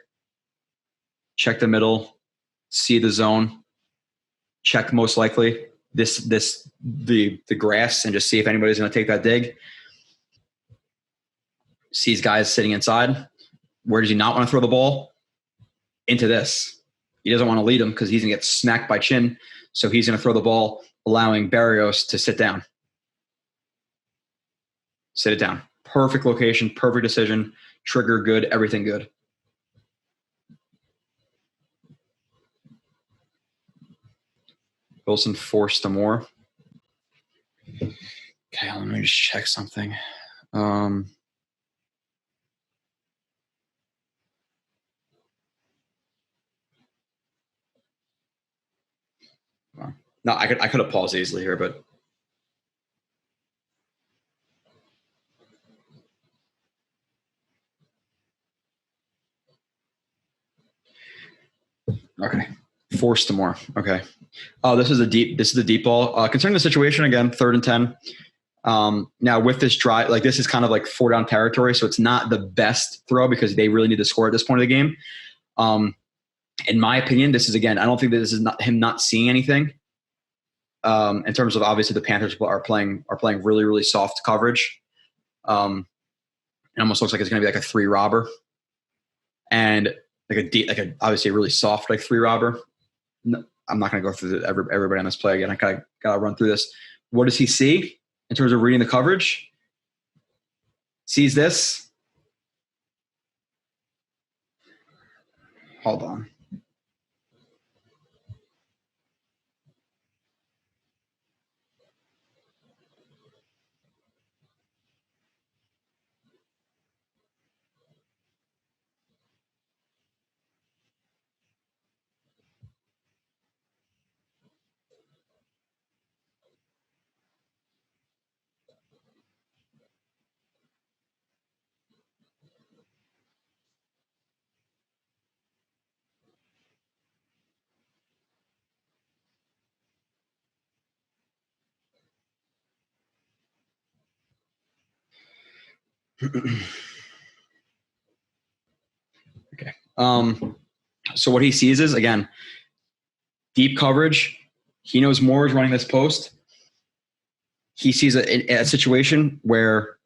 Check the middle, see the zone, check most likely the grass, and just see if anybody's going to take that dig. Sees guys sitting inside. Where does he not want to throw the ball? Into this. He doesn't want to lead him because he's going to get smacked by chin. So he's going to throw the ball, allowing Barrios to sit down. Sit it down. Perfect location, perfect decision, trigger good, everything good. Wilson forced to Moore. Okay, let me just check something. No, I could have paused easily here, but okay. Forced to Moore. Okay. This is a deep ball. Concerning the situation again, 3rd and 10. Now with this drive, this is kind of 4-down territory, so it's not the best throw because they really need to score at this point of the game. In my opinion, this is again, I don't think that this is not him not seeing anything. In terms of obviously the Panthers are playing really, really soft coverage. It almost looks like it's going to be a 3 robber, and obviously a really soft 3 robber. No, I'm not going to go through everybody on this play again. I gotta run through this. What does he see in terms of reading the coverage? Sees this. Hold on. Okay. So what he sees is, again, deep coverage. He knows Moore is running this post. He sees a situation where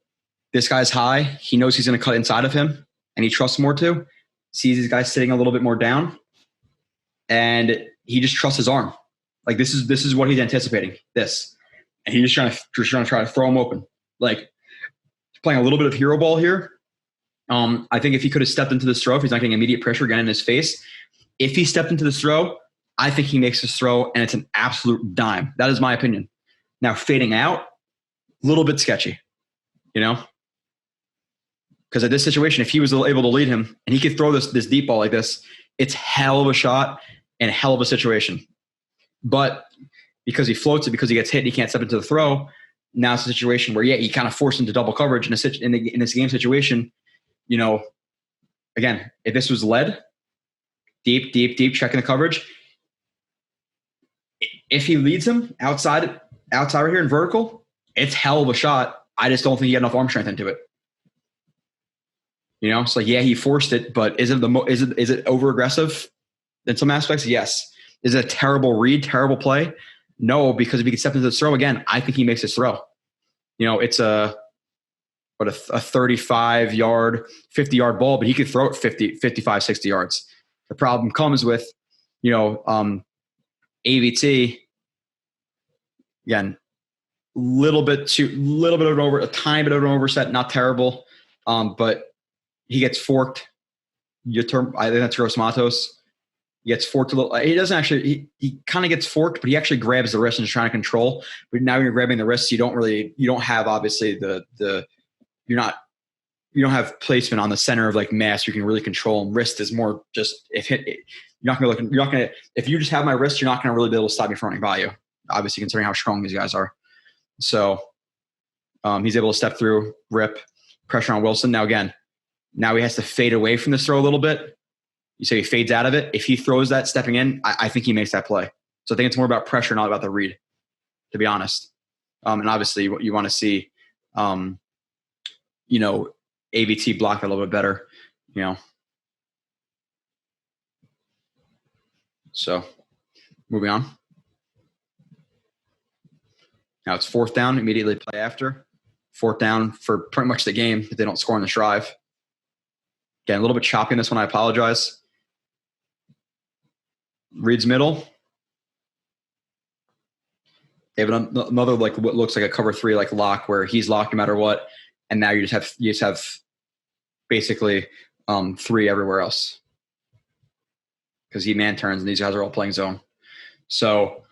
This guy's high. He knows he's going to cut inside of him, and he trusts more to. Sees these guys sitting a little bit more down, and he just trusts his arm. Like this is what he's anticipating. This, and he's just trying to try to throw him open. Like playing a little bit of hero ball here. I think if he could have stepped into this throw, if he's not getting immediate pressure again in his face, if he stepped into this throw, I think he makes this throw, and it's an absolute dime. That is my opinion. Now fading out, a little bit sketchy, you know. Because at this situation, if he was able to lead him and he could throw this deep ball like this, it's hell of a shot and hell of a situation. But because he floats it, because he gets hit, and he can't step into the throw. Now it's a situation where, he kind of forced into double coverage in this game situation. You know, again, if this was led, deep, checking the coverage, if he leads him outside right here in vertical, it's hell of a shot. I just don't think he had enough arm strength into it. You know, so he forced it, but is it over aggressive in some aspects? Yes. Is it a terrible read, terrible play? No, because if he can step into the throw again, I think he makes his throw. You know, it's a 35-yard, 50-yard ball, but he could throw it 50, 55, 60 yards. The problem comes with, you know, AVT. Again, a tiny bit of an overset, not terrible, but he gets forked. I think that's Gross Matos. He gets forked a little. He doesn't actually. He kind of gets forked, but he actually grabs the wrist and is trying to control. But now you're grabbing the wrist, you don't have obviously you don't have placement on the center of like mass. You can really control. And wrist is more just if you just have my wrist, you're not going to really be able to stop me from running by you. Obviously, considering how strong these guys are. So he's able to step through, rip, pressure on Wilson. Now he has to fade away from this throw a little bit. You say he fades out of it. If he throws that stepping in, I think he makes that play. So I think it's more about pressure, not about the read, to be honest. And obviously you want to see, you know, AVT block a little bit better, you know. So moving on. Now it's fourth down, immediately play after. Fourth down for pretty much the game if they don't score on the drive. Again, a little bit choppy in this one. I apologize. Reads middle. They have another like what looks like a cover 3 like lock where he's locked no matter what, and now you just have basically 3 everywhere else because he man turns and these guys are all playing zone. So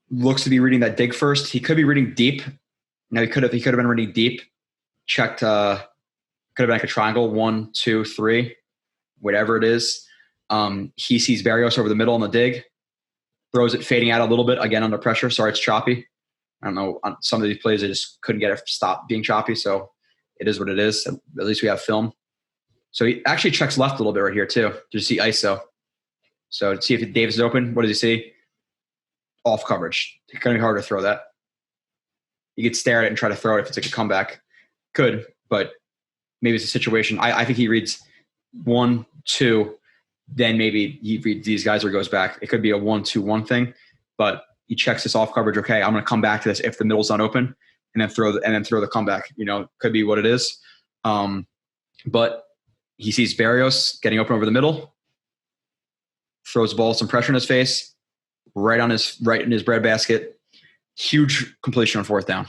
looks to be reading that dig first. He could be reading deep. Now he could have been reading deep. Checked. Could have been like a triangle, 1, 2, 3, whatever it is. He sees Barrios over the middle on the dig, throws it fading out a little bit, again under pressure. Sorry, it's choppy. I don't know. On some of these plays, I just couldn't get it to stop being choppy, so it is what it is. At least we have film. So he actually checks left a little bit right here too. To see ISO. So to see if Davis is open, what does he see? Off coverage. It's going to be hard to throw that. You could stare at it and try to throw it if it's like a comeback. Could, but maybe it's a situation. I think he reads 1, 2, then maybe he reads these guys or goes back. It could be a 1, 2, 1 thing, but he checks this off coverage. Okay, I'm going to come back to this if the middle's not open, and then throw the comeback. You know, could be what it is. But he sees Barrios getting open over the middle, throws the ball, some pressure in his face, right in his breadbasket. Huge completion on fourth down.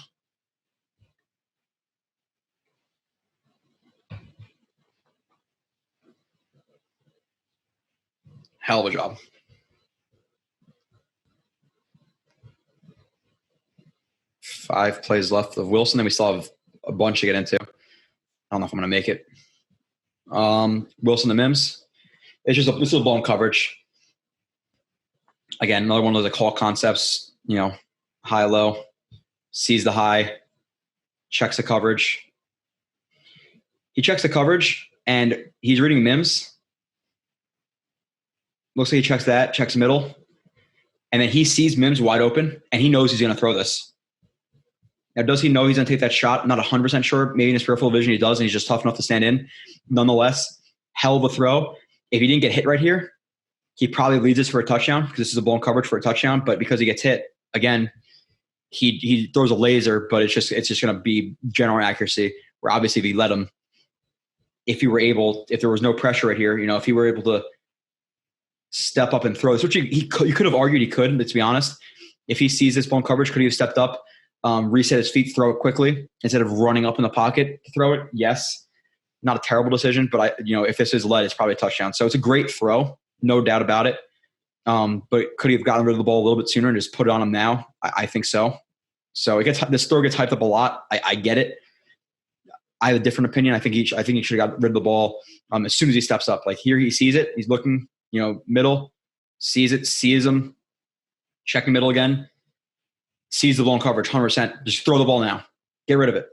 Hell of a job. Five plays left of Wilson, and we still have a bunch to get into. I don't know if I'm going to make it. Wilson to Mims. This is a blown coverage. Again, another one of those call concepts, you know, high, low, sees the high, checks the coverage. He checks the coverage, and he's reading Mims. Looks like he checks that, checks middle. And then he sees Mims wide open, and he knows he's going to throw this. Now, does he know he's going to take that shot? Not 100% sure. Maybe in his peripheral vision he does, and he's just tough enough to stand in. Nonetheless, hell of a throw. If he didn't get hit right here, he probably leads this for a touchdown because this is a blown coverage for a touchdown. But because he gets hit, again, he throws a laser, but it's just going to be general accuracy. Where obviously if he let him, if there was no pressure right here, if he were able to step up and throw this, which you could have argued he could, but to be honest, if he sees this blown coverage, could he have stepped up, reset his feet, throw it quickly instead of running up in the pocket to throw it? Yes. Not a terrible decision, but if this is led, it's probably a touchdown. So it's a great throw, no doubt about it. But could he have gotten rid of the ball a little bit sooner and just put it on him now? I think so. So this throw gets hyped up a lot. I get it. I have a different opinion. I think he should have got rid of the ball as soon as he steps up. Like here, he sees it. He's looking, middle, sees it, sees him, checking middle again, sees the blown coverage, 100%. Just throw the ball now. Get rid of it.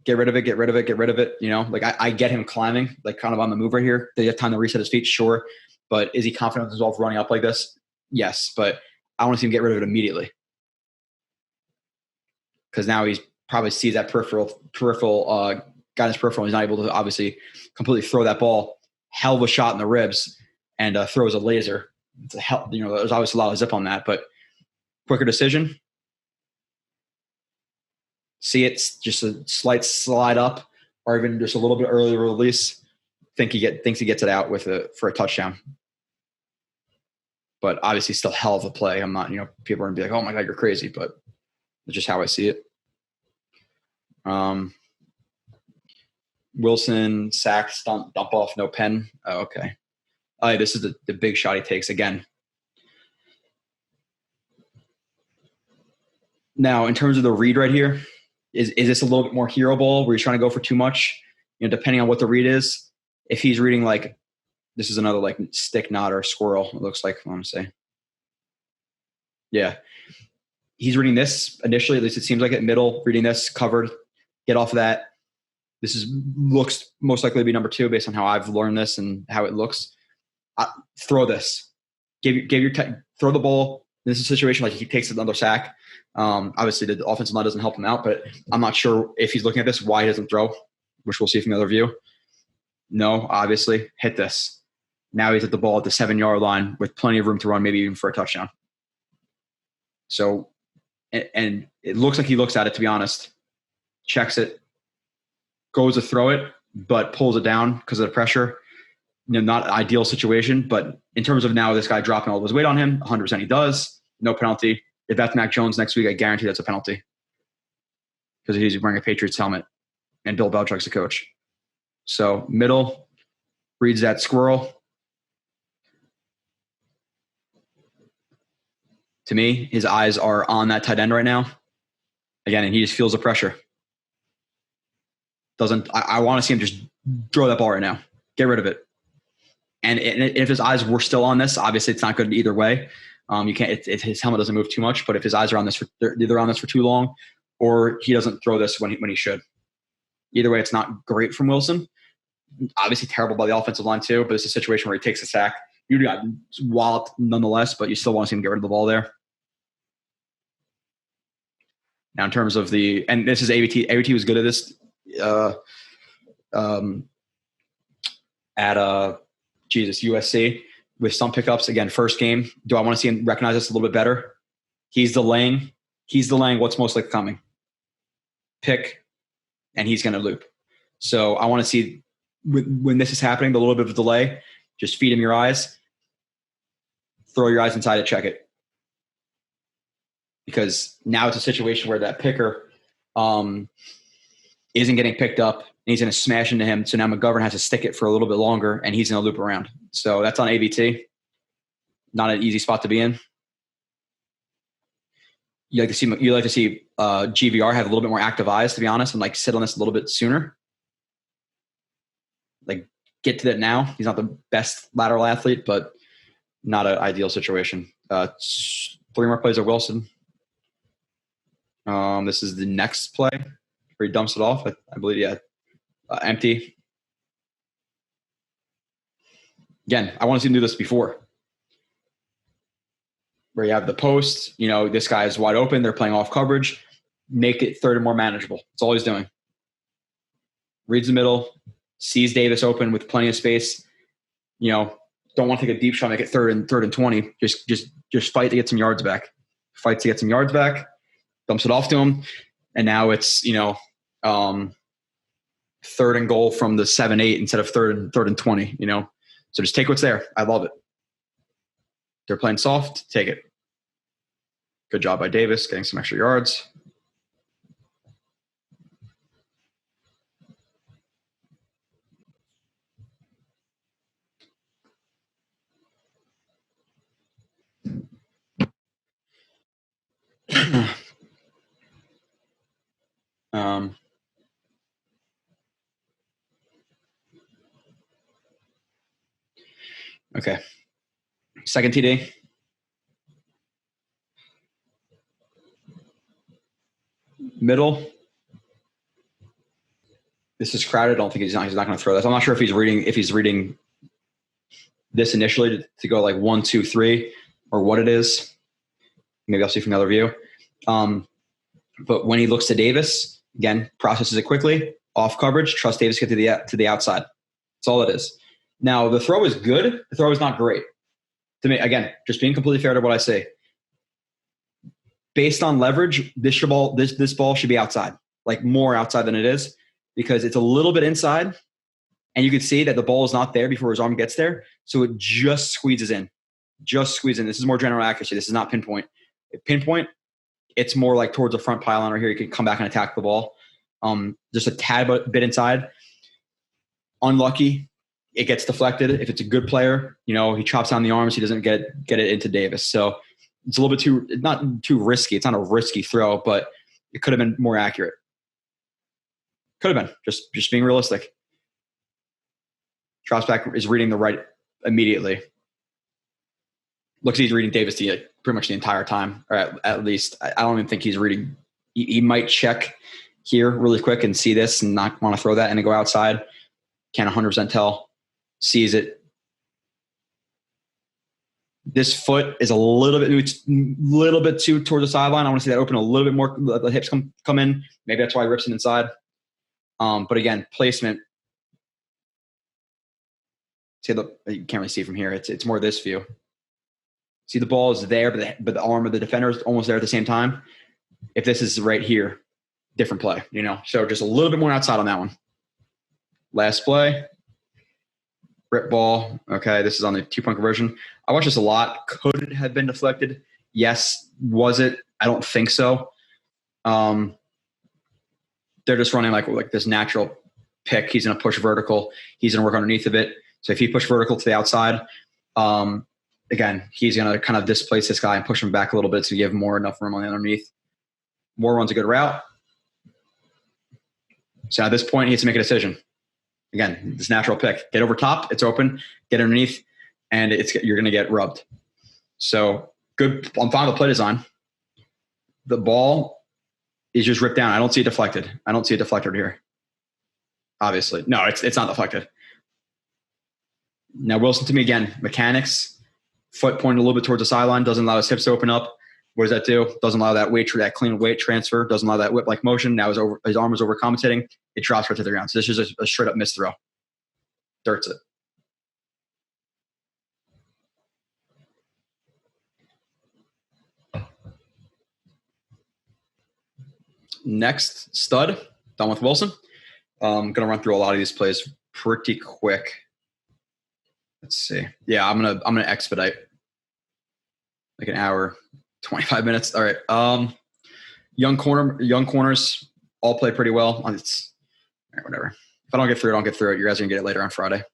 Get rid of it. Get rid of it. Get rid of it. Like I get him climbing, like kind of on the move right here. They have time to reset his feet, sure. But is he confident with himself running up like this? Yes. But I want to see him get rid of it immediately. Because now he's probably sees that peripheral got his peripheral. He's not able to obviously completely throw that ball. Hell of a shot in the ribs and throws a laser. It's there's obviously a lot of zip on that, but quicker decision. See it's just a slight slide up or even just a little bit earlier release. Thinks he gets it out for a touchdown. But obviously still hell of a play. I'm not, people are going to be like, oh my God, you're crazy. But it's just how I see it. Wilson, sack, dump off, no pen. Oh, okay. This is the big shot he takes again. Now, in terms of the read right here, is this a little bit more hero ball where he's trying to go for too much? Depending on what the read is. If he's reading like, this is another like stick knot or squirrel, it looks like, I want to say. Yeah. He's reading this initially, at least it seems like it, middle, reading this, covered, get off of that. This looks most likely to be number 2 based on how I've learned this and how it looks. Throw this. Throw the ball. This is a situation like he takes another sack. Obviously, the offensive line doesn't help him out, but I'm not sure if he's looking at this, why he doesn't throw, which we'll see from the other view. No, obviously, hit this. Now he's at the ball at the 7-yard line with plenty of room to run, maybe even for a touchdown. So, and it looks like he looks at it, to be honest, checks it, goes to throw it, but pulls it down because of the pressure. Not an ideal situation, but in terms of now this guy dropping all of his weight on him, 100% he does. No penalty. If that's Mac Jones next week, I guarantee that's a penalty because he's wearing a Patriots helmet and Bill Belichick's the coach. So middle, reads that squirrel. To me, his eyes are on that tight end right now. Again, and he just feels the pressure. I want to see him just throw that ball right now. Get rid of it. And if his eyes were still on this, obviously it's not good either way. You can't. His helmet doesn't move too much, but if his eyes are on this, they're either on this for too long, or he doesn't throw this when he should. Either way, it's not great from Wilson. Obviously terrible by the offensive line too, but it's a situation where he takes a sack. You got walloped nonetheless, but you still want to see him get rid of the ball there. Now, in terms of and this is AVT. AVT was good at this at USC with some pickups. Again, first game. Do I want to see him recognize this a little bit better? He's delaying what's most likely coming. Pick, and he's going to loop. So I want to see when this is happening, the little bit of a delay, just feed him your eyes. Throw your eyes inside it, check it. Because now it's a situation where that picker isn't getting picked up, and he's going to smash into him. So now McGovern has to stick it for a little bit longer, and he's going to loop around. So that's on AVT. Not an easy spot to be in. You like to see GVR have a little bit more active eyes, to be honest, and like sit on this a little bit sooner. Like get to that now. He's not the best lateral athlete, but not an ideal situation. 3 more plays of Wilson. This is the next play where he dumps it off. I believe, yeah. Empty. Again, I want to see him do this before. Where you have the post, this guy is wide open. They're playing off coverage. Make it third and more manageable. That's all he's doing. Reads the middle. Sees Davis open with plenty of space. Don't want to take a deep shot, make it third and 20. Just fight to get some yards back. Fight to get some yards back. dumps it off to him, and now it's, 3rd and goal from the 7-8 instead of 3rd and 20, So just take what's there. I love it. They're playing soft. Take it. Good job by Davis getting some extra yards. Okay. Second TD. Middle. This is crowded. I don't think he's not going to throw this. I'm not sure if he's reading this initially to go like 1, 2, 3 or what it is. Maybe I'll see from another view. But when he looks to Davis, again, processes it quickly, off coverage, trust Davis to get to the outside. That's all it is. Now, the throw is good. The throw is not great. To me, again, just being completely fair to what I say. Based on leverage, this ball should be outside, like more outside than it is, because it's a little bit inside, and you can see that the ball is not there before his arm gets there, so it just squeezes in. This is more general accuracy. This is not pinpoint. Pinpoint, it's more like towards the front pylon right here. You can come back and attack the ball. Just a tad bit inside. Unlucky. It gets deflected. If it's a good player, he chops down the arms. He doesn't get it into Davis. So it's a little bit not too risky. It's not a risky throw, but it could have been more accurate. Could have been. Just being realistic. Drops back, is reading the right immediately. Looks like he's reading Davis pretty much the entire time, or at least. I don't even think he's reading. He might check here really quick and see this and not want to throw that and then go outside. Can't 100% tell. Sees it. This foot is a little bit too towards the sideline. I want to see that open a little bit more. The hips come in. Maybe that's why he rips it inside. But again, placement. See, you can't really see from here. It's more this view. See, the ball is there, but the arm of the defender is almost there at the same time. If this is right here, different play, So just a little bit more outside on that one. Last play. Rip ball. Okay, this is on the 2-point conversion. I watched this a lot. Could it have been deflected? Yes. Was it? I don't think so. They're just running like this natural pick. He's going to push vertical. He's going to work underneath of it. So if he push vertical to the outside, again, he's going to kind of displace this guy and push him back a little bit to give more enough room on the underneath. Moore runs a good route. So at this point, he has to make a decision. Again, this natural pick. Get over top, it's open. Get underneath, and you're going to get rubbed. So good. I'm fine with play design. The ball is just ripped down. I don't see it deflected. I don't see it deflected here. Obviously. No, it's not deflected. Now, Wilson, to me, again, mechanics. Foot pointed a little bit towards the sideline. Doesn't allow his hips to open up. What does that do? Doesn't allow that clean weight transfer. Doesn't allow that whip-like motion. Now his arm is over-compensating. It drops right to the ground. So this is a straight-up missed throw. Dirts it. Next, stud. Done with Wilson. I'm going to run through a lot of these plays pretty quick. Let's see. Yeah, I'm gonna expedite. Like an hour, 25 minutes. All right. Young corners all play pretty well. All right, whatever. If I don't get through it. You guys are gonna get it later on Friday.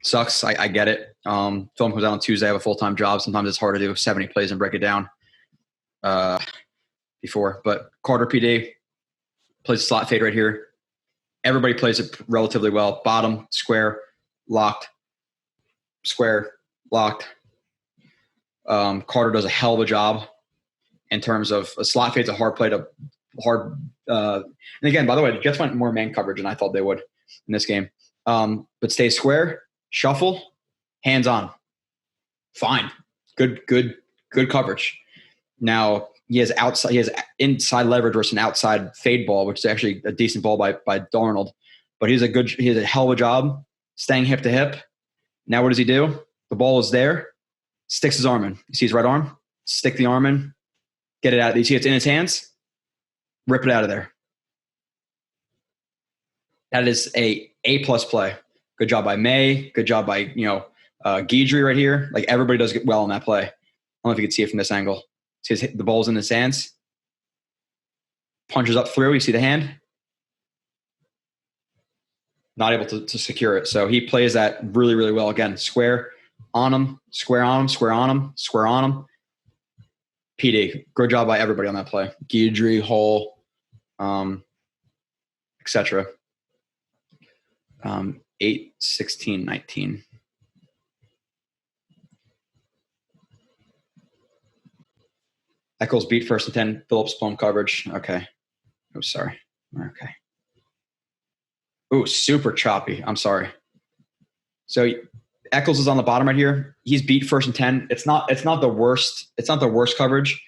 Sucks. I get it. Film comes out on Tuesday. I have a full-time job. Sometimes it's hard to do 70 plays and break it down before. But Carter PD plays a slot fade right here. Everybody plays it relatively well. Bottom, square, locked. Square, locked. Carter does a hell of a job in terms of a slot fade's a hard play to hard. And again, by the way, the Jets went more man coverage than I thought they would in this game. But stay square, shuffle, hands on. Fine. Good coverage. Now he has inside leverage versus an outside fade ball, which is actually a decent ball by Darnold. But he has a hell of a job staying hip to hip. Now what does he do? The ball is there, sticks his arm in. You see his right arm? Stick the arm in, get it out. You see it's in his hands? Rip it out of there. That is a A-plus play. Good job by May. Good job by, Guidry right here. Like, everybody does get well on that play. I don't know if you can see it from this angle. The ball's in his hands. Punches up through. You see the hand? Not able to secure it. So he plays that really, really well. Again, square on him, square on him, square on him, square on him. PD. Good job by everybody on that play. Guidry, Hall, etc. 8, 16, 19. Eccles beat first and 10. Phillips blown coverage. Okay. Oh, sorry. Okay. Ooh, super choppy. I'm sorry. So Eccles is on the bottom right here. He's beat first and 10. It's not the worst. It's not the worst coverage.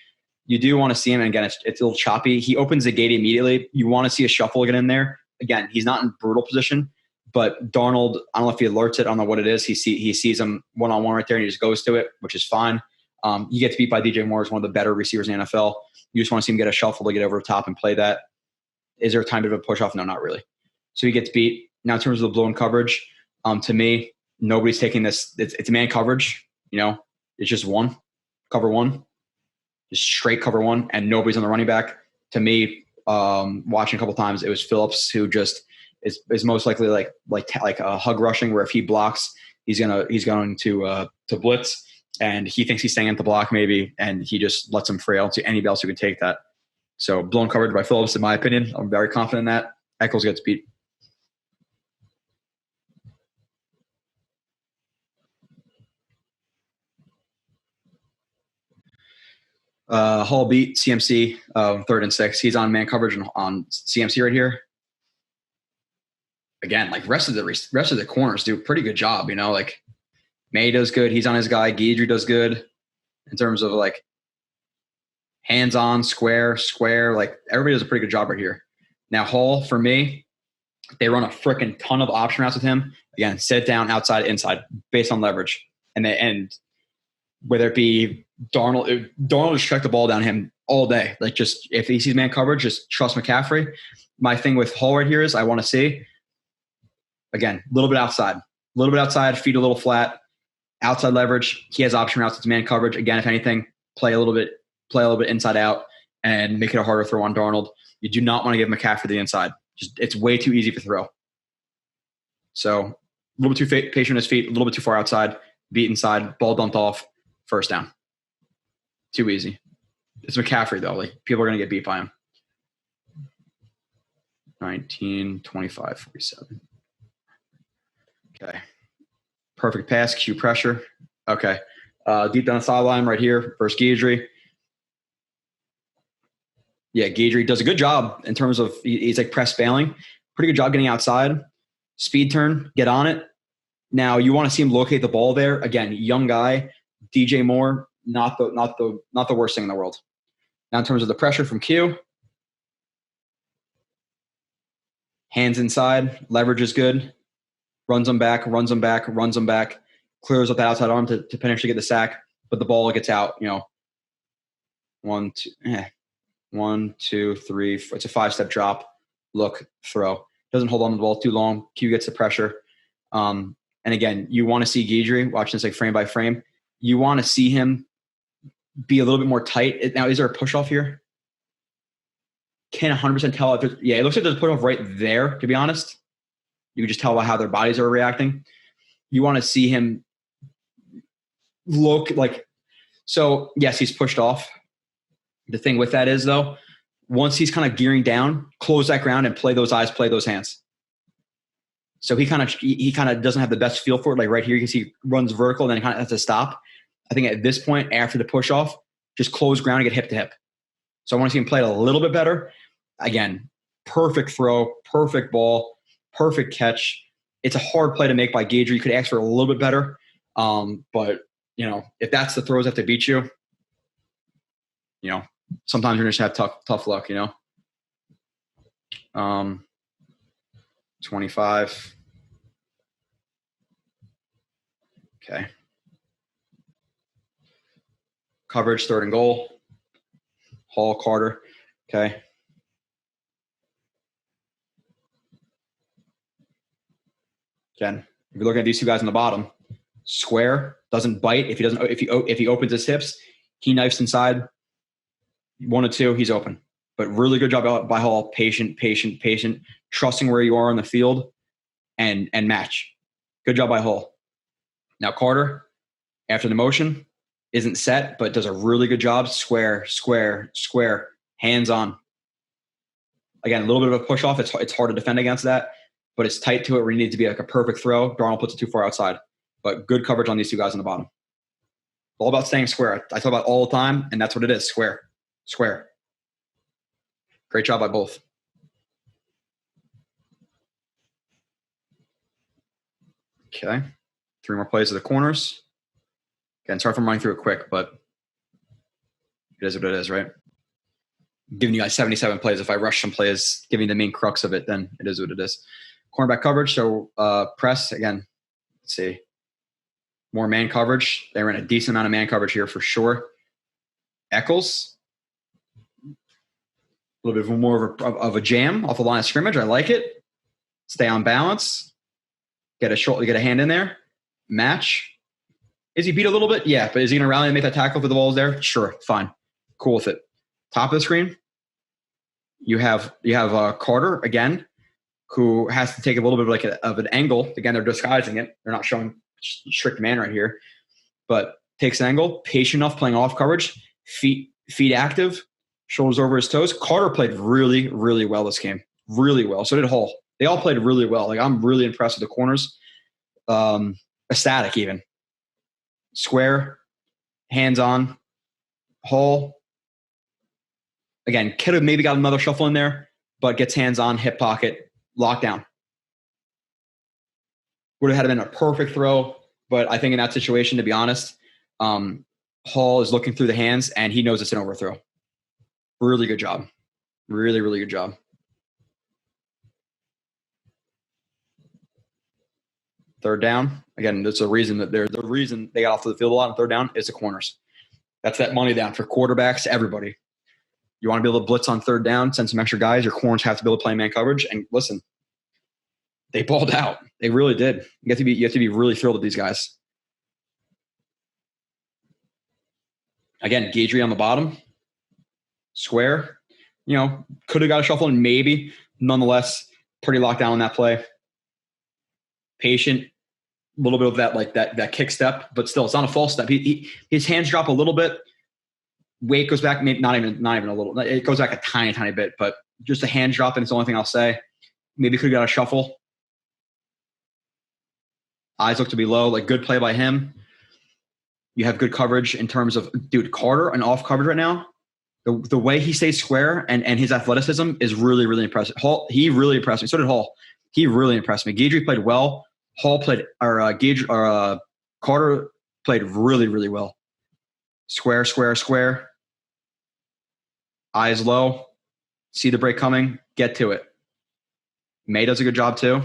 You do want to see him. And again, it's a little choppy. He opens the gate immediately. You want to see a shuffle get in there. Again, he's not in brutal position, but Darnold, I don't know if he alerts it. I don't know what it is. He sees him one-on-one right there and he just goes to it, which is fine. You get to beat by DJ Moore, is one of the better receivers in the NFL. You just want to see him get a shuffle to get over the top and play that. Is there a time to do a push off? No, not really. So he gets beat. Now, in terms of the blown coverage, to me, nobody's taking this. It's man coverage. It's just one, cover one, just straight cover one, and nobody's on the running back. To me, watching a couple times, it was Phillips who just is most likely like a hug rushing, where if he blocks, he's going to blitz, and he thinks he's staying at the block maybe, and he just lets him free. I don't see anybody else who can take that. So blown coverage by Phillips, in my opinion. I'm very confident in that. Eccles gets beat. Hall beat CMC, 3rd and 6. He's on man coverage on CMC right here. Again, like rest of the corners do a pretty good job. Like May does good. He's on his guy. Guidry does good in terms of like hands on, square. Like everybody does a pretty good job right here. Now Hall, for me, they run a freaking ton of option routes with him. Again, sit down, outside, inside, based on leverage, and whether it be Darnold just check the ball down him all day. Like, just if he sees man coverage, just trust McCaffrey. My thing with Hall right here is I want to see, again, a little bit outside, feet a little flat, outside leverage. He has option routes. It's man coverage. Again, if anything, play a little bit inside out and make it a harder throw on Darnold. You do not want to give McCaffrey the inside. It's way too easy for throw. So a little bit too patient on his feet, a little bit too far outside, beat inside, ball dumped off, first down. Too easy. It's McCaffrey, though. Like, people are going to get beat by him. 19, 25, 47. Okay. Perfect pass, Q pressure. Okay. Deep down the sideline right here versus Guidry. Yeah, Guidry does a good job in terms of he's like press bailing. Pretty good job getting outside. Speed turn, get on it. Now you want to see him locate the ball there. Again, young guy, DJ Moore, not the worst thing in the world. Now in terms of the pressure from Q, hands inside, leverage is good. Runs them back, clears up that outside arm to potentially get the sack, but the ball gets out, 1, 2, 3. It's a 5-step drop, look, throw. Doesn't hold on to the ball too long. Q gets the pressure. And again, you want to see Guidry, watching this like frame by frame. You want to see him be a little bit more tight. Now, is there a push off here? Can't 100% tell. It looks like there's a push off right there, to be honest. You can just tell by how their bodies are reacting. You want to see him look like – so, yes, he's pushed off. The thing with that is, though, once he's kind of gearing down, close that ground and play those eyes, play those hands. So he kind of doesn't have the best feel for it. Like right here, you can see he runs vertical and then he kind of has to stop. I think at this point, after the push off, just close ground and get hip to hip. So I want to see him play it a little bit better. Again, perfect throw, perfect ball, perfect catch. It's a hard play to make by Guidry. You could ask for a little bit better. But, if that's the throws that have to beat you, sometimes you're just have tough luck, 25. Okay. Coverage, 3rd and goal. Hall, Carter. Okay. Again, if you're looking at these two guys on the bottom, square, doesn't bite. If he opens his hips, he knifes inside. 1 or 2, he's open. But really good job by Hall. Patient, trusting where you are on the field and match. Good job by Hall. Now Carter, after the motion, isn't set, but does a really good job. Square, hands on. Again, a little bit of a push off. It's hard to defend against that, but it's tight to it where you need to be like a perfect throw. Darnold puts it too far outside. But good coverage on these two guys on the bottom. All about staying square. I talk about it all the time, and that's what it is. Square. Great job by both. Okay. 3 more plays of the corners. Again, sorry if I'm running through it quick, but it is what it is, right? Giving you guys 77 plays. If I rush some plays, giving the main crux of it, then it is what it is. Cornerback coverage. So press, again, let's see. More man coverage. They ran a decent amount of man coverage here for sure. Eccles. A little bit more of a jam off the line of scrimmage. I like it. Stay on balance. Get a hand in there. Match. Is he beat a little bit? Yeah, but is he going to rally and make that tackle if the ball is there? Sure, fine. Cool with it. Top of the screen, you have Carter, again, who has to take a little bit of an angle. Again, they're disguising it. They're not showing strict man right here. But takes an angle, patient enough, playing off coverage, feet active, shoulders over his toes. Carter played really, really well this game. Really well. So did Hall. They all played really well. Like, I'm really impressed with the corners. Ecstatic even. Square, hands on. Hall, again, could have maybe got another shuffle in there, but gets hands on, hip pocket, lockdown. Would have had been a perfect throw, but I think in that situation, to be honest, Hall is looking through the hands, and he knows it's an overthrow. Really good job. Really, really good job. Third down. Again, there's a reason that the reason they got off the field a lot on third down is the corners. That's that money down for quarterbacks, everybody. You want to be able to blitz on third down, send some extra guys. Your corners have to be able to play man coverage. And listen, they balled out. They really did. You have to be really thrilled with these guys. Again, Gadry on the bottom. Square. Could have got a shuffle in maybe. Nonetheless, pretty locked down on that play. Patient. A little bit of that kick step, but still, it's not a false step. His hands drop a little bit. Weight goes back, maybe not even a little. It goes back a tiny bit, but just a hand drop, and it's the only thing I'll say. Maybe could have got a shuffle. Eyes look to be low. Like, good play by him. You have good coverage in terms of, dude, Carter and off coverage right now. The way he stays square and his athleticism is really, really impressive. Hall, he really impressed me. So did Hall. He really impressed me. Gadry played well. Hall played, Carter played really, really well. Square. Eyes low. See the break coming. Get to it. May does a good job too.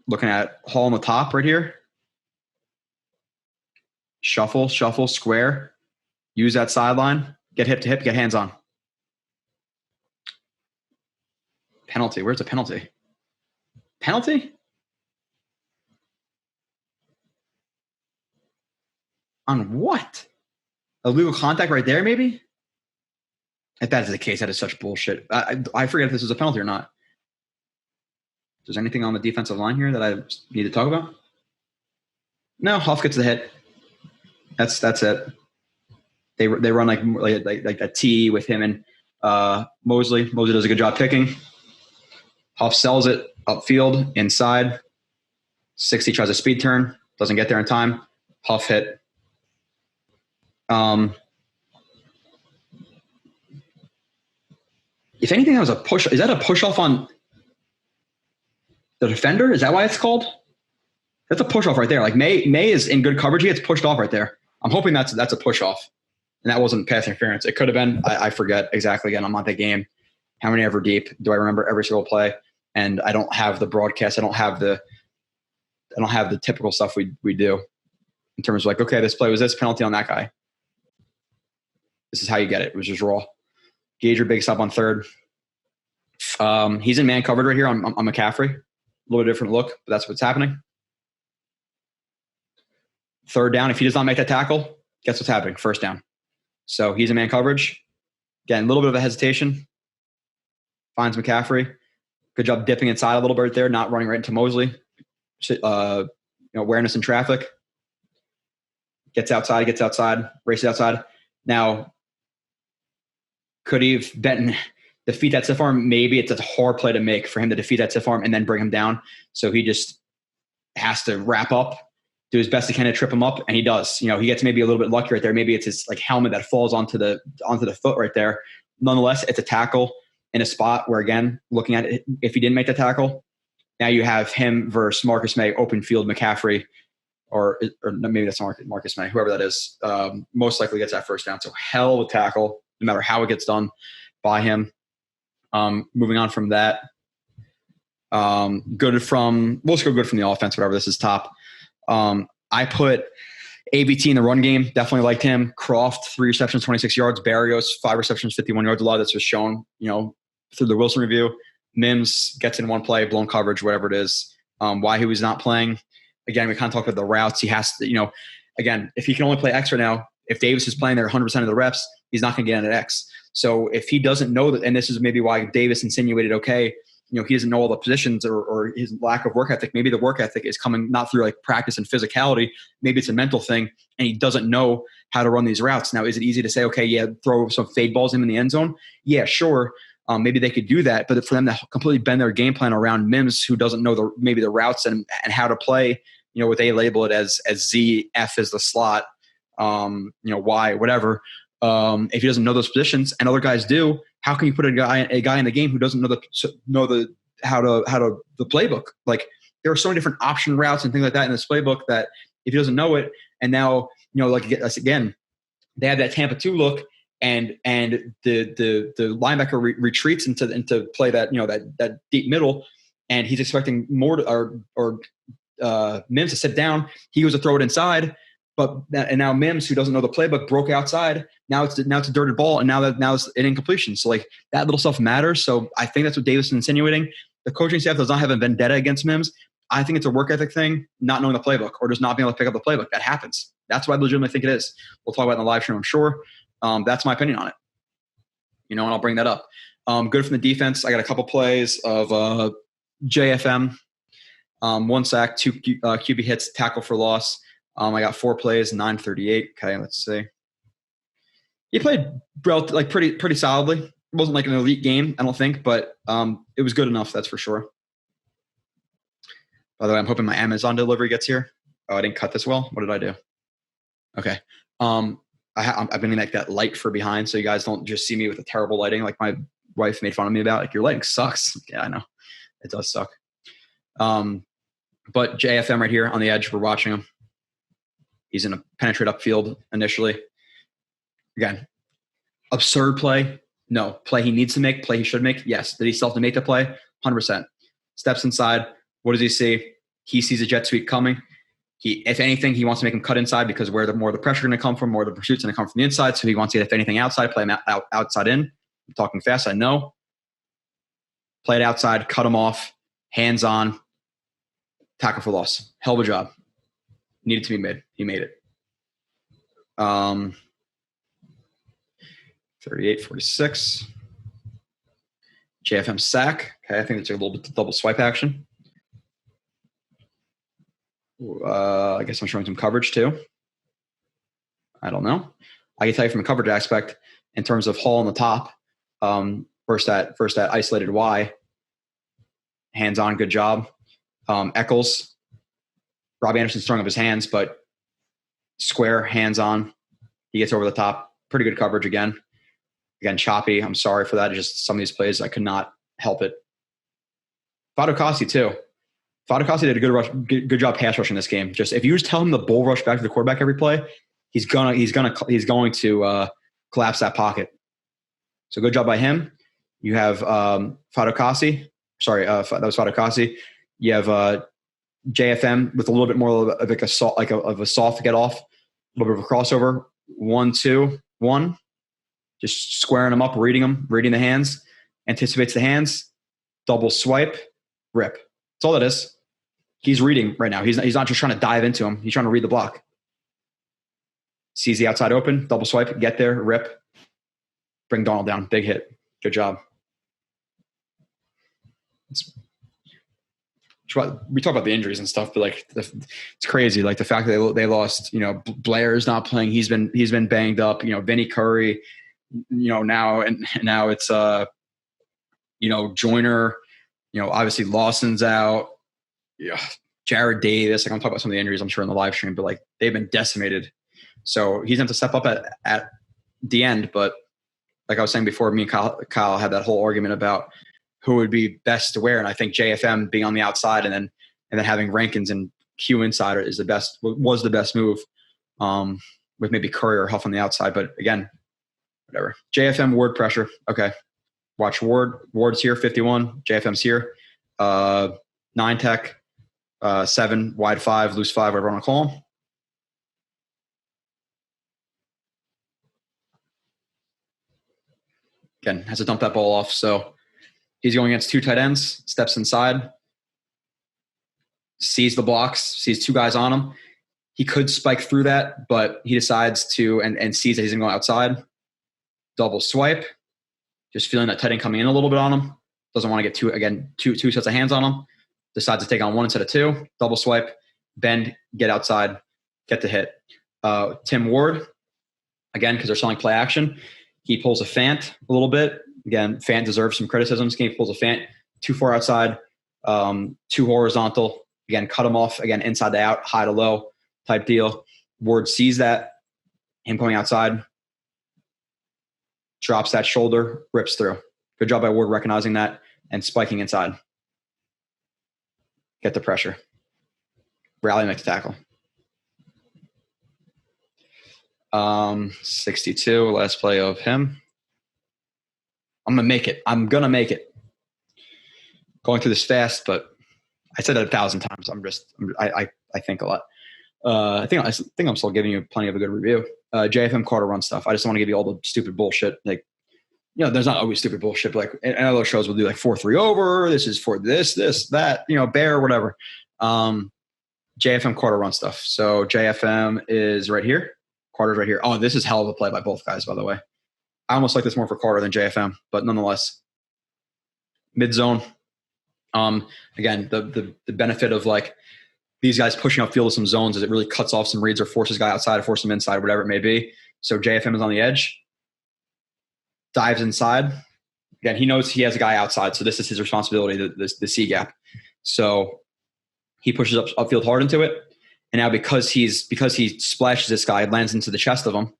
Looking at Hall on the top right here. Shuffle, square. Use that sideline. Get hip to hip. Get hands on. Penalty. Where's the penalty? Penalty? On what? Illegal contact right there, maybe? If that is the case, that is such bullshit. I forget if this is a penalty or not. Is there anything on the defensive line here that I need to talk about? No, Huff gets the hit. That's it. They run like a T with him and Mosley. Mosley does a good job picking. Huff sells it upfield, inside. 60 tries a speed turn. Doesn't get there in time. Huff hit. If anything, that was a push. Is that a push off on the defender? Is that why it's called? That's a push off right there. Like May is in good coverage. He gets pushed off right there. I'm hoping that's a push off, and that wasn't pass interference. It could have been. I forget exactly. Again, I'm not the game. How many ever deep do I remember every single play? And I don't have the broadcast. I don't have the typical stuff we do in terms of like, okay, this play was this penalty on that guy. This is how you get it. It was just raw. Gager big stop on third. He's in man covered right here on McCaffrey. little bit different look, but that's what's happening. Third down, if he does not make that tackle, guess what's happening? First down. So he's in man coverage. Again, a little bit of a hesitation. Finds McCaffrey. Good job dipping inside a little bit there, not running right into Mosley. Awareness in traffic. Gets outside, races outside. Now, could he have defeat that stiff arm? Maybe it's a hard play to make for him to defeat that stiff arm and then bring him down. So he just has to wrap up, do his best he can to trip him up, and he does. He gets maybe a little bit lucky right there. Maybe it's his helmet that falls onto the foot right there. Nonetheless, it's a tackle in a spot where, again, looking at it, if he didn't make the tackle, now you have him versus Marcus May, open field McCaffrey, or maybe that's Marcus May, whoever that is, most likely gets that first down. So hell of a tackle, no matter how it gets done by him. Moving on from that, we'll just go good from the offense, whatever. This is top. I put ABT in the run game. Definitely liked him. Croft, 3 receptions, 26 yards. Barrios, 5 receptions, 51 yards. A lot of this was shown, through the Wilson review. Mims gets in one play, blown coverage, whatever it is. Why he was not playing. Again, we kind of talked about the routes. He has to, again, if he can only play X right now, if Davis is playing there 100% of the reps, he's not going to get in at X. So if he doesn't know that, and this is maybe why Davis insinuated, okay, he doesn't know all the positions or his lack of work ethic. Maybe the work ethic is coming not through practice and physicality. Maybe it's a mental thing, and he doesn't know how to run these routes. Now, is it easy to say, okay, yeah, throw some fade balls in the end zone? Yeah, sure. Maybe they could do that, but for them to completely bend their game plan around Mims, who doesn't know the routes and how to play, what they label it as Z, F is the slot, Y, whatever. If he doesn't know those positions and other guys do, how can you put a guy in the game who doesn't know the playbook? There are so many different option routes and things like that in this playbook that if he doesn't know it, and now again, they have that Tampa 2 look, and the linebacker retreats into play that that deep middle, and he's expecting more Mims to sit down. He goes to throw it inside. And now Mims, who doesn't know the playbook, broke outside. Now it's a dirted ball, and now it's an incompletion. So that little stuff matters. So I think that's what Davis is insinuating. The coaching staff does not have a vendetta against Mims. I think it's a work ethic thing, not knowing the playbook or just not being able to pick up the playbook. That happens. That's what I legitimately think it is. We'll talk about it in the live stream, I'm sure. That's my opinion on it. And I'll bring that up. Good from the defense. I got a couple plays of JFM, 1 sack, 2 QB hits, tackle for loss. I got 4 plays, 938. Okay, let's see. He played pretty solidly. It wasn't an elite game, I don't think, but it was good enough, that's for sure. By the way, I'm hoping my Amazon delivery gets here. Oh, I didn't cut this well. What did I do? Okay. I've been in that light for behind, so you guys don't just see me with the terrible lighting like my wife made fun of me about. Your lighting sucks. Yeah, I know. It does suck. But JFM right here on the edge, we're watching him. He's in a penetrate upfield initially. Again, absurd play. No. Play he needs to make. Play he should make. Yes. Did he still have to make the play? 100%. Steps inside. What does he see? He sees a jet sweep coming. If anything, he wants to make him cut inside because where the more the pressure going to come from, more the pursuit's going to come from the inside. So he wants to get, if anything, outside, play him outside in. I'm talking fast, I know. Play it outside, cut him off, hands on, tackle for loss. Hell of a job. Needed to be made. He made it. 38-46. JFM sack. Okay, I think it's a little bit double swipe action. I guess I'm showing some coverage too. I don't know. I can tell you from a coverage aspect in terms of Hall on the top, first that isolated Y. Hands on, good job. Eccles. Robbie Anderson's throwing up his hands, but square, hands on. He gets over the top. Pretty good coverage again. Again, choppy. I'm sorry for that. Just some of these plays, I could not help it. Fadokasi too. Fadokasi did a good job pass rushing this game. Just if you just tell him to bull rush back to the quarterback every play, he's going to collapse that pocket. So good job by him. You have Fadokasi. Sorry, that was Fadokasi. You have JFM with a little bit more of a soft to get off, a little bit of a crossover. 1, 2, 1. Just squaring them up, reading the hands, anticipates the hands, double swipe, rip. That's all it is. He's reading right now. He's not just trying to dive into him. He's trying to read the block. Sees the outside open, double swipe, get there, rip, bring Donald down. Big hit. Good job. We talk about the injuries and stuff, but like it's crazy. Like the fact that they lost, Blair's not playing. He's been banged up. Vinny Curry, now it's Joyner, obviously Lawson's out. Yeah, Jared Davis. Like I'm talking about some of the injuries I'm sure in the live stream, but like they've been decimated. So he's going to step up at the end. But like I was saying before, me and Kyle had that whole argument about who would be best to wear. And I think JFM being on the outside and then having Rankins and Q inside was the best move, with maybe Curry or Huff on the outside. But again, whatever. JFM Ward pressure. Okay. Watch Ward. Ward's here, 51. JFM's here. 9 tech, 7, wide 5, loose 5, whatever I want to call them. Again, has to dump that ball off. So he's going against 2 tight ends, steps inside, sees the blocks, sees 2 guys on him. He could spike through that, but he decides to and sees that he's going to go outside. Double swipe, just feeling that tight end coming in a little bit on him. Doesn't want to get two sets of hands on him. Decides to take on 1 instead of 2. Double swipe, bend, get outside, get the hit. Tim Ward, again, because they're selling play action, he pulls a Fant a little bit. Again, Fant deserves some criticisms. He pulls a Fant, too far outside, too horizontal. Again, cut him off. Again, inside to out, high to low type deal. Ward sees that, him coming outside, drops that shoulder, rips through. Good job by Ward recognizing that and spiking inside. Get the pressure. Rally, make the tackle. 62, last play of him. I'm going to make it. Going through this fast, but I said it 1,000 times. I think a lot. I think I'm still giving you plenty of a good review. JFM Carter run stuff. I just don't want to give you all the stupid bullshit. Like, there's not always stupid bullshit. But like in other shows, we'll do like 4-3 over. This is for this, that, bear, whatever. JFM Carter run stuff. So JFM is right here. Carter's right here. Oh, this is hell of a play by both guys, by the way. I almost like this more for Carter than JFM, but nonetheless, mid zone. Again, the benefit of like these guys pushing upfield with some zones is it really cuts off some reads or forces guy outside or forces him inside, whatever it may be. So JFM is on the edge, dives inside. Again, he knows he has a guy outside, so this is his responsibility, the C gap. So he pushes upfield hard into it. And now because he splashes this guy, lands into the chest of him.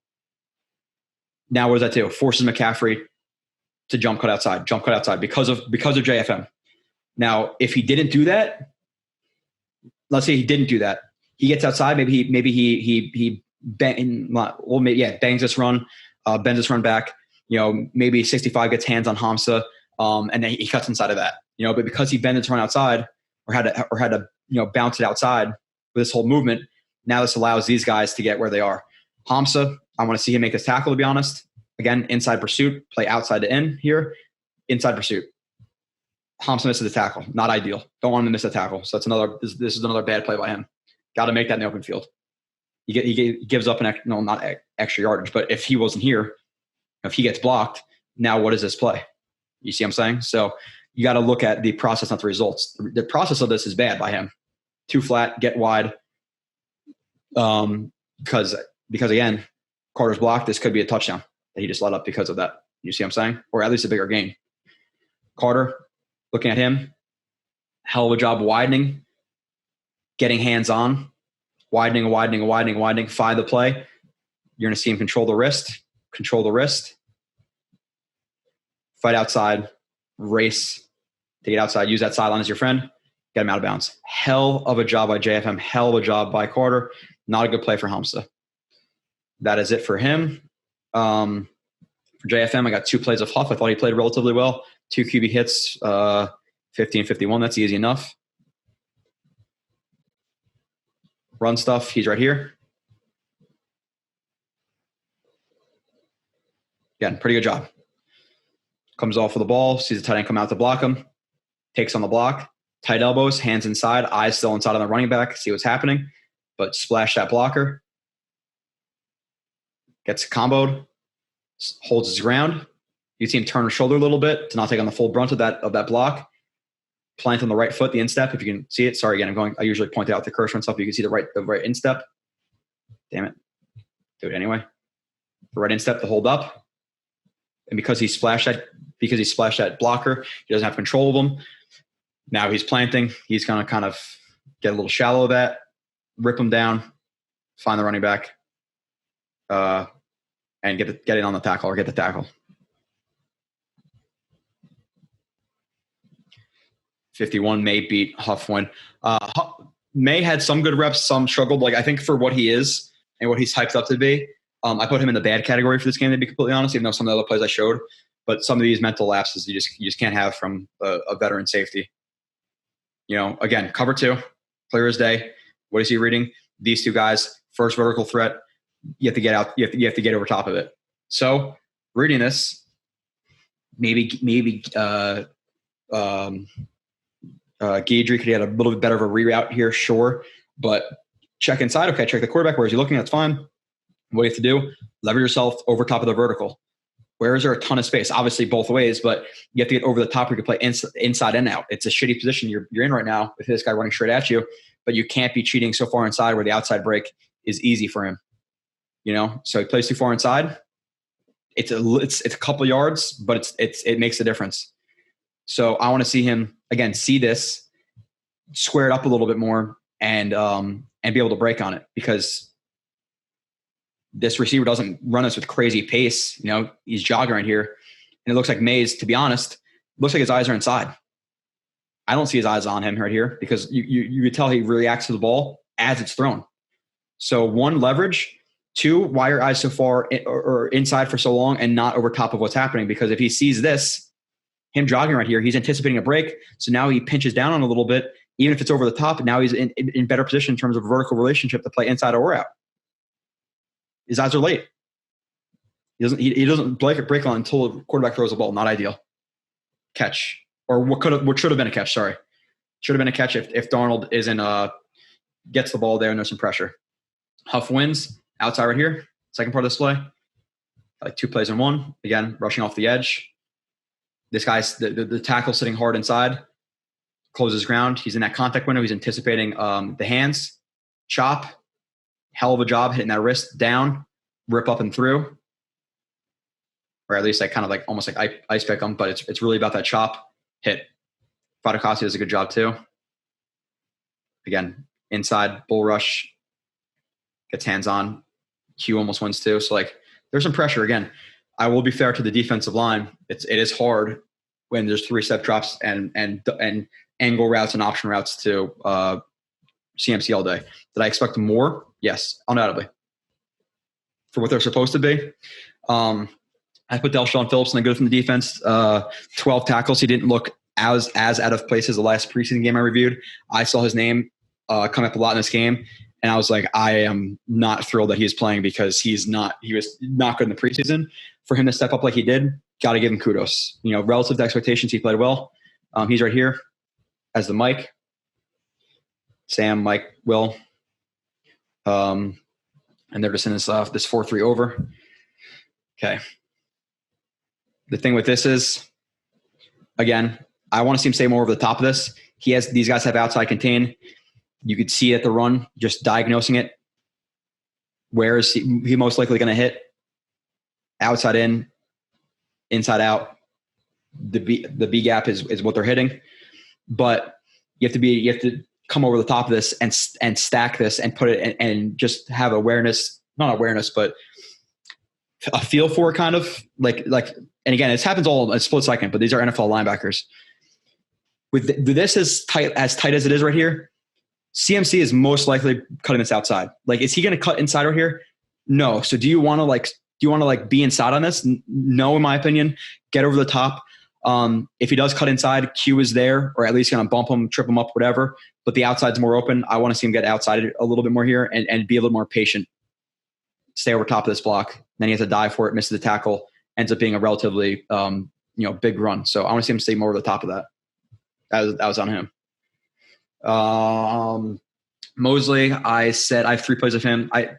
Now what does that do? Forces McCaffrey to jump cut outside because of JFM. Now, if he didn't do that, let's say he didn't do that, he gets outside. Maybe he bangs this run, bends this run back. Maybe 65 gets hands on Hamza, and then he cuts inside of that. But because he bent his run outside or had to bounce it outside with this whole movement, now this allows these guys to get where they are. Hamza, I want to see him make his tackle, to be honest. Again, inside pursuit, play outside to in here, inside pursuit. Hamza misses the tackle. Not ideal. Don't want him to miss a tackle. So this is another bad play by him. Got to make that in the open field. He gives up not extra yardage, but if he wasn't here, if he gets blocked, now what is this play? You see what I'm saying? So you got to look at the process, not the results. The process of this is bad by him. Too flat, get wide. Because again, Carter's blocked. This could be a touchdown that he just let up because of that. You see what I'm saying? Or at least a bigger gain. Carter, looking at him, hell of a job widening, getting hands on, widening, find the play. You're going to see him control the wrist, fight outside, race to get outside, use that sideline as your friend, get him out of bounds. Hell of a job by JFM, hell of a job by Carter. Not a good play for Hamza. That is it for him. For JFM, I got 2 plays of Huff. I thought he played relatively well. 2 QB hits, 50-51. That's easy enough. Run stuff, he's right here. Again, pretty good job. Comes off with the ball, sees the tight end come out to block him, takes on the block, tight elbows, hands inside, eyes still inside on the running back, see what's happening, but splash that blocker. Gets comboed, holds his ground. You see him turn his shoulder a little bit to not take on the full brunt of that block. Plant on the right foot, the instep, if you can see it. Sorry, again, I usually point out the cursor and stuff, but you can see the right instep. Damn it. Do it anyway. The right instep to hold up. And because he splashed that blocker, he doesn't have control of him. Now he's planting. He's going to kind of get a little shallow of that, rip him down, find the running back, and get it on the tackle or get the tackle. 51, May beat Huff win. May had some good reps, some struggled. Like, I think for what he is and what he's hyped up to be, I put him in the bad category for this game, to be completely honest, even though some of the other plays I showed. But some of these mental lapses you just can't have from a veteran safety. You know, again, cover two, clear as day. What is he reading? These two guys, first vertical threat. You have to get out. You have to get over top of it. So reading this, maybe Guidry could get a little bit better of a reroute here, sure. But check inside. Okay, check the quarterback. Where is he looking? That's fine. What you have to do, lever yourself over top of the vertical. Where is there a ton of space? Obviously both ways, but you have to get over the top where you can play inside and out. It's a shitty position you're in right now with this guy running straight at you, but you can't be cheating so far inside where the outside break is easy for him. You know, so he plays too far inside. It's a couple yards, but it makes a difference. So I want to see him again, see this, square it up a little bit more, and be able to break on it, because this receiver doesn't run us with crazy pace. You know, he's jogging right here, and it looks like Mays, to be honest, looks like his eyes are inside. I don't see his eyes on him right here, because you could tell he reacts to the ball as it's thrown. So one, leverage. Two, why are your eyes so far or inside for so long and not over top of what's happening? Because if he sees this, him jogging right here, he's anticipating a break. So now he pinches down on a little bit, even if it's over the top. And now he's in better position in terms of vertical relationship to play inside or out. His eyes are late. He doesn't break on until the quarterback throws the ball. Not ideal. Catch, or what should have been a catch. Sorry, should have been a catch if Darnold gets the ball there and there's some pressure. Huff wins. Outside right here, second part of this play. Like two plays in one. Again, rushing off the edge. This guy's the tackle sitting hard inside. Closes ground. He's in that contact window. He's anticipating the hands. Chop. Hell of a job hitting that wrist down. Rip up and through. Or at least like kind of like almost like ice pick him, but it's really about that chop. Hit. Fadakasi does a good job too. Again, inside, bull rush. Gets hands on. Q almost wins too. So like there's some pressure. Again, I will be fair to the defensive line. It is hard when there's 3-step drops and angle routes and option routes to CMC all day. Did I expect more? Yes, undoubtedly. For what they're supposed to be. I put Delshon Phillips in the good from the defense. 12 tackles. He didn't look as out of place as the last preseason game I reviewed. I saw his name come up a lot in this game. And I was like, I am not thrilled that he's playing, because he was not good in the preseason. For him to step up like he did, got to give him kudos. You know, relative to expectations, he played well. He's right here as the Mike. Sam, Mike, Will. And they're just in this 4-3 over. Okay. The thing with this is, again, I want to see him stay more over the top of this. These guys have outside contain. You could see at the run, just diagnosing it. Where is he most likely going to hit? Outside in, inside out. The B gap is what they're hitting. But you have to come over the top of this and stack this and put it and just have awareness, not awareness, but a feel for it, kind of like. And again, it happens all in a split second, but these are NFL linebackers. With this as tight as it is right here, CMC is most likely cutting this outside. Like, is he going to cut inside right here? No. So do you want to be inside on this? No, in my opinion. Get over the top. If he does cut inside, Q is there, or at least going to bump him, trip him up, whatever. But the outside's more open. I want to see him get outside a little bit more here and be a little more patient. Stay over top of this block. Then he has to dive for it, misses the tackle, ends up being a relatively big run. So I want to see him stay more over the top of that. That was on him. Mosley, I said I have 3 plays of him. I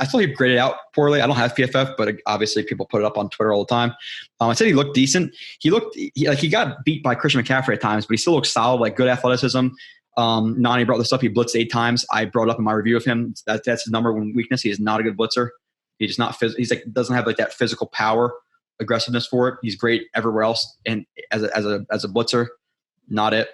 thought he graded out poorly. I don't have PFF, but obviously people put it up on Twitter all the time. I said he looked decent. He got beat by Christian McCaffrey at times, but he still looks solid, like good athleticism. Nani brought this up. He blitzed 8 times. I brought up in my review of him. That's his number one weakness. He is not a good blitzer. He's just not. He's like doesn't have like that physical power, aggressiveness for it. He's great everywhere else, and as a blitzer, not it.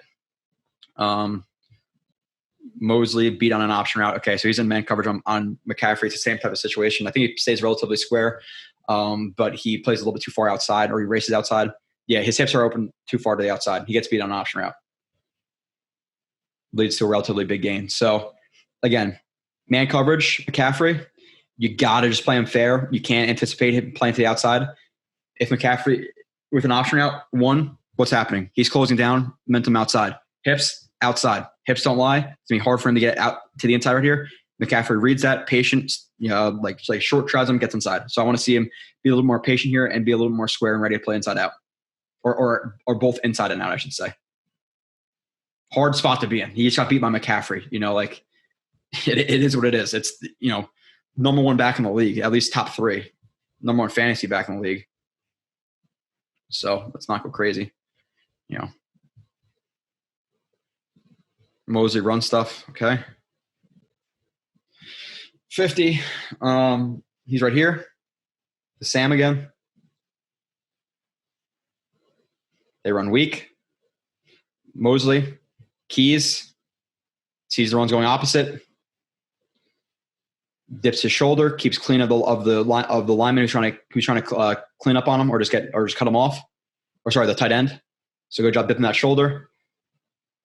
Mosley beat on an option route. Okay, so he's in man coverage on McCaffrey. It's the same type of situation. I think he stays relatively square, but he plays a little bit too far outside, or he races outside. Yeah, his hips are open too far to the outside. He gets beat on an option route. Leads to a relatively big gain. So, again, man coverage, McCaffrey, you got to just play him fair. You can't anticipate him playing to the outside. If McCaffrey, with an option route, what's happening? He's closing down, momentum outside. Hips, outside. Hips don't lie. It's going to be hard for him to get out to the inside right here. McCaffrey reads that, patient, like short tries him, gets inside. So I want to see him be a little more patient here and be a little more square and ready to play inside out. Or both inside and out, I should say. Hard spot to be in. He just got beat by McCaffrey. It is what it is. It's, number 1 back in the league, at least top 3. Number 1 fantasy back in the league. So let's not go crazy. Mosley run stuff. Okay. 50. He's right here. The Sam again. They run weak. Mosley. Keys. Sees the runs going opposite. Dips his shoulder. Keeps clean of the lineman who's trying to clean up on him or just cut him off. Or sorry, the tight end. So good job dipping that shoulder.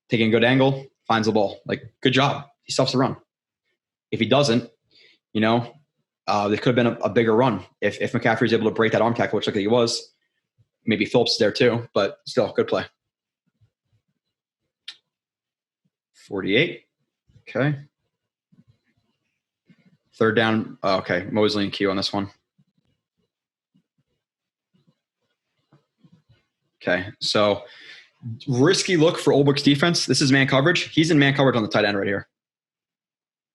Taking a good angle. Finds the ball. Like, good job. He stuffs the run. If he doesn't, there could have been a bigger run. If McCaffrey was able to break that arm tackle, which looked like he was, maybe Phillips is there too, but still, good play. 48. Okay. 3rd down. Okay. Mosley and Q on this one. Okay. So, risky look for Old Book's defense. This is man coverage. He's in man coverage on the tight end right here.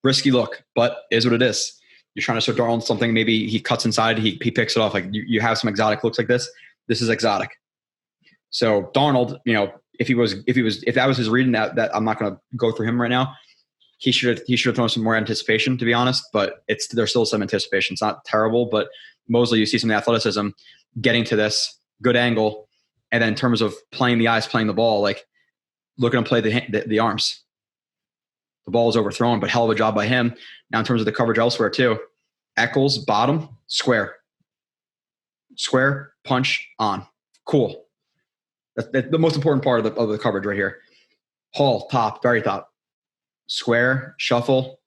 Risky look, but is what it is. You're trying to show Darnold something. Maybe he cuts inside. He picks it off. Like you have some exotic looks like this. This is exotic. So Darnold, if that was his reading, that I'm not going to go through him right now. He should have thrown some more anticipation, to be honest. But there's still some anticipation. It's not terrible, but Mosley, you see some athleticism, getting to this good angle. And then in terms of playing the eyes, playing the ball, like looking to play the arms. The ball is overthrown, but hell of a job by him. Now in terms of the coverage elsewhere too, Eccles, bottom, square. Square, punch, on. Cool. That's the most important part of the coverage right here. Hall, top, very top. Square, shuffle,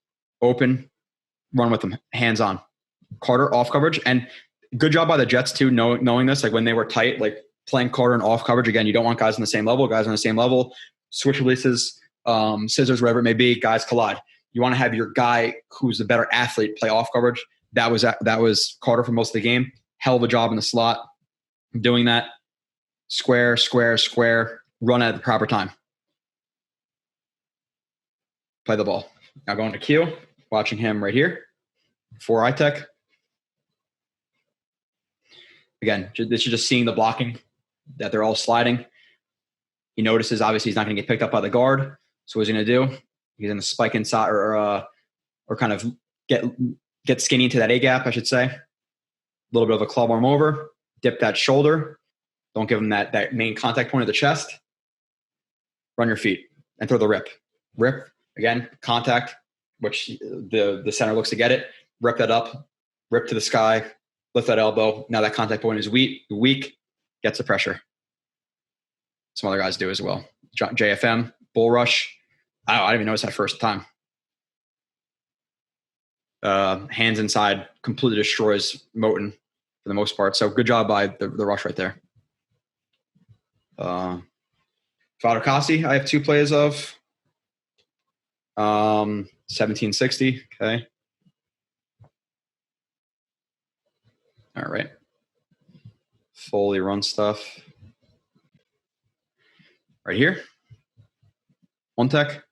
open, run with them, hands on. Carter, off coverage. And good job by the Jets too, knowing this, like when they were tight, like playing Carter in off coverage. Again, you don't want guys on the same level. Guys on the same level, switch releases, scissors, whatever it may be, guys collide. You want to have your guy who's the better athlete play off coverage. That was Carter for most of the game. Hell of a job in the slot doing that. Square, square, square, run at the proper time. Play the ball. Now going to Q, watching him right here for iTech. Again, this is just seeing the blocking, that they're all sliding. He notices, obviously, he's not going to get picked up by the guard. So what's he going to do? He's going to spike inside or kind of get skinny into that A-gap, I should say. A little bit of a club arm over. Dip that shoulder. Don't give him that main contact point of the chest. Run your feet and throw the rip. Rip, again, contact, which the center looks to get it. Rip that up. Rip to the sky. Lift that elbow. Now that contact point is weak. Gets the pressure. Some other guys do as well. JFM, bull rush. I didn't even notice that first time. Hands inside, completely destroys Moten for the most part. So good job by the rush right there. Fadokasi, I have 2 plays of. 1760. Okay. All right. Fully run stuff. Right here. One tech.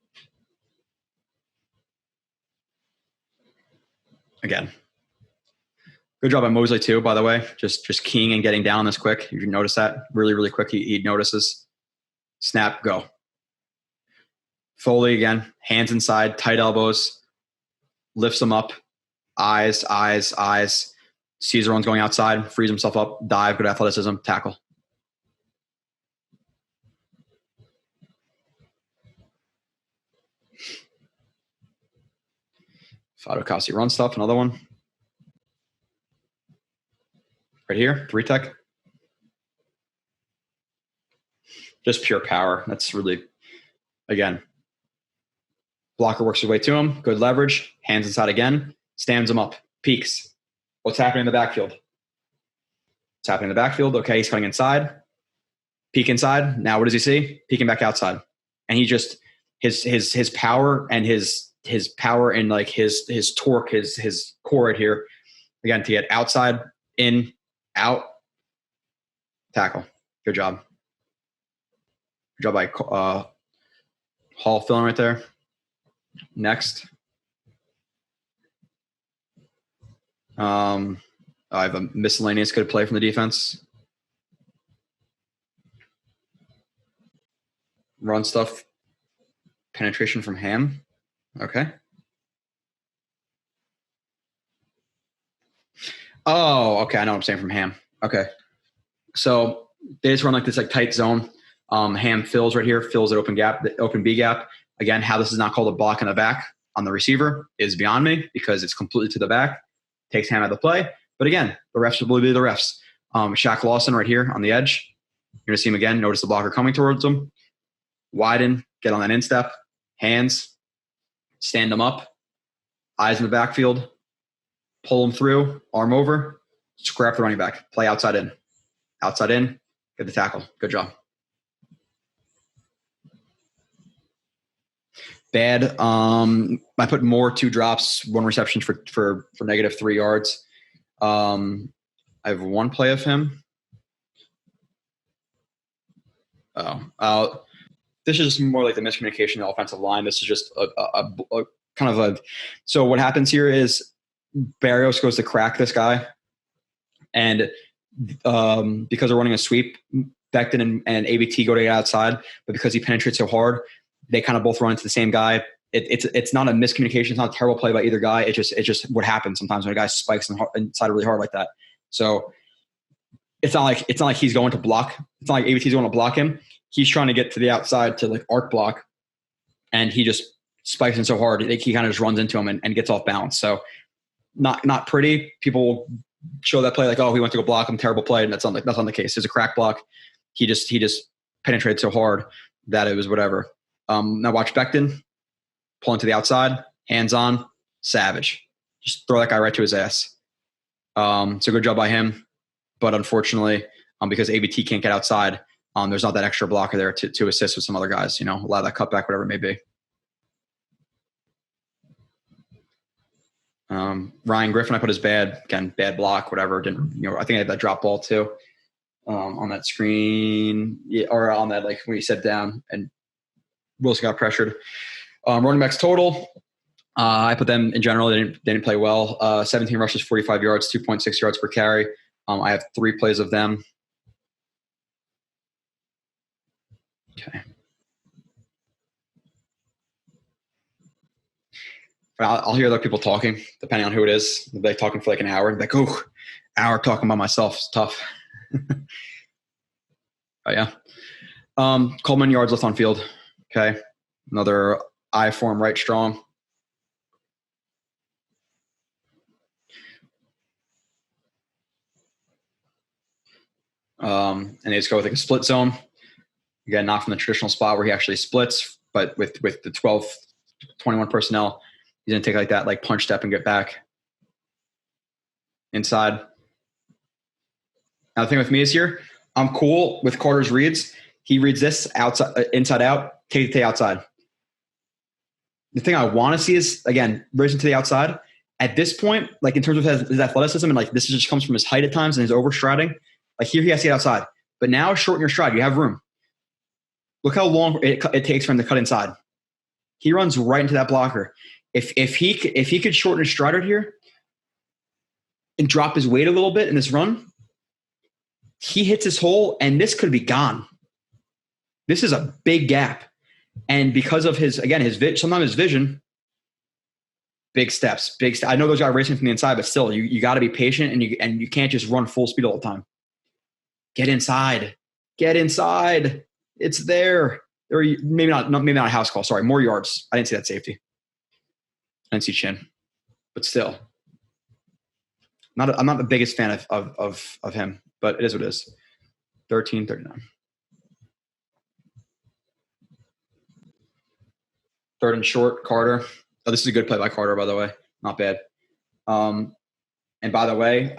Again. Good job by Mosley too, by the way. Just keying and getting down this quick. You notice that really, really quick. He notices. Snap, go. Foley again. Hands inside, tight elbows. Lifts them up. Eyes. Sees everyone's going outside. Frees himself up. Dive. Good athleticism. Tackle. Fadokasi run stuff. Another one. Right here, 3 tech. Just pure power. That's really, again, blocker works his way to him. Good leverage. Hands inside again. Stands him up. Peeks. What's happening in the backfield? What's happening in the backfield? Okay, he's coming inside. Peek inside. Now what does he see? Peeking back outside. And he just, his power and his power and like his torque, his core right here, again, to get outside, in, out, tackle. Good job. Good job by Hall filling right there. Next. I have a miscellaneous good play from the defense. Run stuff. Penetration from Ham. Okay. Oh, okay. I know what I'm saying from Ham. Okay. So they just run like this like tight zone. Ham fills right here, fills an open gap, the open B gap. Again, how this is not called a block in the back on the receiver is beyond me because it's completely to the back. Takes Ham out of the play. But again, the refs will be the refs. Shaq Lawson right here on the edge. You're going to see him again. Notice the blocker coming towards him. Widen, get on that instep. Hands, stand him up. Eyes in the backfield. Pull him through, arm over. Square up the running back. Play outside in. Outside in. Get the tackle. Good job. Bad. I put more 2 drops, 1 reception for -3 yards. I have 1 play of him. This is just more like the miscommunication in the offensive line. This is just a kind of a. So what happens here is Barrios goes to crack this guy, and because they're running a sweep, Becton and ABT go to get outside, but because he penetrates so hard, they kind of both run into the same guy. It's not a miscommunication. It's not a terrible play by either guy. It's just what happens sometimes when a guy spikes inside really hard like that. So it's not like he's going to block. It's not like ABT's going to block him. He's trying to get to the outside to like arc block, and he just spikes in so hard he kind of just runs into him and gets off balance. So not pretty. People show that play like, oh, he went to go block him, terrible play, and that's not the case. It's a crack block. He just penetrated so hard that it was whatever. Now watch Becton pulling to the outside, hands on, savage. Just throw that guy right to his ass. So good job by him, but unfortunately, because ABT can't get outside, there's not that extra blocker there to assist with some other guys. Allow that cutback, whatever it may be. Ryan Griffin, I put as bad. Again, bad block, whatever. Didn't I think I had that drop ball too on that screen, or on that like when he sat down and Wilson got pressured. Running backs total, I put them in general. They didn't play well. 17 rushes, 45 yards, 2.6 yards per carry. I have 3 plays of them. Okay. I'll hear other people talking, depending on who it is. They'll be talking for like an hour. Like, oh, hour talking by myself. It's tough. Oh, yeah. Coleman yards left on field. Okay. Another I form right strong. And they just go with like a split zone. Again, not from the traditional spot where he actually splits, but with the 12, 21 personnel, he's going to take like that, like punch step and get back inside. Now the thing with me is here, I'm cool with Carter's reads. He reads this outside, inside out, take the outside. The thing I want to see is, again, racing to the outside. At this point, like in terms of his athleticism, and like this just comes from his height at times and his overstriding. Like here he has to get outside. But now shorten your stride. You have room. Look how long it takes for him to cut inside. He runs right into that blocker. If he could shorten his stride right here and drop his weight a little bit in this run, he hits his hole, and this could be gone. This is a big gap. And because of sometimes his vision, big steps. I know those guys are racing from the inside, but still, you got to be patient, and you can't just run full speed all the time. Get inside. It's there. Or maybe not a house call. Sorry, more yards. I didn't see that safety. I didn't see chin, but still, I'm not the biggest fan of him, but it is what it is. 13-39. Third and short, Carter. Oh, this is a good play by Carter, by the way. Not bad. And by the way,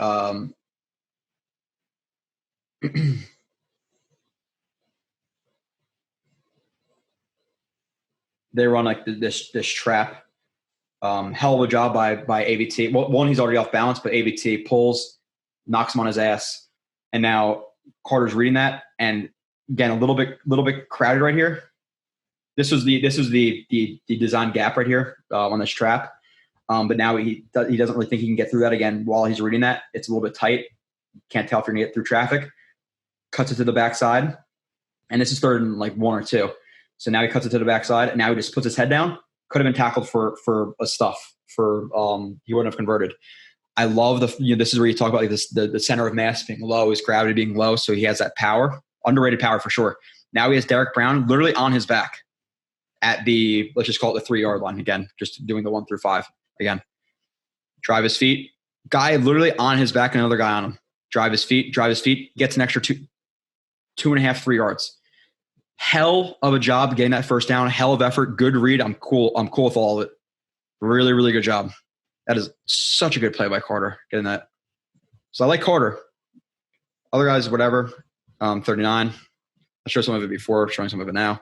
they run like this trap. Hell of a job by AVT. Well, one, he's already off balance, but AVT pulls, knocks him on his ass, and now Carter's reading that. And again, a little bit crowded right here. This was the design gap right here on this trap. But now he doesn't really think he can get through that again while he's reading that. It's a little bit tight. Can't tell if you're gonna get through traffic. Cuts it to the backside, and this is third and like 1 or 2. So now he cuts it to the backside, and now he just puts his head down. Could have been tackled for a stuff. He wouldn't have converted. I love this is where you talk about like this, the center of mass being low, his gravity being low, so he has that power, underrated power for sure. Now he has Derek Brown literally on his back at the, let's just call it the 3-yard line again, just doing the 1 through 5 again. Drive his feet, guy literally on his back, and another guy on him. Drive his feet, gets an extra 2.5, 3 yards. Hell of a job getting that first down. Hell of effort. Good read. I'm cool with all of it. Really, really good job. That is such a good play by Carter getting that. So I like Carter. Other guys, whatever. 39. I showed some of it before, showing some of it now.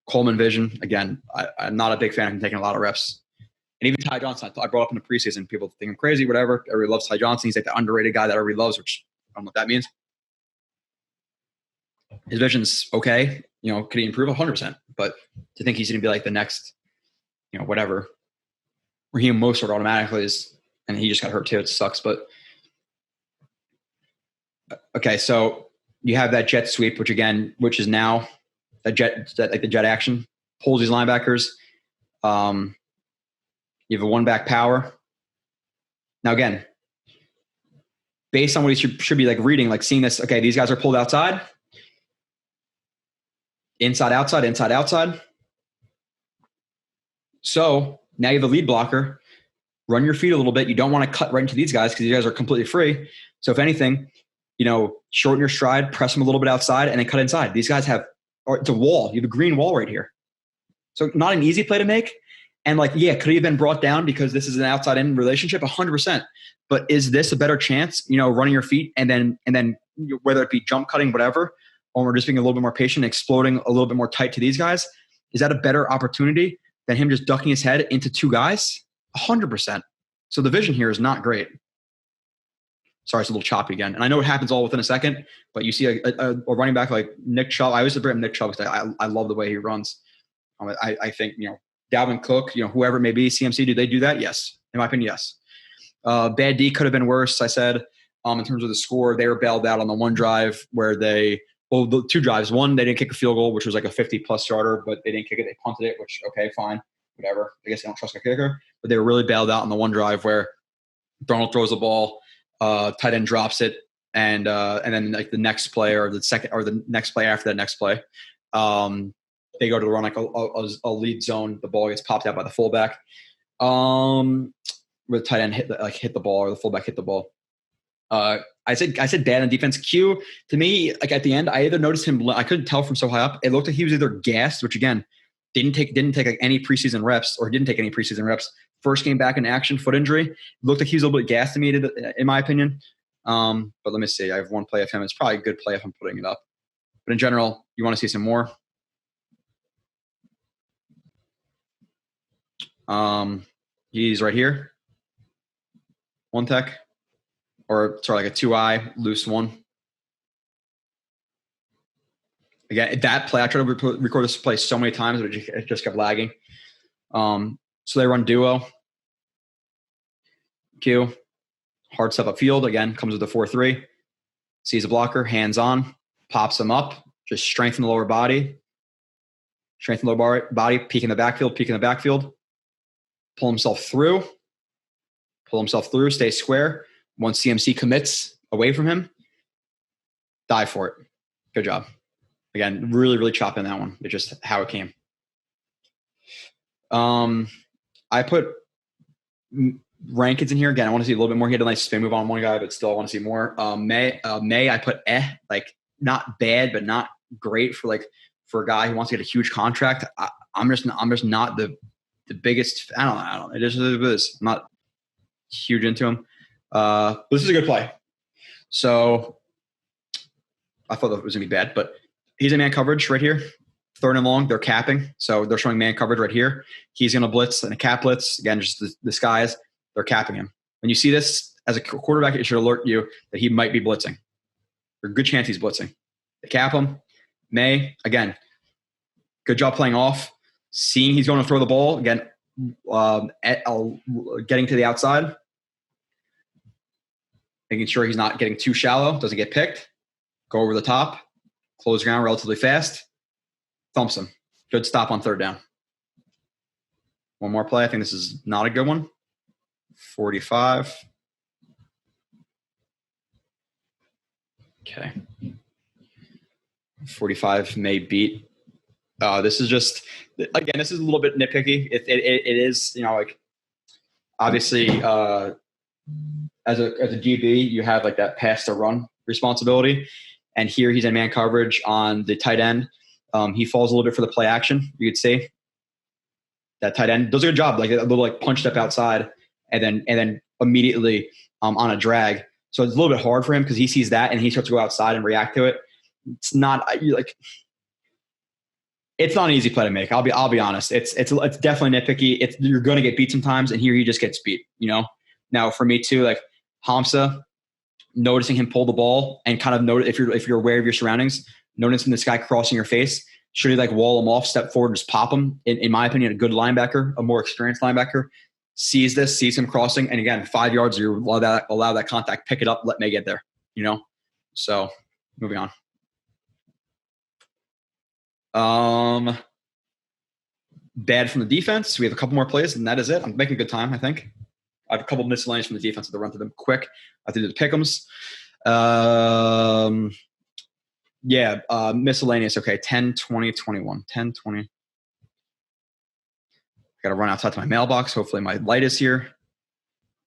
Coleman vision. Again, I'm not a big fan of him taking a lot of reps. And even Ty Johnson, I brought up in the preseason. People think I'm crazy, whatever. Everybody loves Ty Johnson. He's like the underrated guy that everybody loves, which I don't know what that means. His vision's okay. Could he improve 100%? But to think he's going to be like the next, whatever, Raheem Mostert automatically is, and he just got hurt too. It sucks. But okay, so you have that jet sweep, which is now like the jet action, pulls these linebackers. You have a one-back power. Now again, based on what he should be like reading, like seeing this, okay, these guys are pulled outside. Inside, outside. So now you have a lead blocker. Run your feet a little bit. You don't want to cut right into these guys because these guys are completely free. So if anything, shorten your stride, press them a little bit outside, and then cut inside. These guys it's a wall. You have a green wall right here. So not an easy play to make. And could he have been brought down because this is an outside-in relationship? 100%. But is this a better chance, running your feet and then whether it be jump cutting, whatever, or we're just being a little bit more patient, exploding a little bit more tight to these guys? Is that a better opportunity than him just ducking his head into 2 guys? 100%. So the vision here is not great. Sorry, it's a little choppy again. And I know it happens all within a second, but you see a running back like Nick Chubb. I always bring up Nick Chubb because I love the way he runs. I think, Dalvin Cook, whoever it may be, CMC, do they do that? Yes. In my opinion, yes. Bad D could have been worse, I said. In terms of the score, they were bailed out on the one drive where the 2 drives. One, they didn't kick a field goal, which was like a 50-plus yarder, but they didn't kick it. They punted it, which, okay, fine, whatever. I guess they don't trust their kicker. But they were really bailed out on the one drive where Darnold throws the ball, tight end drops it, and then like the next play or the next play after that next play, they go to the run like a lead zone. The ball gets popped out by the fullback. Where the tight end hit the ball or the fullback hit the ball. I said bad on defense. Q, to me, like at the end, I either noticed him. I couldn't tell from so high up. It looked like he was either gassed, which again didn't take like any preseason reps, or didn't take any preseason reps. First game back in action, foot injury. It looked like he was a little bit gassed to me, in my opinion. But let me see. I have one play of him. It's probably a good play if I'm putting it up. But in general, you want to see some more. He's right here. One tech. Or sorry, like a 2-eye, loose one. Again, that play, I tried to record this play so many times, but it just kept lagging. So they run duo. Q, hard step upfield. Again, comes with a 4-3. Sees a blocker, hands on, pops him up. Just strengthen the lower body. Strengthen the lower body, peek in the backfield. Pull himself through. Stay square. Once CMC commits away from him, dive for it. Good job. Again, really, really chopping that one. It's just how it came. I put Rankins in here. Again, I want to see a little bit more. He had a nice spin move on one guy, but still I want to see more. May, I put like not bad, but not great for a guy who wants to get a huge contract. I'm just not the biggest. I don't know. It is. I'm not huge into him. But this is a good play. So I thought that it was gonna be bad, but he's in man coverage right here. 3rd and long, they're capping. So they're showing man coverage right here. He's going to blitz and a cap blitz. Again, just the skies. They're capping him. When you see this as a quarterback, it should alert you that he might be blitzing. There's a good chance he's blitzing. They cap him. May, again, good job playing off. Seeing he's going to throw the ball. Again, getting to the outside. Making sure he's not getting too shallow. Doesn't get picked. Go over the top. Close ground relatively fast. Thumps him. Good stop on 3rd down. One more play. I think this is not a good one. 45. Okay. 45 may beat. This is just, again, this is a little bit nitpicky. It is, obviously, as a DB, you have that pass to run responsibility. And here he's in man coverage on the tight end. He falls a little bit for the play action. You could see that tight end does a good job, a little punch step outside, and then immediately on a drag. So it's a little bit hard for him because he sees that and he starts to go outside and react to it. It's not it's not an easy play to make. I'll be honest. It's definitely nitpicky. You're going to get beat sometimes, and here he just gets beat. Now for me too, Hamza, noticing him pull the ball and kind of note if you're aware of your surroundings. Noticing this guy crossing your face, should he wall him off, step forward, just pop him? In my opinion, a good linebacker, a more experienced linebacker, sees him crossing, and again, 5 yards, you allow that contact, pick it up, let May get there. So moving on. Bad from the defense. We have a couple more plays, and that is it. I'm making good time, I think. I have a couple of miscellaneous from the defense to run through them quick. I have to do the pick'ems. Miscellaneous. Okay, 10, 20, 21. 10, 20. I got to run outside to my mailbox. Hopefully my light is here.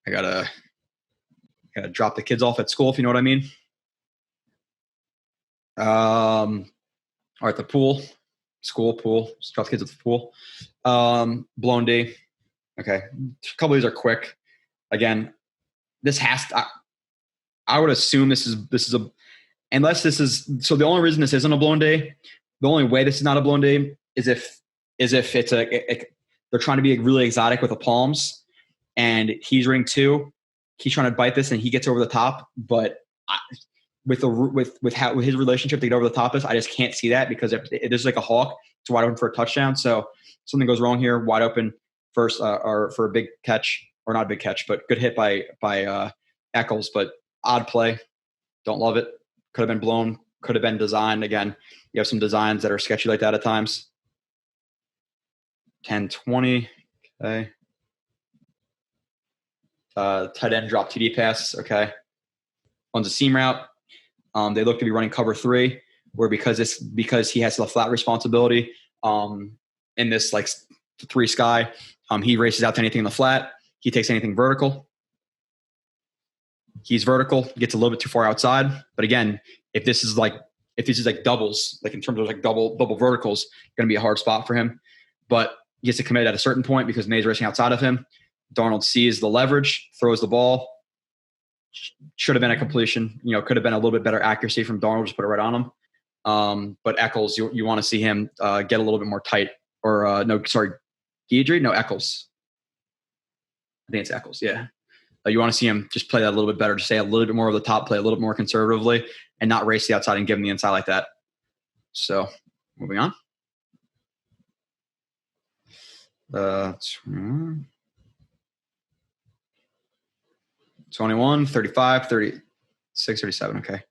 I got to drop the kids off at school, if you know what I mean. All right, the pool. School, pool. Just drop the kids at the pool. Blown D. Okay, a couple of these are quick. Again, this has to – I would assume this is a – unless this is – so the only reason this isn't a blown day, the only way this is not a blown day is if it's they're trying to be really exotic with the palms, and he's ring 2. He's trying to bite this, and he gets over the top. But with his relationship to get over the top is, I just can't see that because if there's a hawk, it's wide open for a touchdown. So something goes wrong here. Wide open first or for a big catch, or not a big catch, but good hit by Eccles. But odd play. Don't love it. Could have been blown. Could have been designed. Again, you have some designs that are sketchy like that at times. 10, 20. Okay. Tight end drop TD pass. Okay. One's a seam route. They look to be running cover 3, where because he has the flat responsibility in this 3 sky, he races out to anything in the flat. He takes anything vertical. He's vertical, gets a little bit too far outside. But again, if this is doubles, in terms of double verticals, going to be a hard spot for him. But he gets to commit at a certain point because May's racing outside of him. Darnold sees the leverage, throws the ball. Should have been a completion. Could have been a little bit better accuracy from Darnold, just put it right on him. But Eccles, you want to see him get a little bit more tight. Or Guidry? No, Eccles. I think it's Eccles, yeah. You want to see him just play that a little bit better, just stay a little bit more of the top, play a little bit more conservatively, and not race the outside and give him the inside like that. So, moving on. 21, 35, 36, 37. Okay.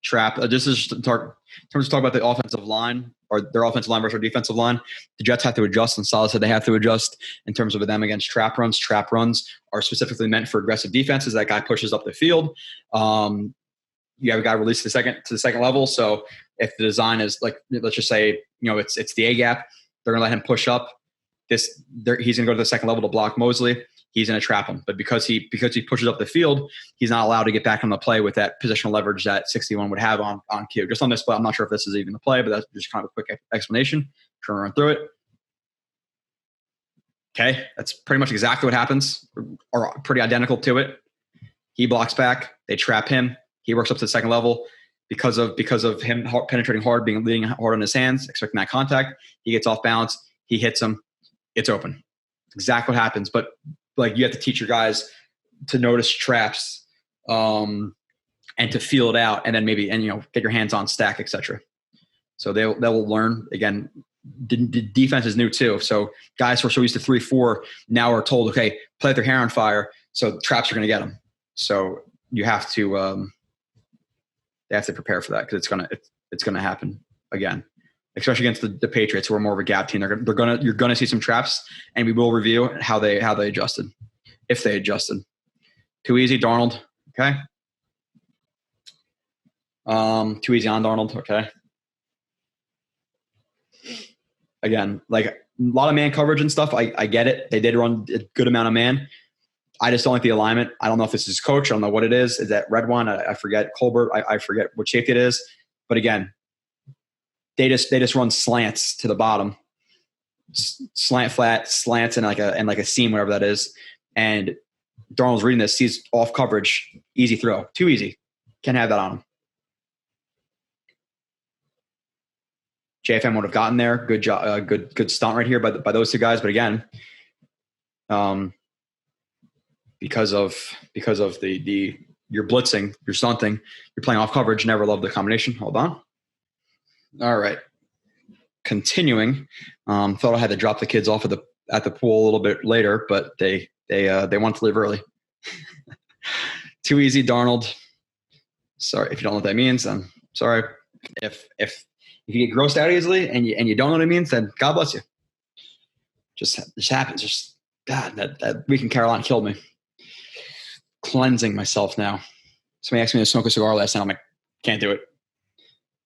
Trap. This is in terms of talk about the offensive line or their offensive line versus their defensive line. The Jets have to adjust, and Salah said they have to adjust in terms of them against trap runs. Trap runs are specifically meant for aggressive defenses. That guy pushes up the field. You have a guy released to the second level. So if the design is like, let's just say, it's the A gap, they're gonna let him push up. He's gonna go to the second level to block Mosley. He's going to trap him. But because he pushes up the field, he's not allowed to get back on the play with that positional leverage that 61 would have on Q. Just on this play, I'm not sure if this is even the play, but that's just kind of a quick explanation. Trying to run through it. Okay, that's pretty much exactly what happens, or pretty identical to it. He blocks back. They trap him. He works up to the second level. Because of him penetrating hard, leading hard on his hands, expecting that contact, he gets off balance. He hits him. It's open. Exactly what happens. But like, you have to teach your guys to notice traps and to feel it out, and then get your hands on stack, etc. So they will learn. Again, the defense is new too. So guys who are so used to 3-4 now are told, okay, play with their hair on fire. So traps are going to get them. So you have to they have to prepare for that, because it's gonna happen again, especially against the Patriots, who are more of a gap team. You're gonna see some traps, and we will review how they adjusted, if they adjusted. Too easy, Darnold. Okay. Too easy on Darnold. Okay. Again, like a lot of man coverage and stuff. I get it. They did run a good amount of man. I just don't like the alignment. I don't know if this is coach. I don't know what it is. Is that red one? I forget. Colbert. I forget what safety it is. But again, they just run slants to the bottom, slant flat, slants, and like a seam, whatever that is. And Darnold's reading this, sees off coverage, easy throw, too easy. Can't have that on him. JFM would have gotten there. Good job. Good stunt right here by those two guys. But again, because of you're blitzing, you're stunting, you're playing off coverage. Never loved the combination. Hold on. All right. Continuing. Thought I had to drop the kids off at the pool a little bit later, but they want to leave early. Too easy, Darnold. Sorry if you don't know what that means. I'm sorry. If you get grossed out easily and you don't know what it means, then God bless you. Just happens. Just God, that week in Carolina killed me. Cleansing myself now. Somebody asked me to smoke a cigar last night. I'm like, can't do it.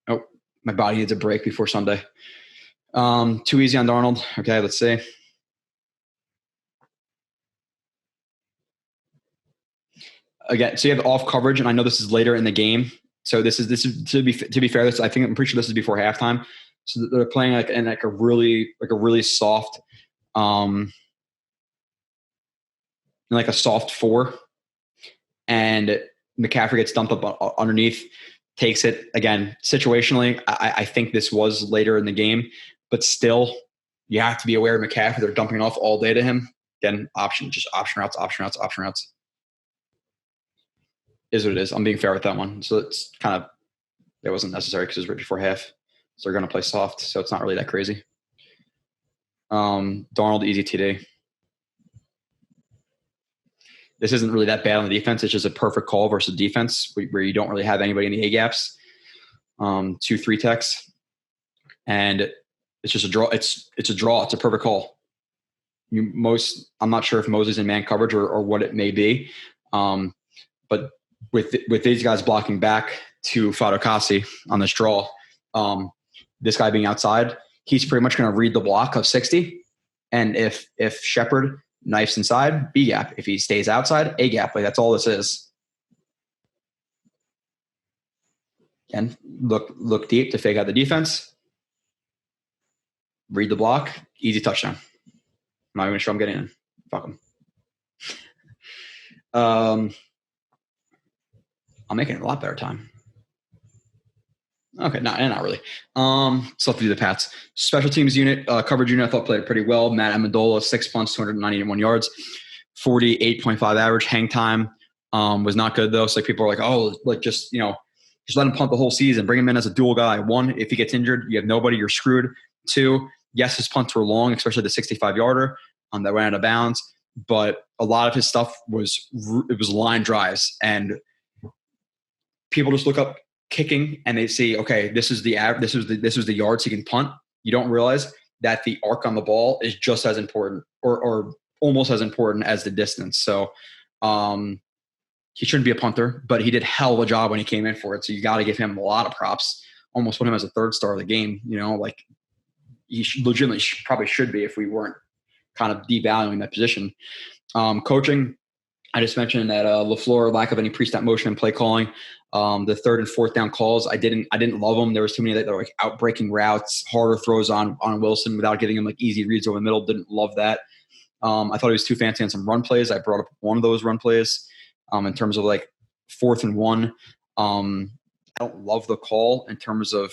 Oh, my body needs a break before Sunday. Too easy on Darnold. Okay, let's see. Again, so you have off coverage, and I know this is later in the game. So this is to be fair. I'm pretty sure this is before halftime. So they're playing in a really soft, like a soft 4, and McCaffrey gets dumped up underneath, takes it again situationally. I think this was later in the game, but still, you have to be aware of McCaffrey. They're dumping it off all day to him. Again, option routes. Is what it is. I'm being fair with that one. So it's it wasn't necessary because it was right before half. So they're going to play soft. So it's not really that crazy. Darnold, easy TD. This isn't really that bad on the defense. It's just a perfect call versus defense where you don't really have anybody in the A gaps. 2-3 techs. And it's just a draw. It's a draw. It's a perfect call. I'm not sure if Mosley's in man coverage or what it may be. But with these guys blocking back to Fadokasi on this draw, this guy being outside, he's pretty much going to read the block of 60. And if Shepard knifes inside, B gap. If he stays outside, A gap. Like, that's all this is. Again, look deep to fake out the defense. Read the block. Easy touchdown. I'm not even sure I'm getting in. Fuck him. I'm making it a lot better time. Okay, not really. Still have to do the Pats. Special teams unit, coverage unit, I thought played pretty well. Matt Amendola, 6 punts, 291 yards, 48.5 average. Hang time was not good though. So people are like, just let him punt the whole season. Bring him in as a dual guy. 1, if he gets injured, you have nobody. You're screwed. 2, Yes, his punts were long, especially the 65-yarder that went out of bounds. But a lot of his stuff was line drives, and people just look up kicking and they see, okay, this is the yards he can punt. You don't realize that the arc on the ball is just as important, or almost as important as the distance. So he shouldn't be a punter, but he did hell of a job when he came in for it. So you got to give him a lot of props. Almost put him as a third star of the game. Like he legitimately probably should be if we weren't kind of devaluing that position. Coaching, I just mentioned that LaFleur, lack of any pre-snap motion and play calling. The third and fourth down calls, I didn't love them. There was too many that were like outbreaking routes, harder throws on Wilson without giving him like easy reads over the middle. Didn't love that. I thought he was too fancy on some run plays. I brought up one of those run plays in terms of like 4th and 1. I don't love the call in terms of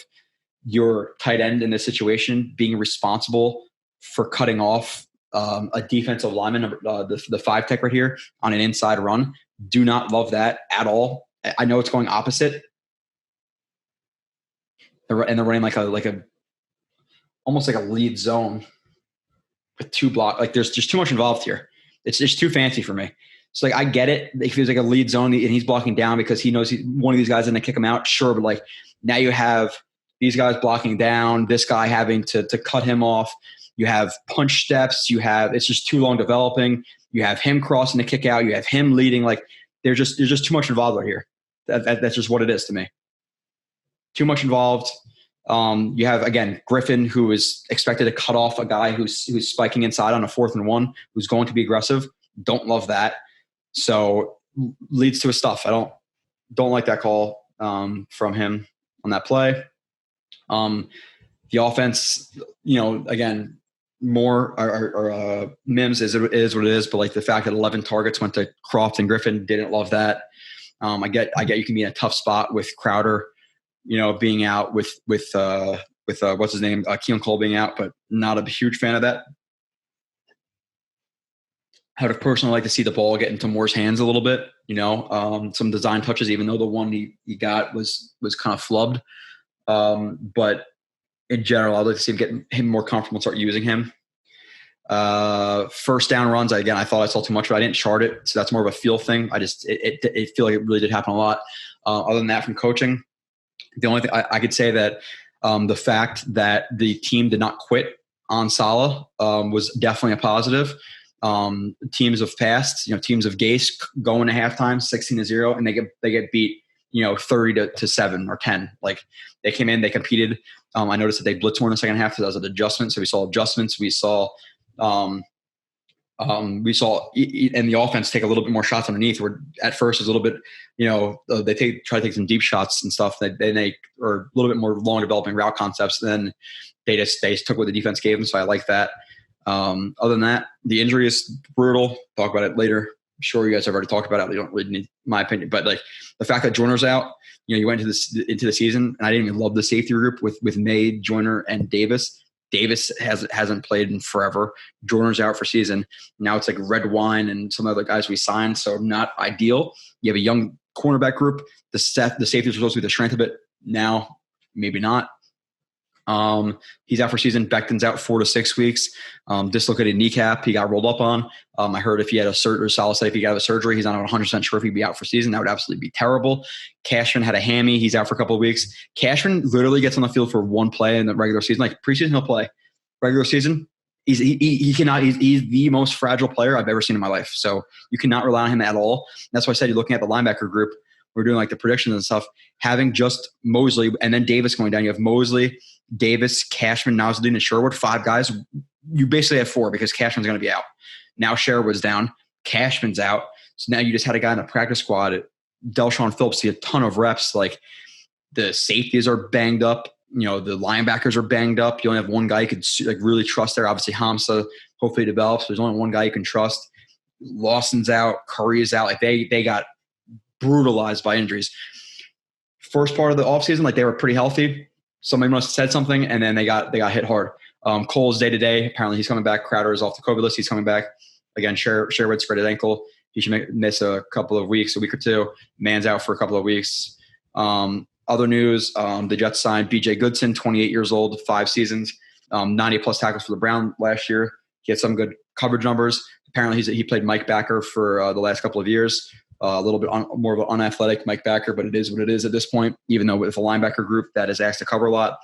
your tight end in this situation being responsible for cutting off a defensive lineman, the 5 tech right here on an inside run. Do not love that at all. I know it's going opposite. And they're running like a almost like a lead zone with 2 block. Like there's just too much involved here. It's just too fancy for me. So like I get it. If there's like a lead zone and he's blocking down because he knows one of these guys is going to kick him out, sure. But like now you have these guys blocking down, this guy having to cut him off. You have punch steps. It's just too long developing. You have him crossing the kick out. You have him leading. Like there's just too much involved right here. That's just what it is to me. Too much involved. You have, again, Griffin, who is expected to cut off a guy who's spiking inside on a 4th and 1, who's going to be aggressive. Don't love that. So leads to his stuff. I don't like that call from him on that play. The offense, again, more or Mims is what it is, but like the fact that 11 targets went to Croft and Griffin, didn't love that. I get you can be in a tough spot with Crowder, being out with what's his name, Keelan Cole being out, but not a huge fan of that. I would have personally liked to see the ball get into Moore's hands a little bit, some design touches, even though the one he got was kind of flubbed. But in general, I'd like to see him get him more comfortable and start using him. First down runs, I thought I saw too much, but I didn't chart it. So that's more of a feel thing. It feel like it really did happen a lot. Other than that, from coaching, the only thing I could say that the fact that the team did not quit on Saleh was definitely a positive. Teams of past, teams of Gase going to halftime 16-0, and they get beat, 30-7 or 10. Like they came in, they competed. I noticed that they blitzed more in the second half. So that was an adjustment. So we saw adjustments. We saw and the offense take a little bit more shots underneath. Where at first it was a little bit, they try to take some deep shots and stuff. Then they are a little bit more long developing route concepts. Then they just took what the defense gave them. So I like that. Other than that, the injury is brutal. Talk about it later. I'm sure you guys have already talked about it. We don't really need my opinion, but like the fact that Joyner's out, you went into the season, and I didn't even love the safety group with May, Joyner, and Davis. Davis hasn't played in forever. Joyner's out for season. Now it's like Red Wine and some other guys we signed, so not ideal. You have a young cornerback group. The safeties are supposed to be the strength of it. Now, maybe not. He's out for season. Becton's out 4 to 6 weeks. Dislocated kneecap. He got rolled up on. I heard if he had a surgery, Saleh said if he got a surgery, he's not 100% sure if he'd be out for season. That would absolutely be terrible. Cashman had a hammy. He's out for a couple of weeks. Cashman literally gets on the field for one play in the regular season. Like preseason, he'll play. Regular season, he cannot. He's the most fragile player I've ever seen in my life. So you cannot rely on him at all. That's why I said you're looking at the linebacker group. We're doing like the predictions and stuff. Having just Mosley and then Davis going down. You have Mosley, Davis, Cashman, Nausdin, and Sherwood, 5 guys. You basically have 4 because Cashman's going to be out. Now Sherwood's down. Cashman's out. So now you just had a guy in the practice squad. Delshon Phillips see a ton of reps. Like the safeties are banged up. The linebackers are banged up. You only have one guy you could like really trust there. Obviously Hamza hopefully develops. There's only one guy you can trust. Lawson's out. Curry is out. Like they got brutalized by injuries. First part of the offseason, like they were pretty healthy. Somebody must have said something, and then they got hit hard. Cole's day-to-day. Apparently he's coming back. Crowder is off the COVID list. He's coming back. Again, Sherwood sprained ankle. He should miss a couple of weeks, a week or two. Man's out for a couple of weeks. Other news, the Jets signed B.J. Goodson, 28 years old, 5 seasons. 90 plus tackles for the Brown last year. He had some good coverage numbers. Apparently, he played Mike backer for the last couple of years. A little bit more of an unathletic Mike backer, but it is what it is at this point. Even though with a linebacker group that is asked to cover a lot,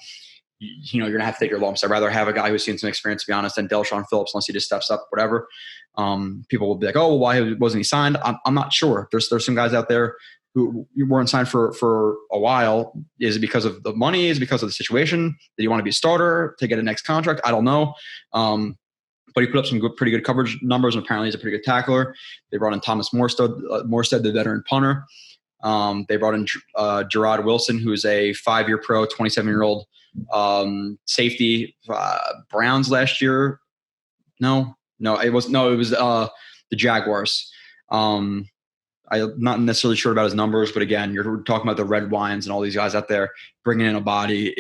you're going to have to take your lumps. I'd rather have a guy who's seen some experience, to be honest, than Delshon Phillips, unless he just steps up, whatever. People will be like, oh, well, why wasn't he signed? I'm not sure. There's some guys out there who weren't signed for a while. Is it because of the money? Is it because of the situation? Did you want to be a starter to get a next contract? I don't know. But he put up some pretty good coverage numbers, and apparently he's a pretty good tackler. They brought in Thomas Morstead, the veteran punter. They brought in Gerard Wilson, who's a 5-year pro, 27-year-old safety. Browns last year. No, it was the Jaguars. I'm not necessarily sure about his numbers, but again, you're talking about the Red Wines and all these guys out there bringing in a body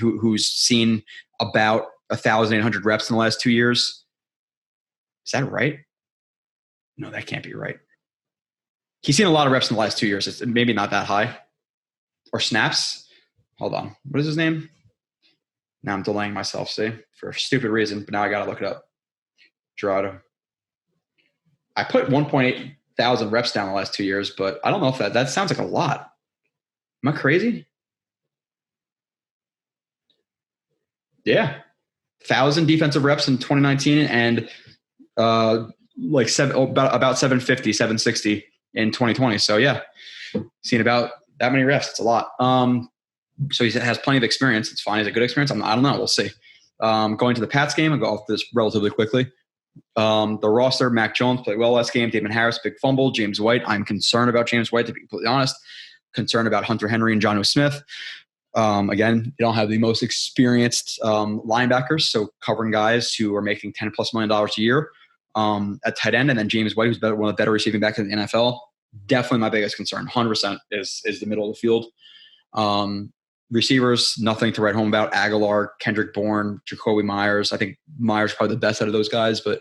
who's seen about 1,800 reps in the last 2 years. Is that right? No, that can't be right. He's seen a lot of reps in the last 2 years. It's maybe not that high. Or snaps. Hold on. What is his name? Now I'm delaying myself, see, for a stupid reason, but now I got to look it up. Gerardo. I put 1.8 thousand reps down the last 2 years, but I don't know if that sounds like a lot. Am I crazy? Yeah. 1,000 defensive reps in 2019 and about 750, 760 in 2020. So yeah, seen about that many reps. It's a lot. So he has plenty of experience. It's fine. Is it good experience? I don't know. We'll see. Going to the Pats game, I'll go off this relatively quickly. The roster, Mac Jones played well last game. Damon Harris, big fumble. James White, I'm concerned about James White, to be completely honest. Concerned about Hunter Henry and Jonnu Smith. Again, you don't have the most experienced linebackers, so covering guys who are making $10+ million a year at tight end, and then James White, who's one of the better receiving backs in the NFL. Definitely my biggest concern, 100%, is the middle of the field. Receivers, nothing to write home about. Aguilar, Kendrick Bourne, Jacoby Myers. I think Myers is probably the best out of those guys, but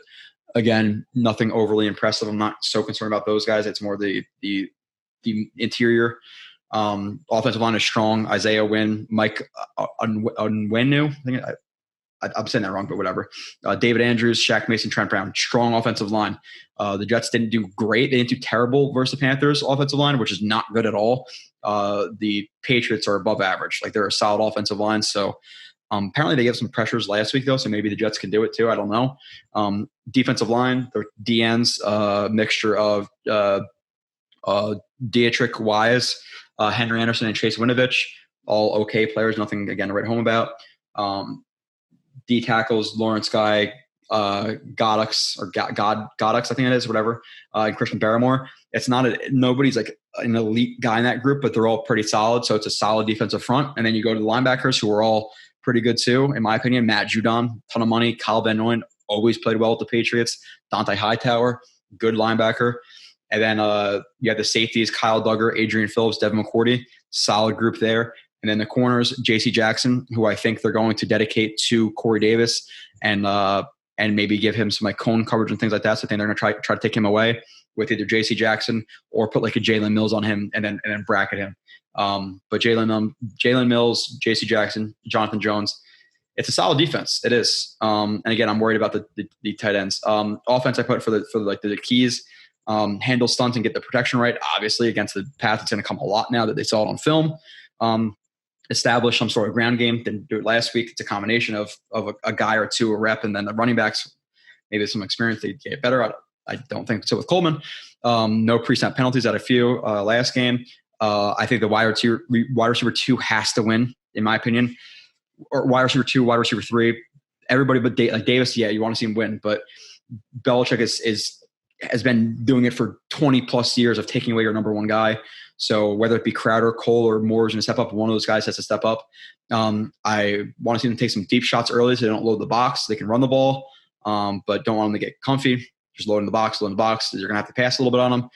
again, nothing overly impressive. I'm not so concerned about those guys. It's more the interior. Offensive line is strong. Isaiah Wynn, Mike Onwenu. I think I'm saying that wrong, but whatever. David Andrews, Shaq Mason, Trent Brown. Strong offensive line. The Jets didn't do great. They didn't do terrible versus the Panthers' offensive line, which is not good at all. The Patriots are above average. Like, they're a solid offensive line. So apparently they gave some pressures last week, though, so maybe the Jets can do it too. I don't know. Defensive line, their DNs, mixture of Dietrich Wise, Henry Anderson, and Chase Winovich. All okay players. Nothing, again, to write home about. D tackles, Lawrence Guy, Goddux, I think it is, whatever, and Christian Barrymore. It's not nobody's like an elite guy in that group, but they're all pretty solid. So it's a solid defensive front. And then you go to the linebackers, who are all pretty good too, in my opinion. Matt Judon, ton of money. Kyle Van Noy, always played well with the Patriots. Dante Hightower, good linebacker. And then you have the safeties, Kyle Duggar, Adrian Phillips, Devin McCourty, solid group there. And then the corners, J.C. Jackson, who I think they're going to dedicate to Corey Davis and maybe give him some like cone coverage and things like that. So I think they're going to try to take him away with either J.C. Jackson or put like a Jalen Mills on him and then bracket him. But Jalen Mills, J.C. Jackson, Jonathan Jones, it's a solid defense. It is. And again, I'm worried about the tight ends. Offense, I put for the keys. Handle stunts and get the protection right. Obviously, against the Pats, it's going to come a lot now that they saw it on film. Establish some sort of ground game. Didn't do it last week. It's a combination of a guy or two, a rep, and then the running backs, maybe some experience, they get better. I don't think so with Coleman. No pre-snap penalties at a few last game. I think the wide receiver 2 has to win, in my opinion. Or wide receiver 2, wide receiver 3. Everybody but Davis, yeah, you want to see him win. But Belichick has been doing it for 20+ years of taking away your number one guy. So whether it be Crowder, Cole, or Moore's going to step up, one of those guys has to step up. I want to see them take some deep shots early so they don't load the box. They can run the ball, but don't want them to get comfy. Just load in the box. You're going to have to pass a little bit on them.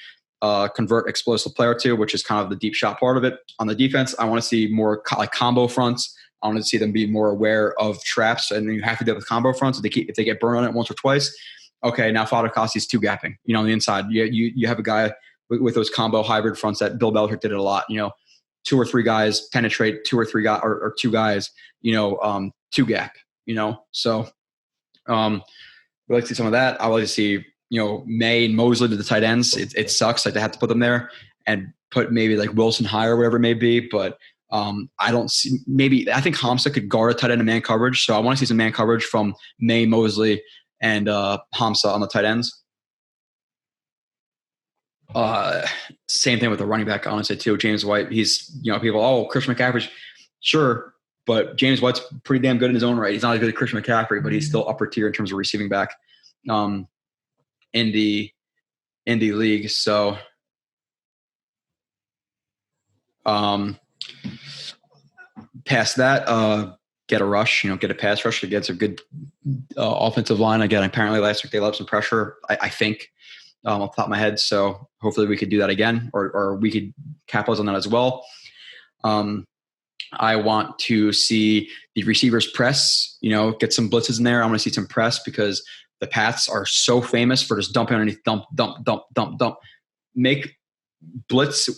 Convert explosive player to, which is kind of the deep shot part of it. On the defense, I want to see more like combo fronts. I want to see them be more aware of traps, and you have to deal with combo fronts. If they get burned on it once or twice, okay, now Fatukasi's two gapping. On the inside, you have a guy with those combo hybrid fronts that Bill Belichick did it a lot. 2 or 3 guys penetrate, 2 or 3 guys, or 2 guys, 2 gap. So we'd like to see some of that. I would like to see, May and Mosley to the tight ends. It sucks like they have to put them there and put maybe like Wilson higher, whatever it may be. But I don't see, I think Hamza could guard a tight end in man coverage. So I want to see some man coverage from May, Mosley, and Hamza on the tight ends. Same thing with the running back, honestly, too. James White, he's, people, Christian McCaffrey, sure. But James White's pretty damn good in his own right. He's not as good as Christian McCaffrey, but he's still upper tier in terms of receiving back in the league. So past that, get a rush, get a pass rush against a good offensive line. Again, apparently last week they left some pressure, I think, off the top of my head. So hopefully we could do that again, or we could capitalize on that as well. I want to see the receivers press, get some blitzes in there. I want to see some press because the Pats are so famous for just dumping underneath, dump. Make blitz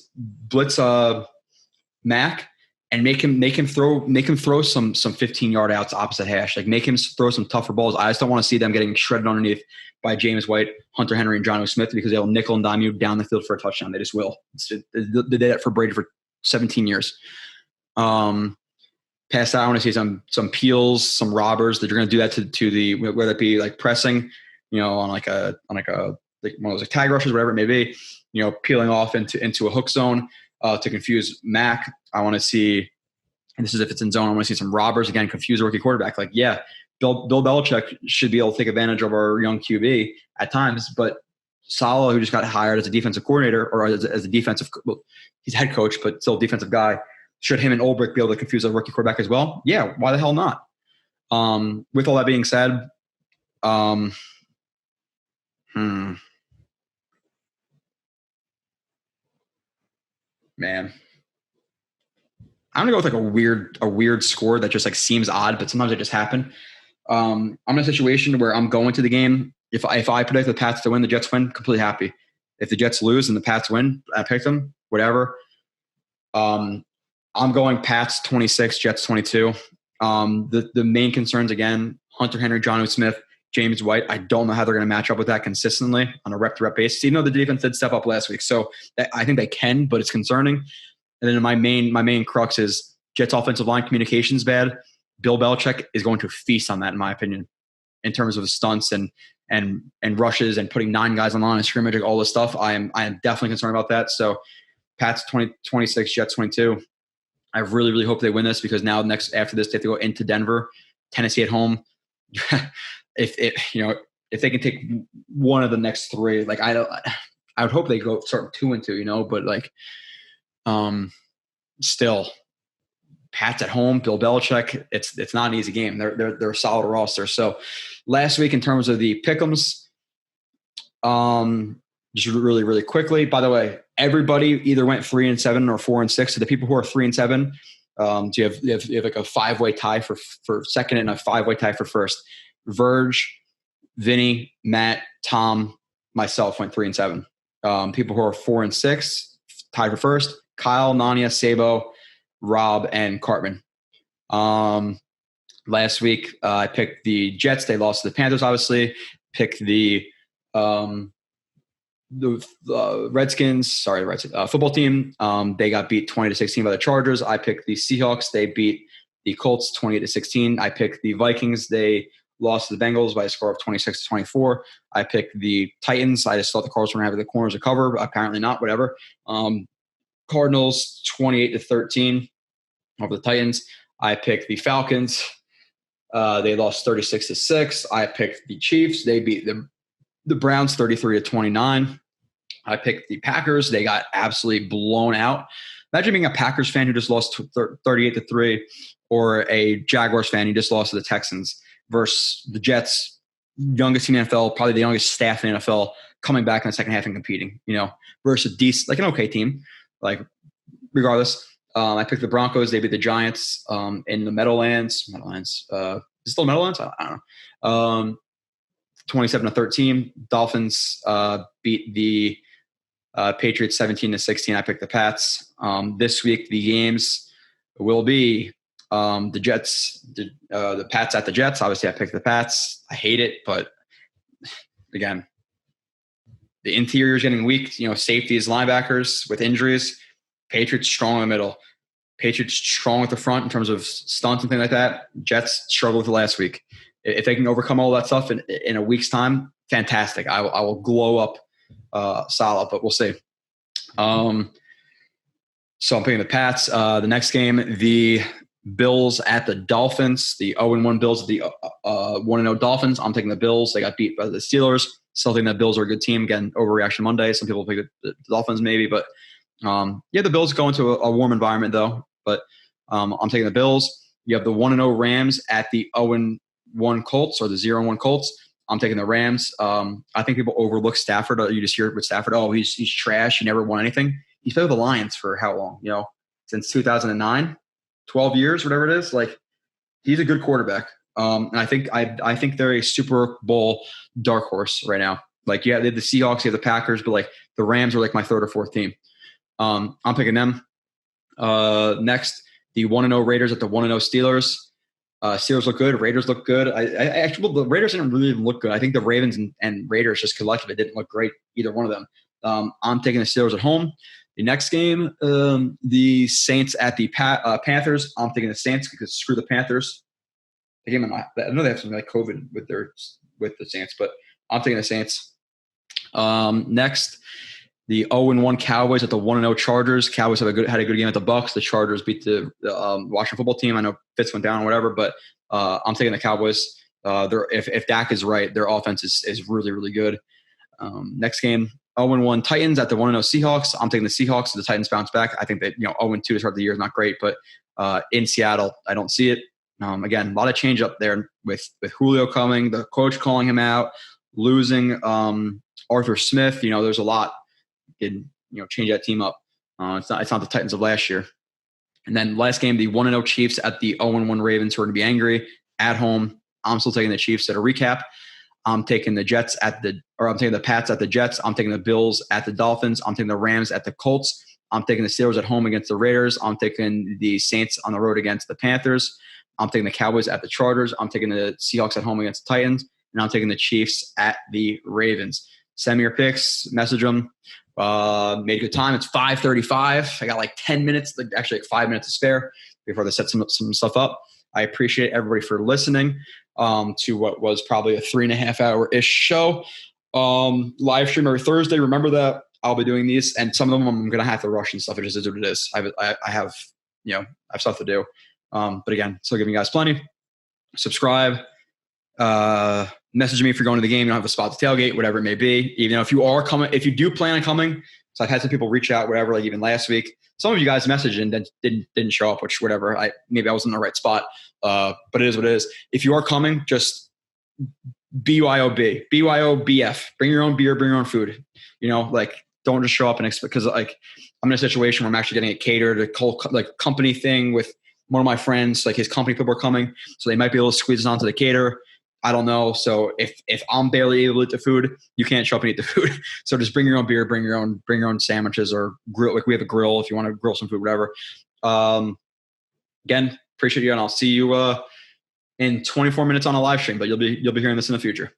Mac and make him throw some 15-yard outs opposite hash. Like make him throw some tougher balls. I just don't want to see them getting shredded underneath by James White, Hunter Henry, and Jonnu Smith because they'll nickel and dime you down the field for a touchdown. They just will. They did that for Brady for 17 years. Past that, I want to see some peels, some robbers that you're going to do that to the, whether it be like pressing, on like one of those like tag rushes, whatever it may be, peeling off into a hook zone to confuse Mac. I want to see, and this is if it's in zone, I want to see some robbers again, confuse a rookie quarterback. Like, yeah, Bill Belichick should be able to take advantage of our young QB at times, but Saleh, who just got hired as a defensive coordinator or as a defensive, he's head coach, but still defensive guy. Should him and Ulbrich be able to confuse a rookie quarterback as well? Yeah, why the hell not? With all that being said, man, I'm gonna go with like a weird score that just like seems odd, but sometimes it just happen. I'm in a situation where I'm going to the game. If I predict the Pats to win, the Jets win, completely happy. If the Jets lose and the Pats win, I pick them, whatever. I'm going Pats 26, Jets 22. The main concerns, again, Hunter Henry, Jonnu Smith, James White. I don't know how they're going to match up with that consistently on a rep-to-rep basis, even though the defense did step up last week. So I think they can, but it's concerning. And then my main crux is Jets offensive line communication is bad. Bill Belichick is going to feast on that, in my opinion, in terms of stunts and rushes and putting 9 guys on the line and scrimmage, all this stuff. I am definitely concerned about that. So Pats 26, Jets 22. I really, really hope they win this because now after this, they have to go into Denver, Tennessee at home. If they can take one of the next 3, like I would hope they go start 2-2, but like, still Pats at home, Bill Belichick. It's not an easy game. They're a solid roster. So last week in terms of the pick'ems, just really, really quickly. By the way, everybody either went 3-7 or 4-6. So the people who are 3-7, do you have like a 5-way tie for second and a 5-way tie for first. Verge, Vinny, Matt, Tom, myself went 3-7. People who are 4-6 tied for first. Kyle, Nania, Sabo, Rob, and Cartman. Last week I picked the Jets. They lost to the Panthers, obviously. Picked the Redskins, football team. They got beat 20-16 by the Chargers. I picked the Seahawks. They beat the Colts 28-16. I picked the Vikings. They lost to the Bengals by a score of 26-24. I picked the Titans. I just thought the Cardinals were going to have the corners to cover, but apparently not, whatever. Cardinals 28-13 over the Titans. I picked the Falcons. They lost 36-6. I picked the Chiefs. They beat the Browns 33-29. I picked the Packers. They got absolutely blown out. Imagine being a Packers fan who just lost 38-3 or a Jaguars fan who just lost to the Texans versus the Jets, youngest team in the NFL, probably the youngest staff in the NFL, coming back in the second half and competing, versus a decent, like an okay team. Like, regardless, I picked the Broncos. They beat the Giants in the Meadowlands. Is it still Meadowlands? I don't know. 27-13. Dolphins beat the Patriots 17-16. I picked the Pats. This week, the games will be The Jets, the Pats at the Jets. Obviously, I picked the Pats. I hate it, but again, the interior is getting weak. Safeties, linebackers with injuries. Patriots strong in the middle. Patriots strong at the front in terms of stunts and things like that. Jets struggled with it last week. If they can overcome all that stuff in a week's time, fantastic. I will glow up solid, but we'll see. So I'm picking the Pats. The next game, the Bills at the Dolphins. The 0-1 Bills at the 1-0 Dolphins. I'm taking the Bills. They got beat by the Steelers. Still think that Bills are a good team. Again, overreaction Monday. Some people pick the Dolphins maybe, but the Bills go into a warm environment though. But I'm taking the Bills. You have the 1-0 Rams at the 0-1 Colts or the 0-1 Colts. I'm taking the Rams. I think people overlook Stafford. You just hear it with Stafford. Oh, he's trash. He never won anything. He's played with the Lions for how long? Since 2009, 12 years, whatever it is. Like, he's a good quarterback. And I think they're a Super Bowl dark horse right now. Like, yeah, they have the Seahawks, you have the Packers, but like the Rams are like my third or fourth team. I'm picking them. Next, the 1-0 Raiders at the 1-0 Steelers. Steelers look good. Raiders look good. The Raiders didn't really look good. I think the Ravens and Raiders just collectively didn't look great, either one of them. I'm taking the Steelers at home. The next game, the Saints at the Panthers. I'm taking the Saints because screw the Panthers. I know they have something like COVID with the Saints, but I'm taking the Saints. Next, the 0-1 Cowboys at the 1-0 Chargers. Cowboys had a good game at the Bucs. The Chargers beat the Washington football team. I know Fitz went down or whatever, but I'm taking the Cowboys. If Dak is right, their offense is really, really good. Next game, 0-1 Titans at the 1-0 Seahawks. I'm taking the Seahawks. The Titans bounce back. I think that 0-2 to start the year is not great, but in Seattle, I don't see it. Again, a lot of change up there with Julio coming, the coach calling him out, losing Arthur Smith. There's a lot. Can change that team up. It's not the Titans of last year. And then last game, the 1-0 Chiefs at the 0-1 Ravens, who are going to be angry at home. I'm still taking the Chiefs. At a recap, I'm taking the I'm taking the Pats at the Jets. I'm taking the Bills at the Dolphins. I'm taking the Rams at the Colts. I'm taking the Steelers at home against the Raiders. I'm taking the Saints on the road against the Panthers. I'm taking the Cowboys at the Chargers. I'm taking the Seahawks at home against the Titans. And I'm taking the Chiefs at the Ravens. Send me your picks. Message them. Made a good time. It's 5:35. I got like 10 minutes, actually like 5 minutes to spare before they set some stuff up. I appreciate everybody for listening to what was probably a 3.5 hour-ish show. Live stream every Thursday. Remember that. I'll be doing these, and some of them I'm going to have to rush and stuff. It just is what it is. I have stuff to do. But again, still giving you guys plenty. Subscribe. Message me if you're going to the game. You don't have a spot to tailgate, whatever it may be. Even if you are coming, if you do plan on coming. So I've had some people reach out, whatever, like even last week. Some of you guys messaged and then didn't show up, which whatever. Maybe I wasn't in the right spot. But it is what it is. If you are coming, just BYOB, BYOBF. Bring your own beer, bring your own food. Don't just show up and expect, because I'm in a situation where I'm actually getting it catered, a whole company thing with one of my friends. Like his company people are coming, so they might be able to squeeze us onto the cater. I don't know. So if I'm barely able to eat the food, you can't show up and eat the food. So just bring your own beer, bring your own sandwiches, or grill. Like we have a grill if you want to grill some food, whatever. Again, appreciate you, and I'll see you in 24 minutes on a live stream. But you'll be hearing this in the future.